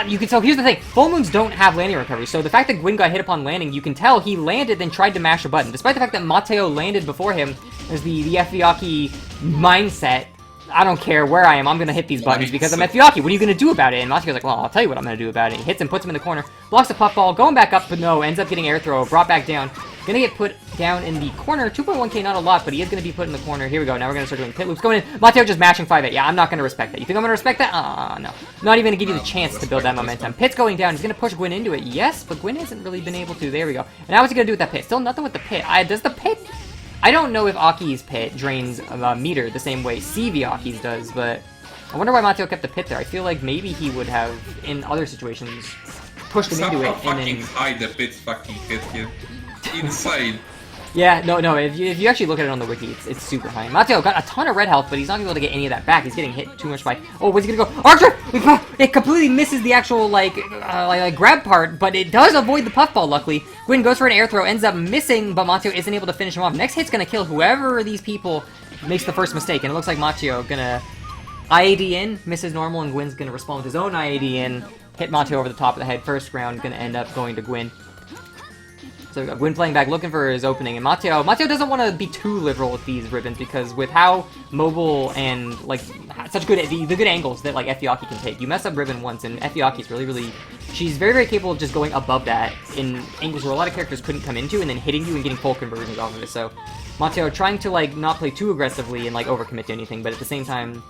You can tell, here's the thing, full moons don't have landing recovery, so the fact that Gwyn got hit upon landing, you can tell he landed then tried to mash a button. Despite the fact that Matteo landed before him, there's the f-vaki mindset. I don't care where I am, I'm gonna hit these buttons because I'm f-vaki. What are you gonna do about it? And Matteo's like, well, I'll tell you what I'm gonna do about it. He hits him, puts him in the corner, blocks the puffball, going back up, but no, ends up getting air throw, brought back down. Gonna get put down in the corner. 2.1k, not a lot, but he is gonna be put in the corner. Here we go, now we're gonna start doing pit loops. Going in, Matteo just mashing 5-8. Yeah, I'm not gonna respect that. You think I'm gonna respect that? No. Not even gonna give you the chance to build that momentum. Pit's going down, he's gonna push Gwyn into it. Yes, but Gwyn hasn't really been able to. There we go. And now what's he gonna do with that pit? Still nothing with the pit. Does the pit— I don't know if Aki's pit drains meter the same way c-vaki's does, but I wonder why Matteo kept the pit there. I feel like maybe he would have, in other situations, pushed him into it and
fucking
then—
high the pit fucking hit here. Insane.
Yeah, no, if you actually look at it on the wiki, it's super high. Matteo got a ton of red health, but he's not able to get any of that back. He's getting hit too much by— Oh, where's he gonna go? Archer! It completely misses the actual, like grab part, but it does avoid the puffball, luckily. Gwyn goes for an air throw, ends up missing, but Matteo isn't able to finish him off. Next hit's gonna kill whoever of these people makes the first mistake, and it looks like Matteo gonna IAD in, misses normal, and Gwyn's gonna respond with his own IAD in, hit Matteo over the top of the head. First round gonna end up going to Gwyn. So Gwyn playing back, looking for his opening, and Matteo doesn't want to be too liberal with these ribbons because with how mobile and like such good the good angles that like f-vaki can take, you mess up ribbon once, and f-vaki's really she's very capable of just going above that in angles where a lot of characters couldn't come into, and then hitting you and getting full conversions off of it. So Matteo trying to like not play too aggressively and like overcommit to anything, but at the same time.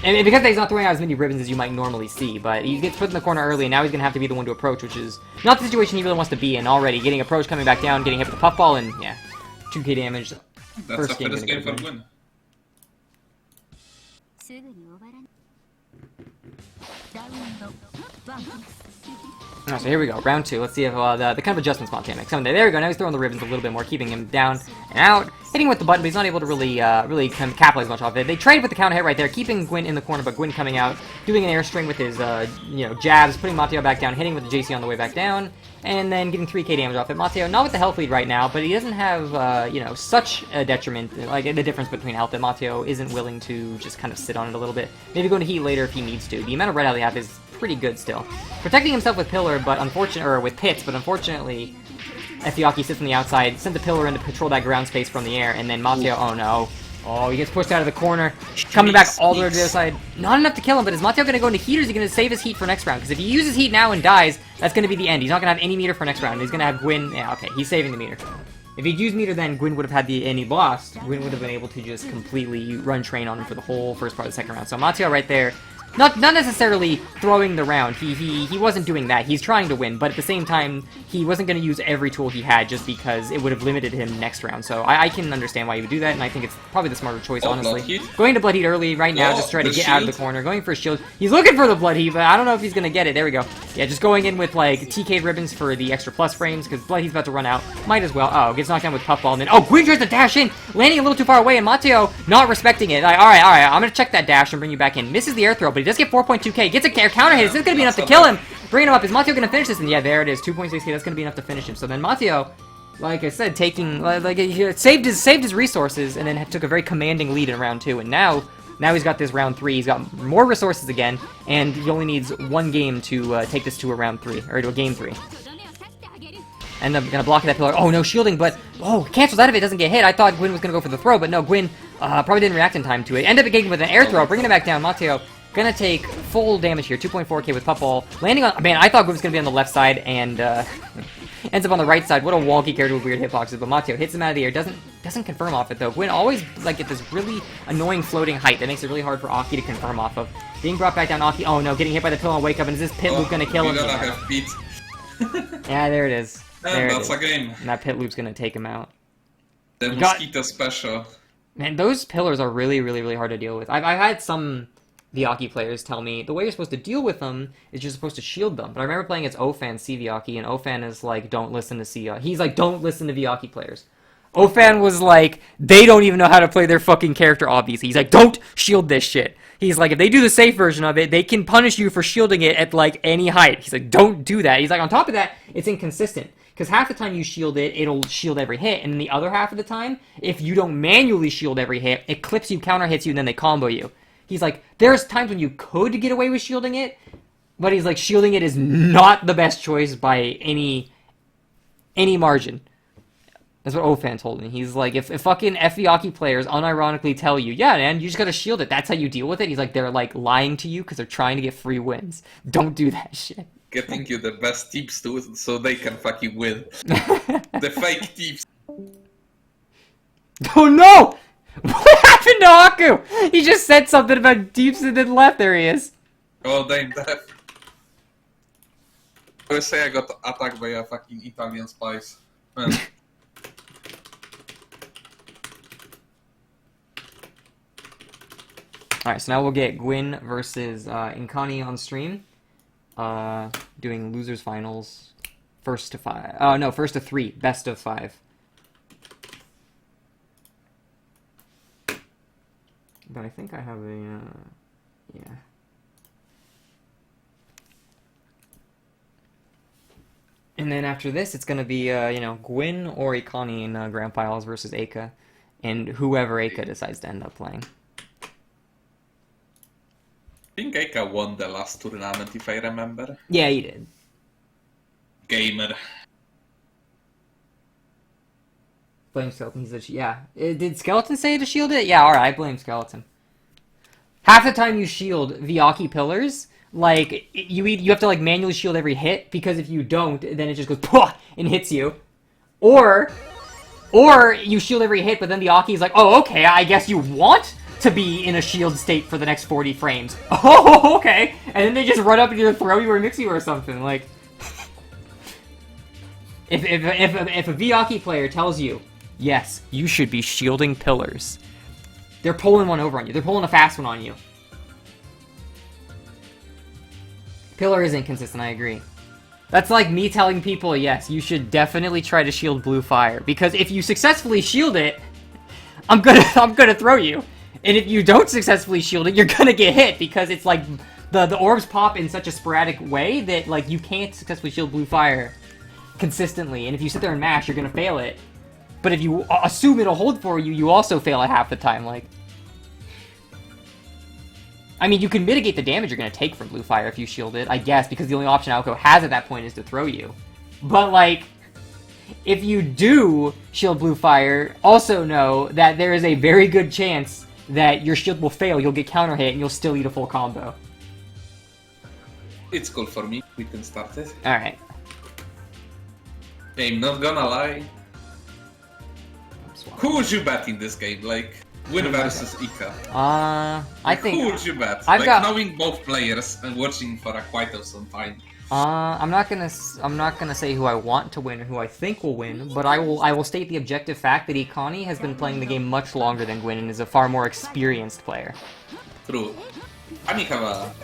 And because he's not throwing out as many ribbons as you might normally see, but he gets put in the corner early, and now he's going to have to be the one to approach, which is not the situation he really wants to be in already. Getting approached, coming back down, getting hit with the puffball, and yeah, 2k damage.
That's the first game for Gwyn.
Oh, so here we go, round 2. Let's see if the kind of adjustments Matteo makes. There we go, now he's throwing the ribbons a little bit more, keeping him down and out. Hitting with the button, but he's not able to really capitalize much off it. They traded with the counter hit right there, keeping Gwyn in the corner, but Gwyn coming out, doing an air string with his, jabs, putting Matteo back down, hitting with the JC on the way back down, and then getting 3k damage off it. Matteo, not with the health lead right now, but he doesn't have, such a detriment, like the difference between health that Matteo isn't willing to just kind of sit on it a little bit. Maybe go into heat later if he needs to. The amount of red out they have is pretty good still. Protecting himself with pillar, but with pits, but unfortunately, f-vaki sits on the outside, sent the pillar in to patrol that ground space from the air, and then Matteo, oh no. Oh, he gets pushed out of the corner, coming back all the way to the other side. Not enough to kill him, but is Matteo going to go into heat, or is he going to save his heat for next round? Because if he uses heat now and dies, that's going to be the end. He's not going to have any meter for next round. He's going to have Gwyn. Yeah, okay, he's saving the meter. If he'd used meter then, Gwyn would have had and he lost, Gwyn would have been able to just completely run train on him for the whole first part of the second round. So Matteo right there, not necessarily throwing the round. He wasn't doing that. He's trying to win, but at the same time, he wasn't going to use every tool he had just because it would have limited him next round. So I can understand why he would do that, and I think it's probably the smarter choice, honestly. Going to Blood Heat early right now, just try to get out of the corner. Going for a shield. He's looking for the Blood Heat, but I don't know if he's going to get it. There we go. Yeah, just going in with, like, TK ribbons for the extra plus frames, because Blood Heat's about to run out. Might as well. Oh, gets knocked down with Puffball, and then, oh, Gwyn tries to dash in, landing a little too far away, and Matteo not respecting it. Like, alright, I'm going to check that dash and bring you back in. Misses the air throw, but he does get 4.2k. Gets a counter hit. Is this going to be enough to kill him? Bringing him up. Is Matteo going to finish this? And yeah, there it is. 2.6k. That's going to be enough to finish him. So then Matteo, like I said, taking he saved his resources and then took a very commanding lead in round 2. And now he's got this round 3. He's got more resources again, and he only needs one game to take this to a round 3 or to a game 3. And I'm gonna block that pillar. Oh no, shielding, but oh, cancels out of it. Doesn't get hit. I thought Gwyn was gonna go for the throw, but no, Gwyn probably didn't react in time to it. Ended up getting with an air throw, bringing it back down. Matteo gonna take full damage here, 2.4k with Puffball. Landing on, man, I thought Gwyn was gonna be on the left side, and ends up on the right side. What a wonky character with weird hitboxes, but Matteo hits him out of the air. Doesn't confirm off it, though. Gwyn always, like, get this really annoying floating height that makes it really hard for Aki to confirm off of. Being brought back down, Aki, oh no, getting hit by the pillow and wake up, and is this pit loop gonna kill him? Yeah, there it is.
And that's a game.
And that pit loop's gonna take him out.
The mosquito special.
Man, those pillars are really, really, really hard to deal with. I've had some f-vaki players tell me the way you're supposed to deal with them is you're supposed to shield them. But I remember playing as Ofan c-vaki, and Ofan is like, don't listen to he's like, don't listen to f-vaki players. Ofan was like, they don't even know how to play their fucking character, obviously. He's like, don't shield this shit. He's like, if they do the safe version of it, they can punish you for shielding it at, like, any height. He's like, don't do that. He's like, on top of that, it's inconsistent. Because half the time you shield it, it'll shield every hit. And then the other half of the time, if you don't manually shield every hit, it clips you, counter hits you, and then they combo you. He's like, there's times when you could get away with shielding it, but he's like, shielding it is not the best choice by any margin. That's what Ofan told me. He's like, if fucking f-vaki players unironically tell you, yeah, man, you just gotta shield it, that's how you deal with it, he's like, they're like lying to you because they're trying to get free wins. Don't do that shit.
Getting you the best tips too, so they can fucking win. The fake tips.
Oh no! What happened to Haku? He just said something about deeps and then left. There he is.
Oh, damn that. I say I got attacked by a fucking Italian spies. Man.
Alright, so now we'll get Gwyn versus Ikani on stream. Doing losers finals. First to 5. Oh, no, first to 3. Best of 5. But I think I have a, yeah. And then after this, it's gonna be, you know, Gwyn or Ikani in Grand Finals versus Eika. And whoever Eika decides to end up playing.
I think Eika won the last tournament, if I remember.
Yeah, he did.
Gamer.
Blame Skeleton. He said, yeah. Did Skeleton say to shield it? Yeah, alright, I blame Skeleton. Half the time you shield f-vaki pillars, like, you have to, like, manually shield every hit, because if you don't, then it just goes, pwah, and hits you. Or you shield every hit, but then the f-vaki is like, oh, okay, I guess you want to be in a shield state for the next 40 frames. Oh, okay. And then they just run up and either throw you or mix you or something. Like, if a f-vaki player tells you, yes, you should be shielding pillars, they're pulling one over on you. They're pulling a fast one on you. Pillar is inconsistent, I agree. That's like me telling people, yes, you should definitely try to shield blue fire, because if you successfully shield it, I'm gonna throw you. And if you don't successfully shield it, you're gonna get hit, because it's like, the orbs pop in such a sporadic way that, like, you can't successfully shield blue fire consistently, and if you sit there and mash, you're gonna fail it. But if you assume it'll hold for you, you also fail it half the time, like. I mean, you can mitigate the damage you're gonna take from blue fire if you shield it, I guess, because the only option Aoko has at that point is to throw you. But, like, if you do shield blue fire, also know that there is a very good chance that your shield will fail, you'll get counter hit, and you'll still eat a full combo.
It's cool for me. We can start it.
Alright.
I'm not gonna lie. Who would you bet in this game? Like, Gwyn versus Eika.
I think...
Who would you bet?
I've
like,
got...
knowing both players and watching for quite some time.
I'm not gonna say who I want to win or who I think will win, but I will state the objective fact that Ikani has been playing the game much longer than Gwyn and is a far more experienced player.
True. I mean, have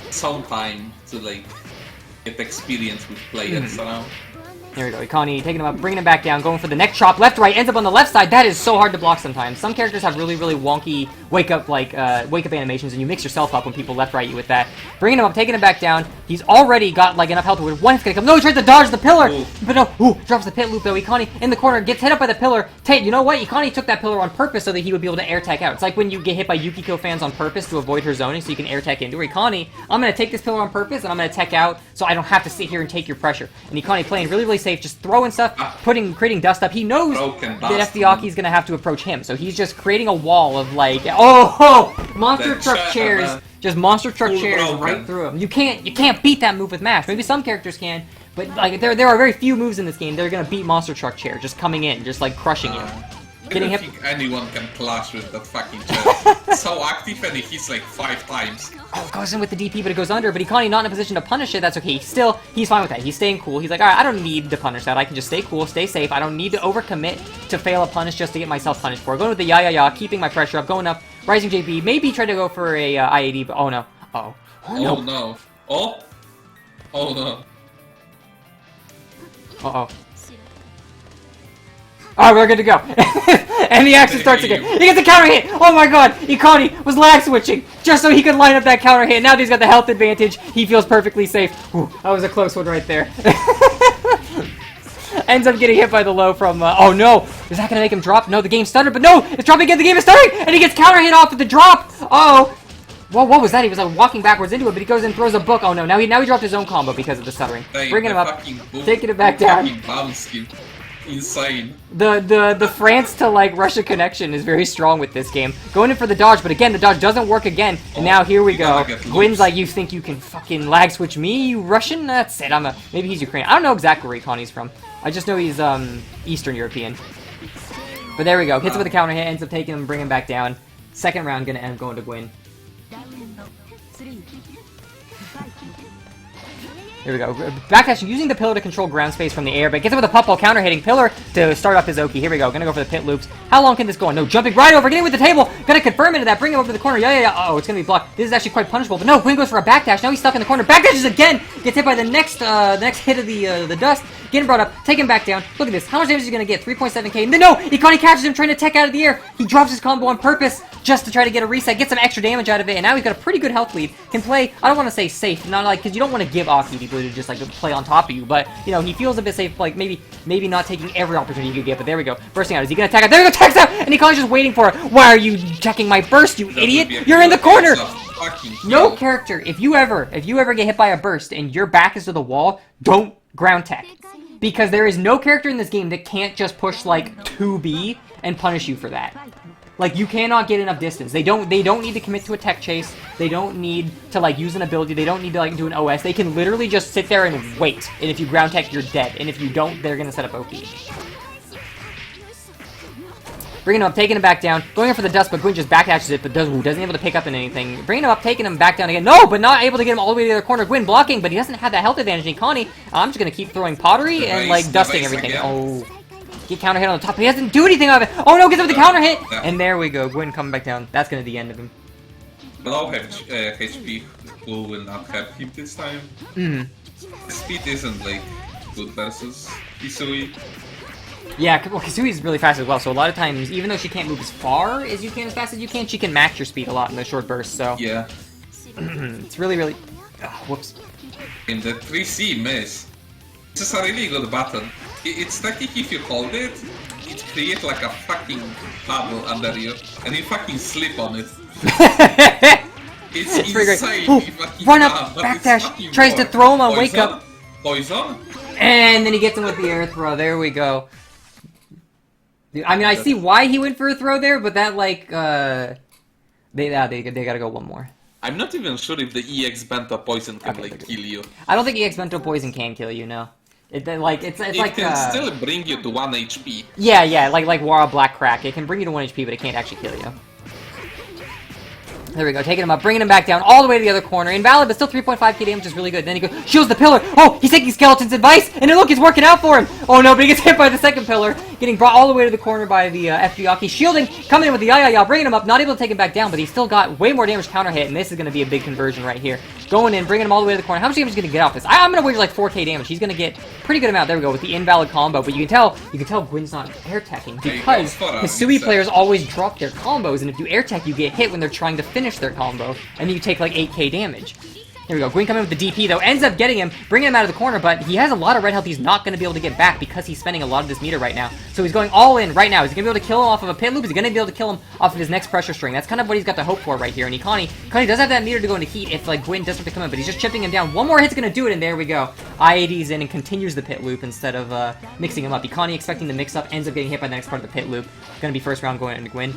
some time to, like, get experience with players around.
Here we go, Ikani taking him up, bringing him back down, going for the neck chop, left, right, ends up on the left side. That is so hard to block sometimes. Some characters have really, really wonky wake-up animations, and you mix yourself up when people left-right you with that. Bringing him up, taking him back down. He's already got, like, enough health where one hit's gonna come. No, he tries to dodge the pillar! Ooh. But no, drops the pit loop, though. Ikani in the corner, gets hit up by the pillar. You know what? Ikani took that pillar on purpose so that he would be able to air tech out. It's like when you get hit by Yukiko fans on purpose to avoid her zoning so you can air tech into her. Ikani, I'm gonna take this pillar on purpose, and I'm gonna tech out so I don't have to sit here and take your pressure. And Ikani playing really, really safe, just throwing stuff, creating dust up. He knows that f-vaki is gonna have to approach him, so he's just creating a wall of, like, monster truck chairs, just monster truck chairs right through him. You can't beat that move with mash. Maybe some characters can, but like there are very few moves in this game that are gonna beat monster truck chair just coming in, just like crushing you. Getting hit.
I don't think anyone can clash with that fucking chest. So active and he's like 5 times.
Oh, it goes in with the DP, but it goes under. But Ikani not in a position to punish it. That's okay. He's fine with that. He's staying cool. He's like, alright, I don't need to punish that. I can just stay cool, stay safe. I don't need to overcommit to fail a punish just to get myself punished for it. Going with the ya, keeping my pressure up, going up, rising JB. Maybe try to go for a IAD, but oh no. Uh-oh.
Oh no. Oh? Oh no.
Uh-oh. Alright, we're good to go. And the action starts again. He gets a counter hit! Oh my god! Ikani was lag switching just so he could line up that counter hit. Now that he's got the health advantage, he feels perfectly safe. Whew, that was a close one right there. Ends up getting hit by the low from, oh no! Is that gonna make him drop? No, the game stuttered, but no! It's dropping again, the game is starting! And he gets counter hit off of the drop! Uh-oh! Well, what was that? He was like walking backwards into it, but he goes and throws a book. Oh no, now he dropped his own combo because of the stuttering. Bringing him up, taking it back down.
Insane.
The France to like Russia connection is very strong with this game. Going in for the dodge, but again the dodge doesn't work again. And now here we go. Gwyn's like, you think you can fucking lag switch me, you Russian? That's it. Maybe he's Ukrainian. I don't know exactly where Ikani's from. I just know he's Eastern European. But there we go. Hits him with a counter hit, ends up taking him, bringing him back down. Second round gonna end going to Gwyn. Here we go. Backdash using the pillar to control ground space from the air, but gets it with a pup while counter hitting pillar to start off his Oki. Here we go. Gonna go for the pit loops. How long can this go on? No, jumping right over, getting with the table. Gonna confirm into that, bring him over to the corner. Yeah. Oh, it's gonna be blocked. This is actually quite punishable, but no, Gwyn goes for a backdash. Now he's stuck in the corner. Backdashes again. Gets hit by the next hit of the dust. Getting brought up, take him back down. Look at this. How much damage is he gonna get? 3.7k. And then no! Ikani catches him trying to tech out of the air. He drops his combo on purpose just to try to get a reset, get some extra damage out of it, and now he's got a pretty good health lead. Can play, I don't want to say safe, not like, because you don't want to give Aki the ability to just like play on top of you, but you know, he feels a bit safe, like maybe not taking every opportunity you could get, but there we go. Bursting out. Is he gonna attack out? There we go, techs out! And Ikani's just waiting for it. Why are you checking my burst, you idiot? You're in the corner! No character, if you ever get hit by a burst and your back is to the wall, don't ground tech. Because there is no character in this game that can't just push like 2B and punish you for that. Like, you cannot get enough distance. They don't need to commit to a tech chase. They don't need to like use an ability. They don't need to like do an OS. They can literally just sit there and wait. And if you ground tech, you're dead. And if you don't, they're gonna set up OP. Bringing him up, taking him back down, going in for the dust, but Gwyn just backdashes it, but doesn't able to pick up in anything. Bringing him up, taking him back down again. No, but not able to get him all the way to the other corner. Gwyn blocking, but he doesn't have that health advantage. Ikani, I'm just gonna keep throwing pottery and like dusting everything. Oh, get counter hit on the top, but he doesn't do anything of it. Oh no, gets him with the counter hit, and there we go. Gwyn coming back down. That's gonna be the end of him.
Low HP who will not help him this time. Speed isn't like good versus c-hisui.
Yeah, well, Kisui's really fast as well, so a lot of times, even though she can't move as far as you can, as fast as you can, she can match your speed a lot in those short bursts, so...
Yeah.
It's really... whoops.
In the 3C miss, this is a really good button. It's technique if you hold it, it creates like a fucking bubble under you, and you fucking slip on it. It's insane.
Ooh, run up, backdash, tries to throw him on wake up.
Poison?
And then he gets him with the air throw, there we go. I mean, I see why he went for a throw there, but that, like, they gotta go one more.
I'm not even sure if the EX Bento Poison can, like, kill you.
I don't think EX Bento Poison can kill you, no. It's like,
it can still bring you to 1 HP.
Yeah, like Wara Black Crack. It can bring you to 1 HP, but it can't actually kill you. There we go, taking him up, bringing him back down, all the way to the other corner. Invalid, but still 3.5k damage is really good. Then he goes, shields the pillar. Oh, he's taking Skeleton's advice, and look, it's working out for him. Oh no, but he gets hit by the second pillar, getting brought all the way to the corner by the f-vaki. Shielding, coming in with the ya, bringing him up, not able to take him back down, but he's still got way more damage counter hit, and this is going to be a big conversion right here. Going in, bringing him all the way to the corner. How much damage is he going to get off this? I'm going to wager like 4k damage. He's going to get pretty good amount. There we go, with the invalid combo, but you can tell Gwyn's not air teching because Hisui players always drop their combos, and if you air tech, you get hit when they're trying to finish their combo. And then you take like 8k damage. Here we go. Gwyn coming with the DP though, ends up getting him, bringing him out of the corner, but he has a lot of red health he's not going to be able to get back because he's spending a lot of this meter right now. So he's going all in right now. Is he going to be able to kill him off of a pit loop? Is he going to be able to kill him off of his next pressure string? That's kind of what he's got to hope for right here. And Ikani does have that meter to go into heat if like Gwyn doesn't have to come in, but he's just chipping him down. One more hit's going to do it, and there we go. IAD's in and continues the pit loop instead of mixing him up. Ikani expecting the mix up, ends up getting hit by the next part of the pit loop. Going to be first round going into Gwyn.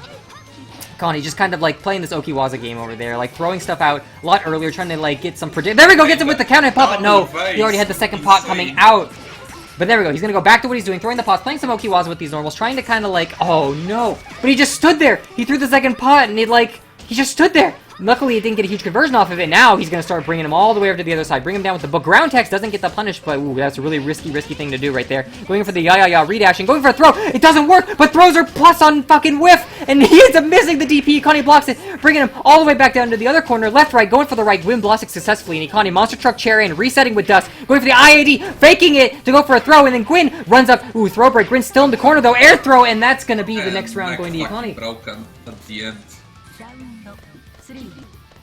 Ikani just kind of like playing this Okiwaza game over there, like throwing stuff out a lot earlier, trying to like get some predict. There we go, gets him with the counter hit pot, but no, he already had the second pot coming out. But there we go. He's gonna go back to what he's doing, throwing the pots, playing some Okiwaza with these normals, trying to kind of like, oh no. But he just stood there. He threw the second pot, and he just stood there. Luckily, he didn't get a huge conversion off of it. Now he's gonna start bringing him all the way over to the other side. Bring him down with the book. Ground text doesn't get the punish, but ooh, that's a really risky thing to do right there. Going for the ya redash and going for a throw. It doesn't work, but throws are plus on fucking whiff, and he ends up missing the DP. Ikani blocks it, bringing him all the way back down to the other corner. Left, right, going for the right. Gwyn blocks it successfully, and Ikani monster truck chair in, resetting with dust. Going for the IAD, faking it to go for a throw, and then Gwyn runs up. Ooh, throw break. Gwyn's still in the corner though. Air throw, and that's gonna be the next round going to Ikani.
Broken at the end.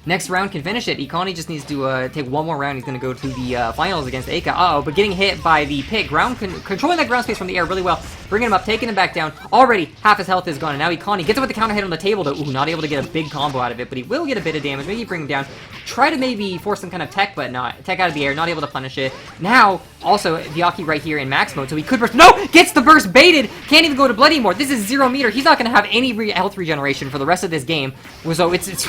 Next round can finish it. Ikani just needs to take one more round. He's going to go to the finals against Eika. Uh-oh, but getting hit by the pit. Controlling that ground space from the air really well. Bringing him up, taking him back down. Already, half his health is gone. And now Ikani gets it with the counter hit on the table, though. Ooh, not able to get a big combo out of it, but he will get a bit of damage. Maybe bring him down. Try to maybe force some kind of tech, but not. Tech out of the air, not able to punish it. Now, also, Vyaki right here in max mode, so he could burst. No! Gets the burst baited! Can't even go to blood anymore. This is 0 meter. He's not going to have any health regeneration for the rest of this game. So it's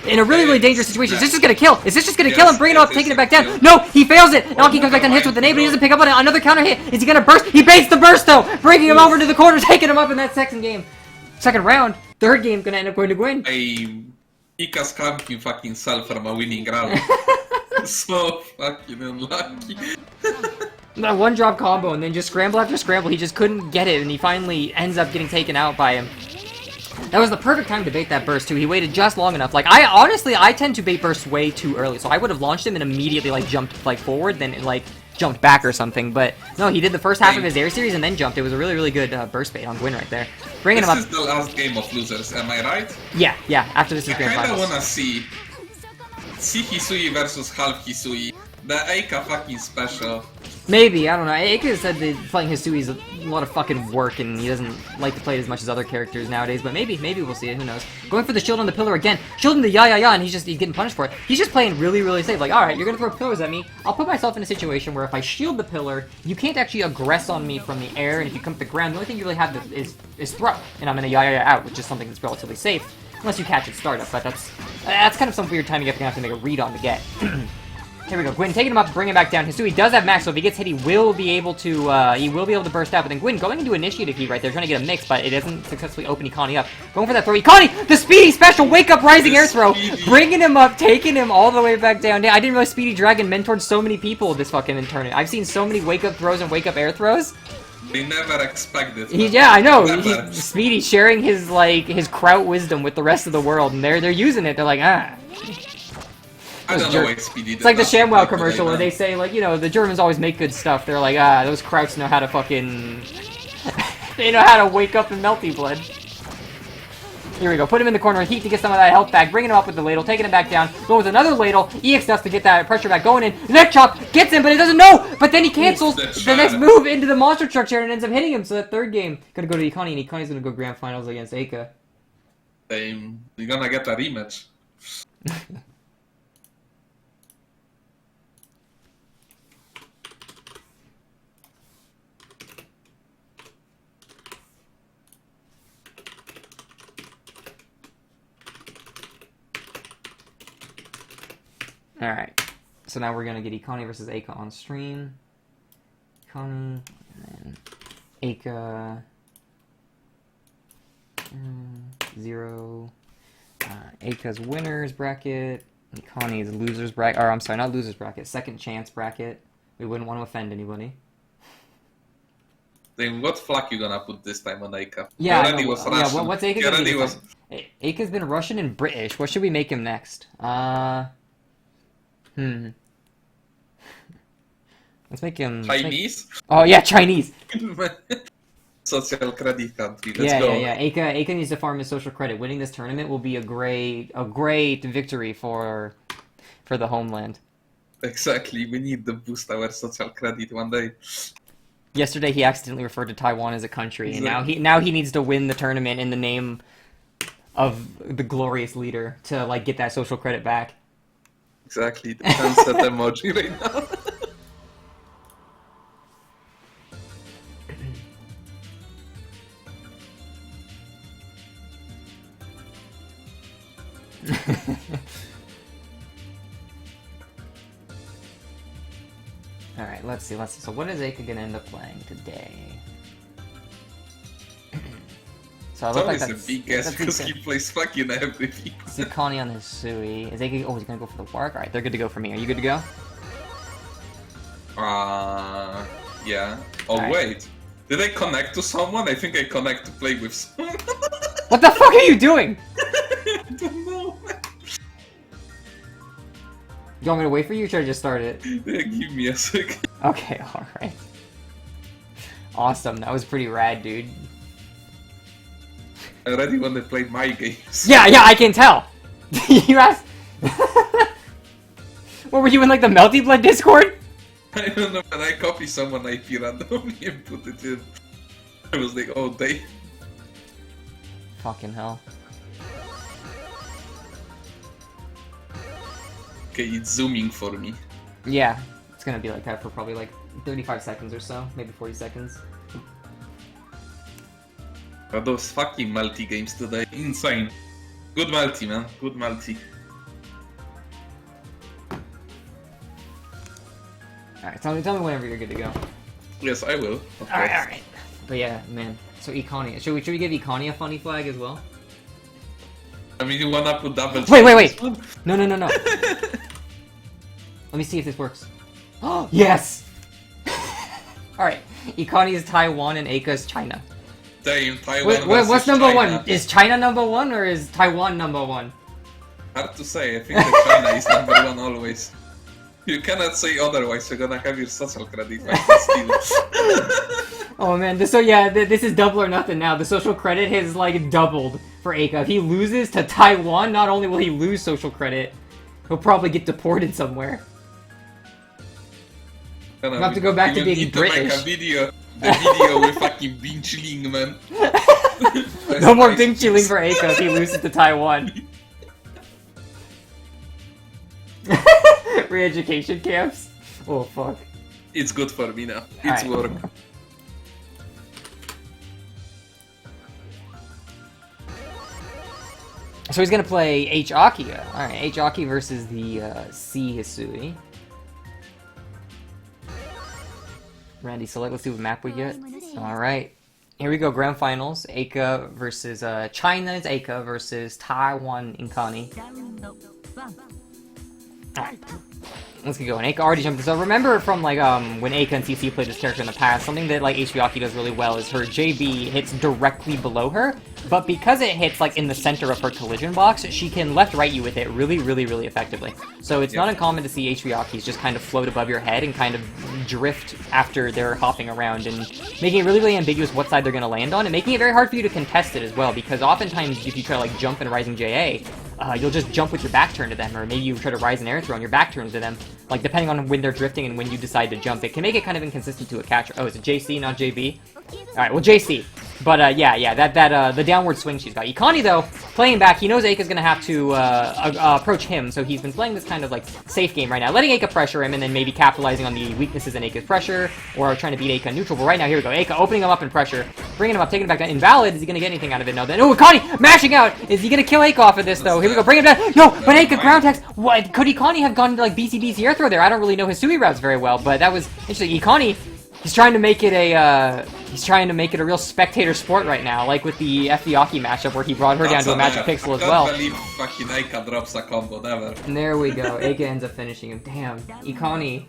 in a really dangerous situation. Is this just gonna kill? Is this just gonna kill him? Bring it off, taking it back down. No, he fails it. Naki comes back down, hits with the nade, but he doesn't pick up on it. Another counter hit. Is he gonna burst? He baits the burst though, bringing him over to the corner, taking him up in that second round. Third game gonna end up going to Gwyn.
Ika scammed him fucking self from a winning round. So fucking unlucky.
That one drop combo and then just scramble after scramble. He just couldn't get it, and he finally ends up getting taken out by him. That was the perfect time to bait that burst, too. He waited just long enough. Like, I tend to bait bursts way too early, so I would have launched him and immediately, like, jumped, like, forward, then, like, jumped back or something. But, no, he did the first half of his air series and then jumped. It was a really good burst bait on Gwyn right there. Bringing him up.
This is the last game of losers, am I right?
Yeah. After this is Grand Finals.
I kinda wanna see c-hisui versus half-hisui. The Eika fucking special.
Maybe, I don't know. Eika said that playing Hisui is a lot of fucking work, and he doesn't like to play it as much as other characters nowadays, but maybe we'll see it, who knows. Going for the shield on the pillar again, shielding the ya, and he's getting punished for it. He's just playing really safe, like, alright, you're gonna throw pillars at me, I'll put myself in a situation where if I shield the pillar, you can't actually aggress on me from the air, and if you come to the ground, the only thing you really have is throw, and I'm gonna ya out, which is something that's relatively safe, unless you catch it startup, but that's kind of some weird timing you're gonna have to make a read on to get. Here we go. Gwyn taking him up, bringing him back down. Hisui does have max, so if he gets hit, he will be able to burst out. But then Gwyn going into initiative heat right there, trying to get a mix, but it doesn't successfully open Ikani up. Going for that throw. Ikani, the speedy special wake up rising air throw, bringing him up, taking him all the way back down. I didn't realize Speedy Dragon mentored so many people this fucking tournament. I've seen so many wake up throws and wake up air throws.
They never expected.
Yeah, I know. Speedy sharing his kraut wisdom with the rest of the world, and they're using it. They're like,
I don't know why Speedy did.
It's like the ShamWow commercial where they say, like, you know, the Germans always make good stuff. They're like, those krauts know how to fucking... they know how to wake up in melty blood. Here we go. Put him in the corner. Heat to get some of that health back. Bringing him up with the ladle. Taking him back down. Going with another ladle. EX dust to get that pressure back. Going in. Neck chop. Gets him, but it doesn't know. But then he cancels the next move into the monster truck chair and ends up hitting him. So that third game gonna go to Ikani, and Ikani's gonna go grand finals against Eika.
You're gonna get a rematch.
Alright, so now we're going to get Ikani versus Eika on stream. Ikani, and then Eika, 0, Eika's winners bracket, Ikani's losers bracket, or I'm sorry, not losers bracket, second chance bracket. We wouldn't want to offend anybody.
Then what flag you gonna put this time on Eika?
Yeah,
already was Russian.
Yeah, what's Eika gonna be? Eika's been Russian and British. What should we make him next? Let's make him...
Chinese?
Oh, yeah, Chinese!
Social credit country, let's go.
Yeah. Eika needs to farm his social credit. Winning this tournament will be a great victory for the homeland.
Exactly, we need to boost our social credit one day.
Yesterday he accidentally referred to Taiwan as a country, and now he needs to win the tournament in the name of the glorious leader to, like, get that social credit back.
Exactly, the sunset emoji right now.
Alright, let's see. So what is Eika gonna end up playing today? So it
It's
looks like
always a
that's
big guess because he plays fucking everything.
Zukani on his Sui. Is Eika? Oh, he's gonna go for the Warg. All right, they're good to go for me. Are you good to go?
Yeah. Oh
Alright.
wait, did I connect to someone? I think I connect to play with someone.
What the fuck are you doing?
I don't know.
You want me to wait for you, or should I just start it?
Yeah, give me a second.
Okay, all right. Awesome. That was pretty rad, dude.
I already want to play my games.
Yeah, I can tell. You asked. What were you in like the Melty Blood Discord?
I don't know, but I copy someone IP randomly and put it in. I was like, oh, they.
Fucking hell.
Okay, it's zooming for me.
Yeah, it's gonna be like that for probably like 35 seconds or so, maybe 40 seconds.
But those fucking multi games today, insane. Good multi, man. Good multi.
Alright, tell me whenever you're good to go.
Yes, I will.
Alright. But yeah, man. So Ikanistea. Should we give Ikanistea a funny flag as well?
I mean, you wanna put double.
Wait. No. Let me see if this works. Oh, yes! Alright. Ikanistea is Taiwan and Eika is China.
Damn, Taiwan.
What's number
China.
1? Is China number 1 or is Taiwan number 1?
Hard to say. I think that China is number 1 always. You cannot say otherwise. You're gonna have your social credit steal.
Oh man, this is double or nothing now. The social credit has like doubled for Eika. If he loses to Taiwan, not only will he lose social credit, he'll probably get deported somewhere. We'll have to go back to being British.
Make a video, the video with fucking Bing Chilling, man.
No more Bing Chilling for Eika if he loses to Taiwan. Re-education camps? Oh fuck.
It's good for me now. It's work.
So he's gonna play h-akiha. Alright, h-akiha versus the c-hisui. Randy, select. Let's see what map we get. Alright. Here we go, grand finals. Eika versus China's Eika versus Taiwan Inkani. Alright. Let's get going. Eika already jumped this up. Remember from like when Eika and CC played this character in the past, something that like h-vaki does really well is her JB hits directly below her, but because it hits like in the center of her collision box, she can left-right you with it really effectively. So it's not uncommon to see h-vakis just kind of float above your head and kind of drift after they're hopping around and making it really ambiguous what side they're going to land on and making it very hard for you to contest it as well, because oftentimes if you try to like jump in Rising JA, you'll just jump with your back turned to them, or maybe you try to rise an air throw and your back turns to them. Like, depending on when they're drifting and when you decide to jump, it can make it kind of inconsistent to a catcher. Oh, is it JC, not JB? Alright, well, JC. But, the downward swing she's got. Ikanistea, though, playing back, he knows Eika's gonna have to, approach him, so he's been playing this kind of, like, safe game right now. Letting Eika pressure him, and then maybe capitalizing on the weaknesses in Eika's pressure, or trying to beat Eika neutral. But right now, here we go. Eika opening him up in pressure, bringing him up, taking him back down. Invalid. Is he gonna get anything out of it? No, then, oh, Ikanistea mashing out! Is he gonna kill Eika off of this, though? Here we go, bring him down. No, but Eika ground text. What? Could Ikanistea have gone to, like, BC air throw there? I don't really know his Sui routes very well, but that was interesting. Ikanistea, he's trying to make it a real spectator sport right now, like with the f-vaki matchup where he brought her down to a magic pixel as well.
I can't believe fucking Eika drops a combo, never.
And there we go. Eika ends up finishing him. Damn. Ikanistea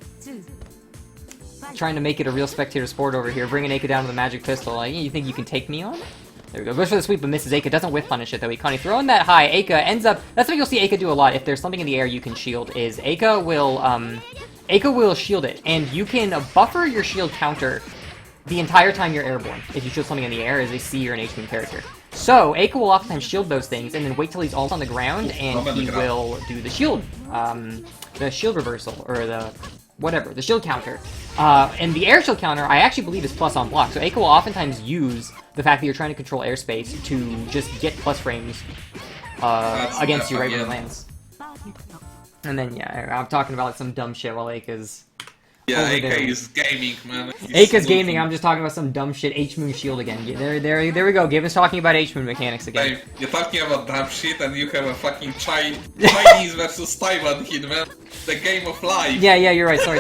trying to make it a real spectator sport over here, bringing Eika down to the magic pistol. Like, you think you can take me on? There we go. Goes for the sweep, but misses. Eika doesn't whiff punish it, though. Ikanistea throwing that high. Eika ends up... That's what you'll see Eika do a lot. If there's something in the air you can shield, is Eika will shield it, and you can buffer your shield counter the entire time you're airborne if you shield something in the air as a C or an H-moon character. So, Eika will oftentimes shield those things, and then wait till he's all on the ground, and he will do the shield reversal, or the shield counter. And the air shield counter, I actually believe, is plus on block, so Eika will oftentimes use the fact that you're trying to control airspace to just get plus frames against you right when it lands. And then, yeah, I'm talking about like, some dumb shit while Eika's...
Yeah, Eika is gaming, man.
Eika's gaming, I'm just talking about some dumb shit. H-moon shield again. There we go. Given's talking about H-moon mechanics again.
Hey, you're talking about dumb shit and you have a fucking Chinese versus Taiwan kid, man. The game of life.
Yeah, you're right. Sorry.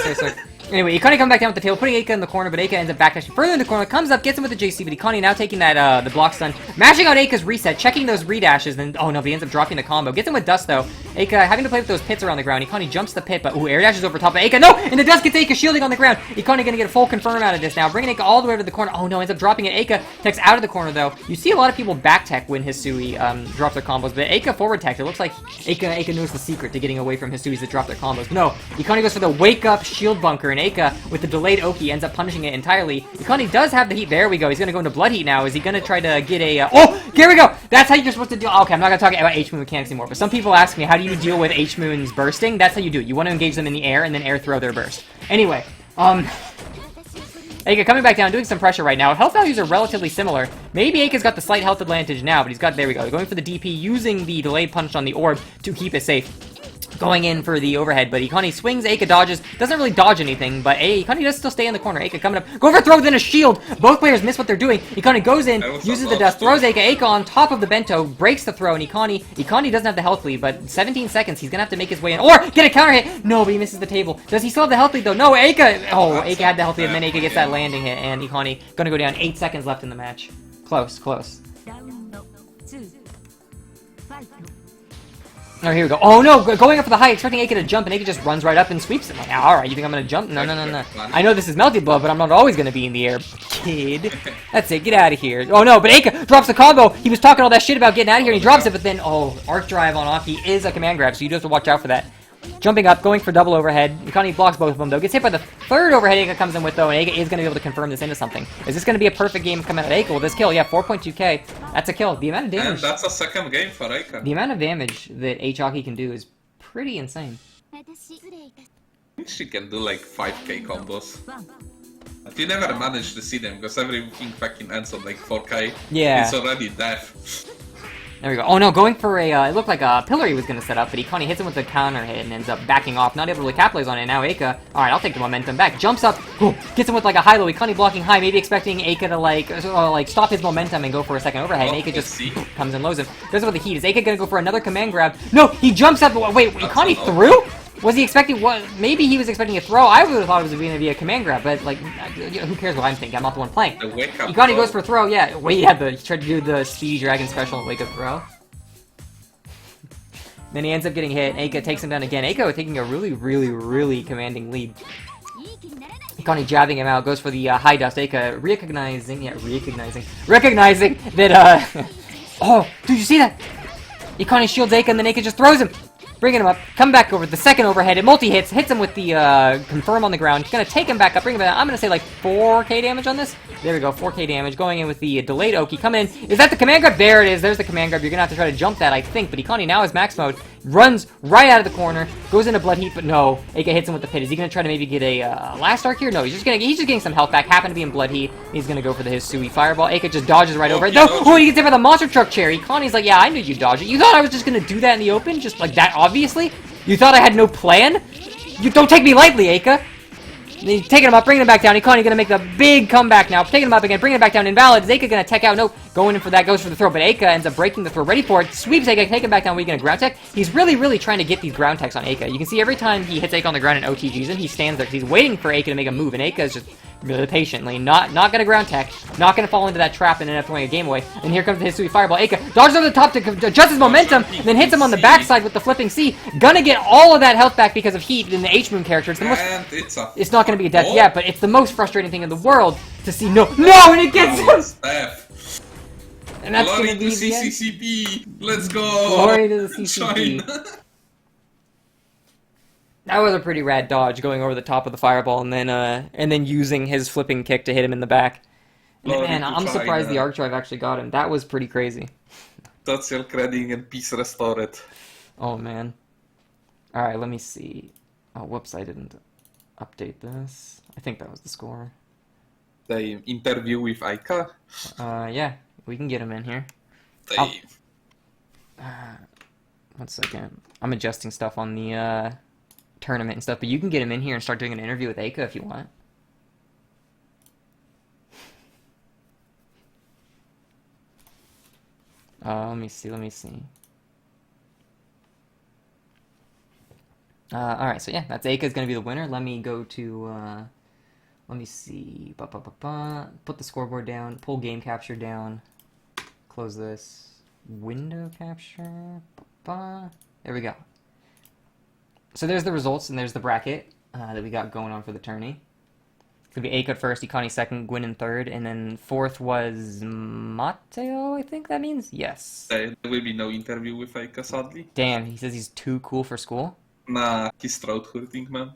Anyway, Ikani comes back down with the tail, putting Eika in the corner, but Eika ends up backdashing further in the corner, comes up, gets him with the JC, but Ikani now taking that, the block stun, mashing out Eika's reset, checking those redashes, then, oh no, but he ends up dropping the combo. Gets him with Dust, though. Eika having to play with those pits around the ground. Ikani jumps the pit, but, ooh, air dashes over top of Eika. No! And the Dust gets Eika shielding on the ground. Ikani gonna get a full confirm out of this now, bringing Eika all the way over to the corner. Oh no, ends up dropping it. Eika techs out of the corner, though. You see a lot of people back tech when Hisui, drops their combos, but Eika forward tech. It looks like Eika knows the secret to getting away from Hisuis that drop their combos. But no, Ikani goes for the wake up shield bunker, and Eika with the delayed Oki ends up punishing it entirely. Ikani does have the heat. There we go. He's gonna go into blood heat now. Is he gonna try to get a? Oh, here we go. That's how you're supposed to do. Okay, I'm not gonna talk about H-Moon mechanics anymore. But some people ask me, how do you deal with H-Moons bursting? That's how you do it. You want to engage them in the air and then air throw their burst. Anyway, Eika coming back down, doing some pressure right now. Health values are relatively similar. Maybe Eika's got the slight health advantage now, but he's got, there we go. Going for the DP, using the delayed punch on the orb to keep it safe. Going in for the overhead, but Ikani swings, Eika dodges, doesn't really dodge anything, but Ikani does still stay in the corner. Eika coming up, go for a throw, then a shield. Both players miss what they're doing. Ikani goes in, uses the dust, throws Eika on top of the bento, breaks the throw, and Ikani doesn't have the health lead, but 17 seconds, he's gonna have to make his way in, or get a counter hit. No, but he misses the table. Does he still have the health lead though? No, Eika, oh, Eika had the health lead, and then Eika gets that landing hit, and Ikani gonna go down. 8 seconds left in the match. Close, close. Oh, here we go. Oh, no! Going up for the height, expecting Eika to jump, and Eika just runs right up and sweeps him. Like, alright, you think I'm gonna jump? No, no, no, no. I know this is Melty Blood, but I'm not always gonna be in the air, kid. That's it, get out of here. Oh, no, but Eika drops the combo! He was talking all that shit about getting out of here, and he drops it, but then, oh, Arc Drive on Aki is a command grab, so you do have to watch out for that. Jumping up, going for double overhead. Ikani blocks both of them, though. Gets hit by the third overhead Eika comes in with, though, and Eika is going to be able to confirm this into something. Is this going to be a perfect game coming out of Eika? Will this kill? Yeah, 4.2k. That's a kill. The amount of damage...
And that's a second game for Eika.
The amount of damage that h-vaki can do is pretty insane.
I think she can do like 5k combos. But you never manage to see them, because everything fucking ends on like 4k.
Yeah.
It's already death.
There we go. Oh no, going for a, it looked like a pillar he was going to set up, but Ikani hits him with a counter hit and ends up backing off, not able to really capitalize on it. Now Eika, alright, I'll take the momentum back, jumps up, gets him with like a high-low, Ikani blocking high, maybe expecting Eika to like stop his momentum and go for a second overhead, and Eika just comes and lows him. Goes with the heat. Is Eika going to go for another command grab? No, he jumps up, wait, Ikani threw? Was he expecting what? Maybe he was expecting a throw. I would have thought it was going to be a command grab, but like, who cares what I'm thinking? I'm not the one playing. Ikani goes for a throw, yeah. Wait, he tried to do the Speedy Dragon special and wake up throw. Then he ends up getting hit. Eika takes him down again. Eika taking a really, really, really commanding lead. Ikani jabbing him out. Goes for the high dust. Eika recognizing that, oh, did you see that? Ikani shields Eika and then Eika just throws him. Bringing him up, come back over, the second overhead, it multi-hits, hits him with the, confirm on the ground, gonna take him back up, bring him back, I'm gonna say like 4k damage on this, there we go, 4k damage, going in with the delayed Oki, come in, is that the command grab? There it is, there's the command grab, you're gonna have to try to jump that, I think, but Ikani now is max mode, runs right out of the corner, goes into blood heat, but no, Eika hits him with the pit, is he gonna try to maybe get a, last arc here? No, he's just getting some health back, happened to be in blood heat, he's gonna go for the Hisui fireball, Eika just dodges right over it, no, oh, he gets hit by the monster truck chair, Ikani's like, yeah, I knew you'd dodge it, you thought I was just gonna do that in the open, just like that, obviously? You thought I had no plan? You don't take me lightly, Eika. He's taking him up, bringing him back down. Ikani gonna make the big comeback now. Taking him up again, bringing him back down. Invalid. Is Eika gonna tech out? No. Going in for that. Goes for the throw, but Eika ends up breaking the throw. Ready for it. Sweeps Eika. Take him back down. We're gonna ground tech. He's really trying to get these ground techs on Eika. You can see every time he hits Eika on the ground and OTGs him, he stands there because he's waiting for Eika to make a move, and Eika is just really patiently not gonna ground tech, not gonna fall into that trap and end up throwing a game away. And here comes the Hisui fireball. Eika dodges over the top to adjust his momentum, then hits him on the backside with the flipping C. Gonna get all of that health back because of heat in the H-Moon character. It's the most, it's not gonna be a death yet, but it's the most frustrating thing in the world to see and it gets him! And that's
Glory
gonna be
to
the end.
CCCP! Let's go!
Glory to the CCP. That was a pretty rad dodge, going over the top of the fireball and then using his flipping kick to hit him in the back. And man, I'm surprised the arc drive actually got him. That was pretty crazy.
Total credit and peace restored.
Oh man. Alright, let me see. Oh, whoops, I didn't update this. I think that was the score.
The interview with Eika?
Yeah, we can get him in here. One second. I'm adjusting stuff on the, tournament and stuff, but you can get him in here and start doing an interview with Eika if you want. Let me see. Alright, so yeah, that's Eika's gonna be the winner. Let me go to, let me see. Put the scoreboard down, pull game capture down, close this, window capture, there we go. So there's the results, and there's the bracket that we got going on for the tourney. It's gonna be Eika at first, Ikani second, Gwyn in third, and then fourth was Matteo, I think that means? Yes.
There will be no interview with Eika, sadly.
Damn, he says he's too cool for school?
Nah, he's throat hurting, man.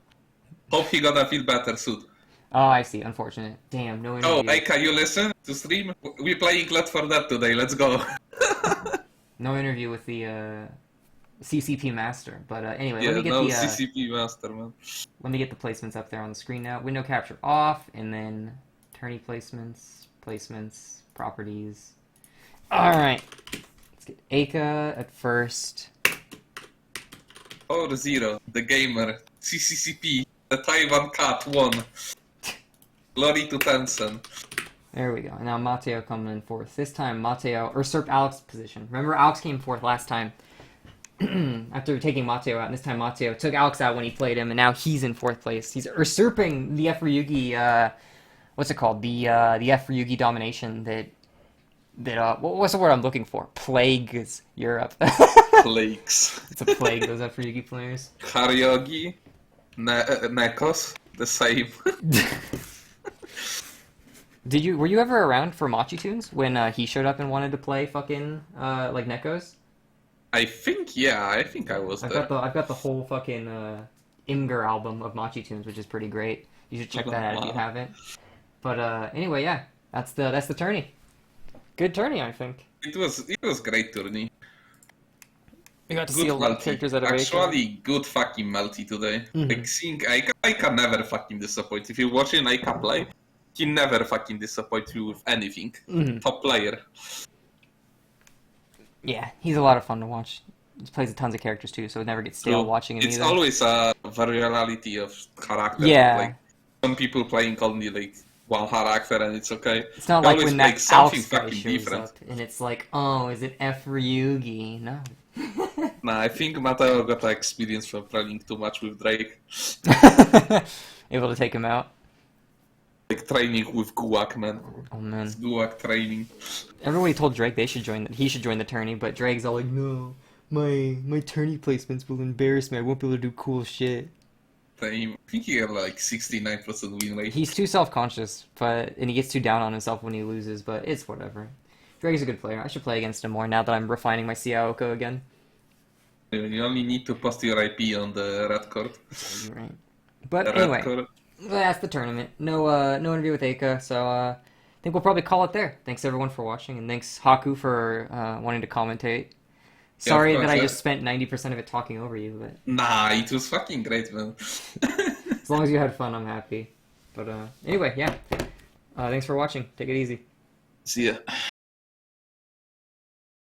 Hope he gonna feel better soon.
Oh, I see. Unfortunate. Damn, no interview.
Oh, Eika, you listen to stream? We're playing Left 4 Dead today, let's go.
No interview with the CCP master. But anyway,
Yeah,
let me get
no
the
CCP master, man.
let me get the placements up there on the screen now. Window capture off, and then tourney placements, properties. All right, let's get Eika at first.
4-0, the gamer, CCCP, the Taiwan cat won. Glory to Tencent.
There we go. And now Matteo coming in fourth. This time Matteo usurped Alex's position. Remember, Alex came fourth last time after taking Matteo out. And this time Matteo took Alex out when he played him, and now he's in fourth place. He's usurping the f-ryougi, what's it called? The f-ryougi domination that what's the word I'm looking for? Plagues Europe.
Plagues.
It's a plague, those f-ryougi players.
Haryogi, Nekos, the same.
Were you ever around for Machi Tunes when he showed up and wanted to play fucking like Nekos?
I think I was there.
I've got the whole fucking Imgur album of Machi Tunes, which is pretty great. You should check that out if you haven't. But anyway, yeah, that's the tourney. Good tourney, I think.
It was great tourney.
We got to
Good
see a lot of
multi.
characters that are
Actually, good fucking multi today. Like seeing Eika never fucking disappoints. If you're watching Eika play, he never fucking disappoints you with anything. Top player.
Yeah, he's a lot of fun to watch. He plays tons of characters too, so it never gets stale watching him
It's
either.
always a variety of character.
Yeah.
Like some people playing only like one character and it's okay.
It's not
They
like
always
when
make
that
something
Alex guy
fucking
shows
different.
up, and it's like, oh, is it f-ryougi? No.
Nah, I think Matteo got experience from playing too much with Drake.
Able to take him out.
Like training with Guak, man.
Oh man.
It's Guak training.
Everybody told Drake he should join the tourney, but Drake's all like, no, my tourney placements will embarrass me. I won't be able to do cool shit.
I think he had like 69% win rate.
He's too self-conscious, and he gets too down on himself when he loses, but it's whatever. Drake's a good player. I should play against him more now that I'm refining my c-aoko again.
You only need to post your IP on the red card.
You're right. But
The
anyway,
red card.
that's the tournament. No interview with Eika, so I think we'll probably call it there. Thanks everyone for watching, and thanks Haku for wanting to commentate. Sorry that I just spent 90% of it talking over you, but
Nah, it was fucking great, man.
as long as you had fun, I'm happy. But anyway, yeah. Thanks for watching. Take it easy.
See ya.